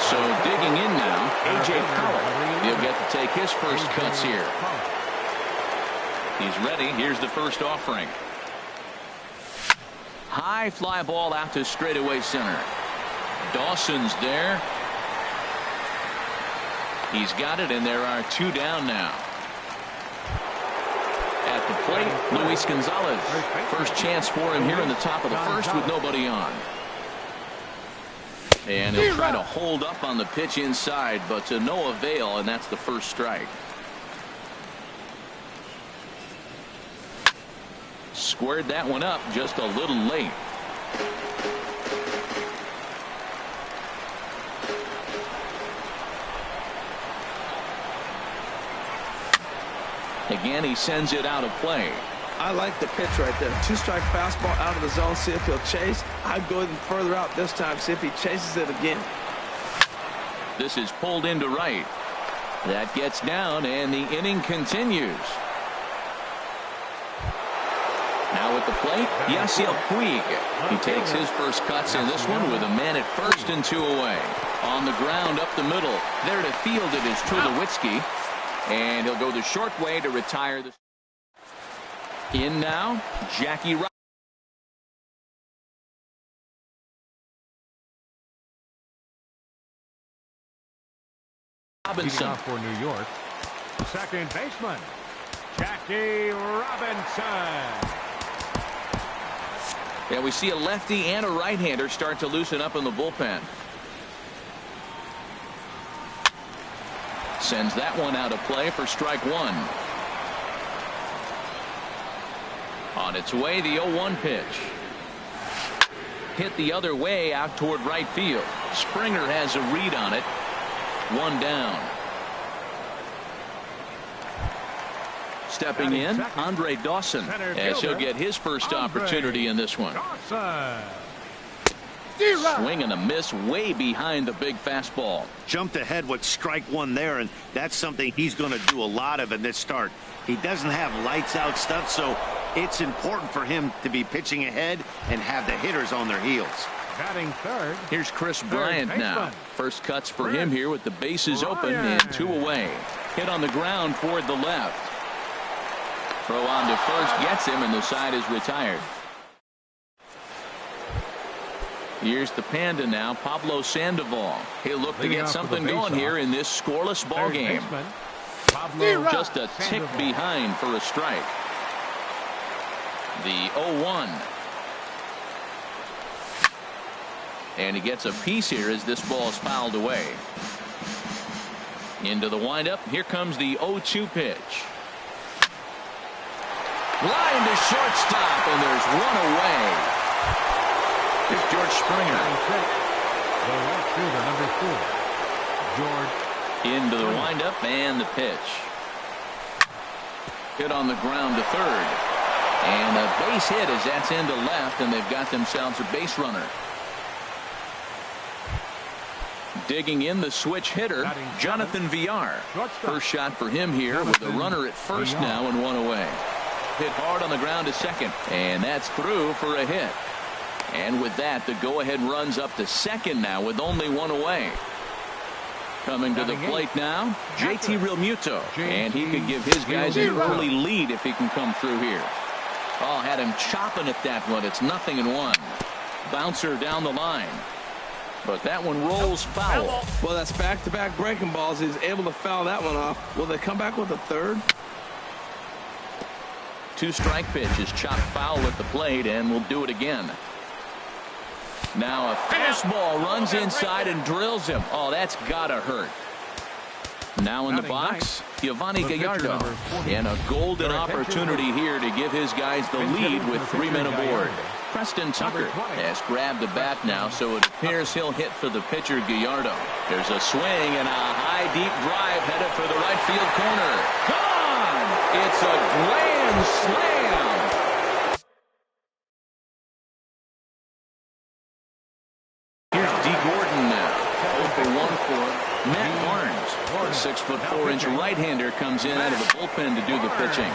Speaker 2: So digging in now, A.J. Powell. He'll get to take his first cuts here. He's ready. Here's the first offering. High fly ball out to straightaway center. Dawson's there. He's got it, and there are 2 down now. At the plate, Luis Gonzalez. First chance for him here in the top of the first with nobody on. And he'll try to hold up on the pitch inside, but to no avail, and that's the first strike. Squared that one up just a little late. Again, he sends it out of play.
Speaker 1: I like the pitch right there. 2-strike fastball out of the zone. See if he'll chase. I'd go even further out this time. See if he chases it again.
Speaker 2: This is pulled into right. That gets down, and the inning continues. Now at the plate, Yasiel Puig. He takes his first cuts in this one with a man at first and 2 away. On the ground up the middle. There to field it is Tulowitzki. And he'll go the short way to retire. In now, Jackie Robinson.
Speaker 3: For New York, second baseman, Jackie Robinson.
Speaker 2: Yeah, we see a lefty and a right-hander start to loosen up in the bullpen. Sends that one out of play for strike 1. On its way, the 0-1 pitch. Hit the other way out toward right field. Springer has a read on it. 1 down. Stepping in, Andre Dawson, as he'll get his first opportunity in this one. Swing and a miss way behind the big fastball.
Speaker 4: Jumped ahead with strike 1 there, and that's something he's going to do a lot of in this start. He doesn't have lights out stuff, so it's important for him to be pitching ahead and have the hitters on their heels.
Speaker 3: Batting third.
Speaker 2: Here's Chris Bryant now. First cuts for him here with the bases open and 2 away. Hit on the ground toward the left. Throw on to first gets him, and the side is retired. Here's the Panda now, Pablo Sandoval. He'll look to get something going here in this scoreless ball game. Just a tick behind for a strike. The 0-1. And he gets a piece here as this ball is fouled away. Into the windup. Here comes the 0-2 pitch. Line to shortstop, and there's 1 away. Here's George Springer.
Speaker 3: The right fielder, number 4, George.
Speaker 2: Into the windup and the pitch. Hit on the ground to third. And a base hit as that's into left, and they've got themselves a base runner. Digging in the switch hitter, Jonathan Villar. First shot for him here with a runner at first now and 1 away. Hit hard on the ground to second, and that's through for a hit. And with that, the go-ahead runs up to second now with only 1 away. Coming to the plate now, JT Realmuto. And he could give his guys an early lead if he can come through here. Oh, had him chopping at that one. It's 0-1. Bouncer down the line. But that one rolls foul.
Speaker 1: Well, that's back-to-back breaking balls. He's able to foul that one off. Will they come back with a third?
Speaker 2: 2-strike pitch is chopped foul at the plate, and we'll do it again. Now a fastball runs inside and drills him. Oh, that's gotta hurt. Now in the box, Yovani Gallardo. And a golden opportunity here to give his guys the lead with 3 men aboard. Preston Tucker has grabbed the bat now, so it appears he'll hit for the pitcher Gallardo. There's a swing and a high deep drive headed for the right field corner. Gone! It's a grand slam! Here's D. Gordon now. 0 for 1 for Matt Barnes. The 6'4" right-hander comes in out of the bullpen to do the pitching.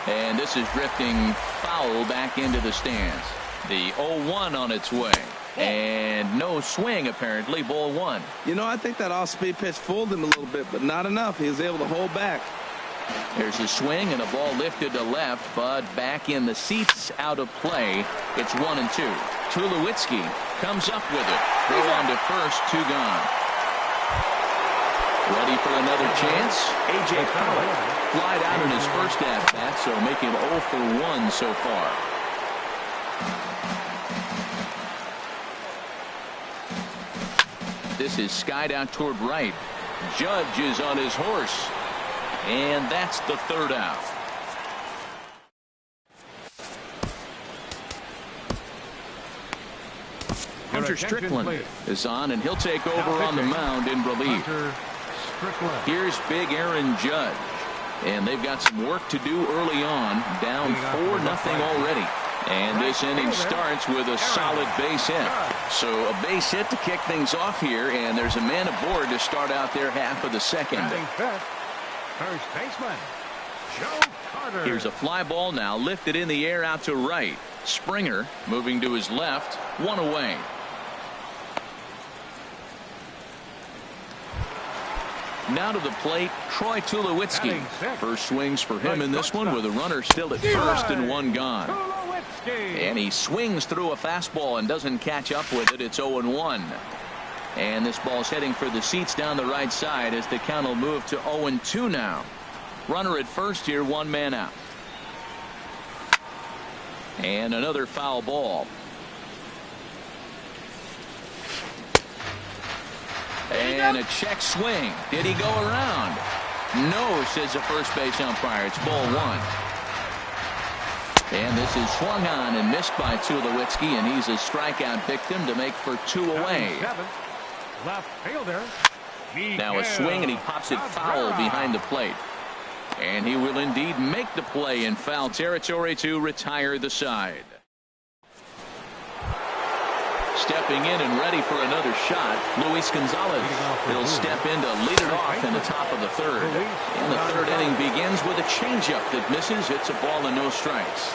Speaker 2: And this is drifting foul back into the stands. The 0-1 on its way. And no swing, apparently. Ball 1.
Speaker 1: You know, I think that off-speed pitch fooled him a little bit, but not enough. He was able to hold back.
Speaker 2: There's a swing and a ball lifted to left, but back in the seats, out of play. It's 1-2. Tulowitzki comes up with it. Throw on to first, 2 gone. Ready for another chance? A.J. Pollock flied out in his first at-bat, so make him 0 for 1 so far. This is skied out toward right. Judge is on his horse. And that's the 3rd out. Hunter Strickland is on, and he'll take over on the mound in relief. Here's big Aaron Judge. And they've got some work to do early on. Down 4-0 already. And this inning starts with a solid base hit. So a base hit to kick things off here. And there's a man aboard to start out their half of the second.
Speaker 3: First baseman, Joe Carter.
Speaker 2: Here's a fly ball now lifted in the air out to right. Springer moving to his left. 1 away. Now to the plate, Troy Tulowitzki. First swings for him in this one with a runner still at first and 1 gone. And he swings through a fastball and doesn't catch up with it. It's 0-1. And this ball's heading for the seats down the right side as the count will move to 0-2 now. Runner at first here, 1 man out. And another foul ball. And a check swing. Did he go around? No, says the first base umpire. It's ball 1. And this is swung on and missed by Tulowitzki, and he's a strikeout victim to make for 2 away.
Speaker 3: Left fielder.
Speaker 2: Now a swing, and he pops it foul behind the plate. And he will indeed make the play in foul territory to retire the side. Stepping in and ready for another shot, Luis Gonzalez. He'll step in to lead it off in the top of the 3rd. And the 3rd inning begins with a changeup that misses. It's a ball and no strikes.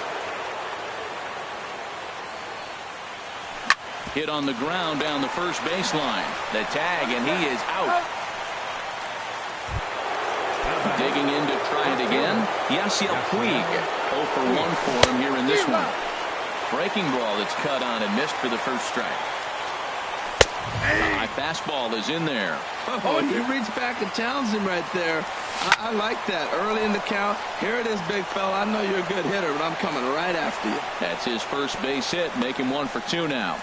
Speaker 2: Hit on the ground down the first baseline. The tag, and he is out. Digging in to try it again. Yasiel Puig. 0 for 1 for him here in this one. Breaking ball that's cut on and missed for the first strike. A high fastball is in there.
Speaker 1: Oh, he reached back and challenged him right there. I like that. Early in the count. Here it is, big fella. I know you're a good hitter, but I'm coming right after you.
Speaker 2: That's his first base hit. Make him 1 for 2 now.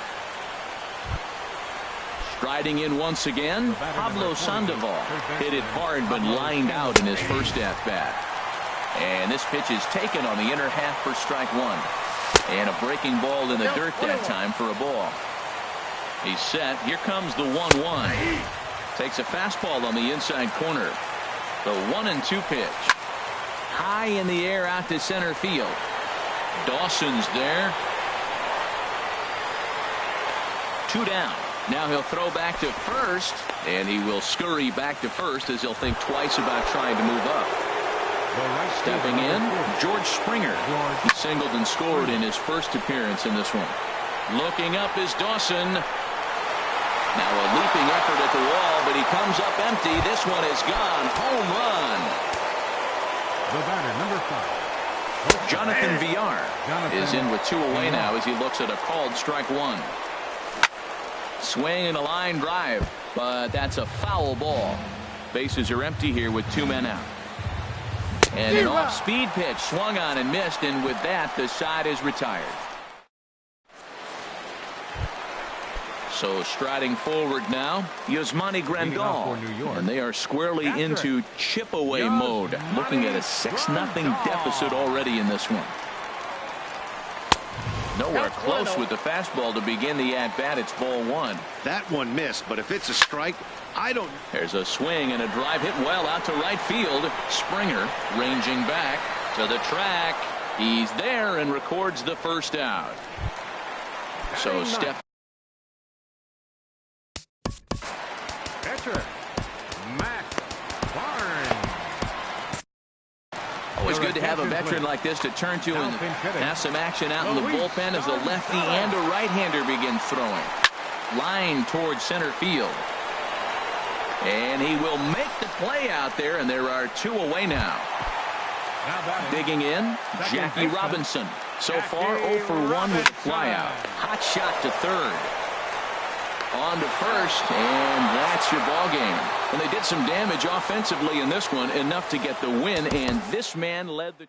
Speaker 2: Striding in once again, Pablo Sandoval. Hit it hard but lined out in his first at-bat. And this pitch is taken on the inner half for strike 1. And a breaking ball in the dirt that time for a ball. He's set. Here comes the 1-1. Takes a fastball on the inside corner. The 1-2 pitch. High in the air out to center field. Dawson's there. 2 down. Now he'll throw back to first, and he will scurry back to first as he'll think twice about trying to move up. Stepping in, George Springer. He singled and scored in his first appearance in this one. Looking up is Dawson. Now a leaping effort at the wall, but he comes up empty. This one is gone. Home run.
Speaker 3: The batter, number 5.
Speaker 2: Jonathan Villar is in with 2 away now as he looks at a called strike 1. Swing and a line drive, but that's a foul ball. Bases are empty here with 2 men out. And an off-speed pitch swung on and missed, and with that, the side is retired. So striding forward now, Yasmani Grandal, and they are squarely into chip away mode, looking at a 6-0 deficit already in this one. Nowhere close with the fastball to begin the at-bat. It's ball one.
Speaker 4: That one missed, but if it's a strike, I don't.
Speaker 2: There's a swing and a drive hit well out to right field. Springer ranging back to the track. He's there and records the first out. So step.
Speaker 3: Catcher, Matt Barnes.
Speaker 2: Always good to have a veteran like this to turn to and have some action out in the bullpen as a lefty and a right-hander begin throwing. Line towards center field. And he will make the play out there, and there are 2 away now. Digging in, Jackie Robinson. So far 0 for 1 with a flyout. Hot shot to third. On to first, and that's your ball game. And they did some damage offensively in this one, enough to get the win, and this man led the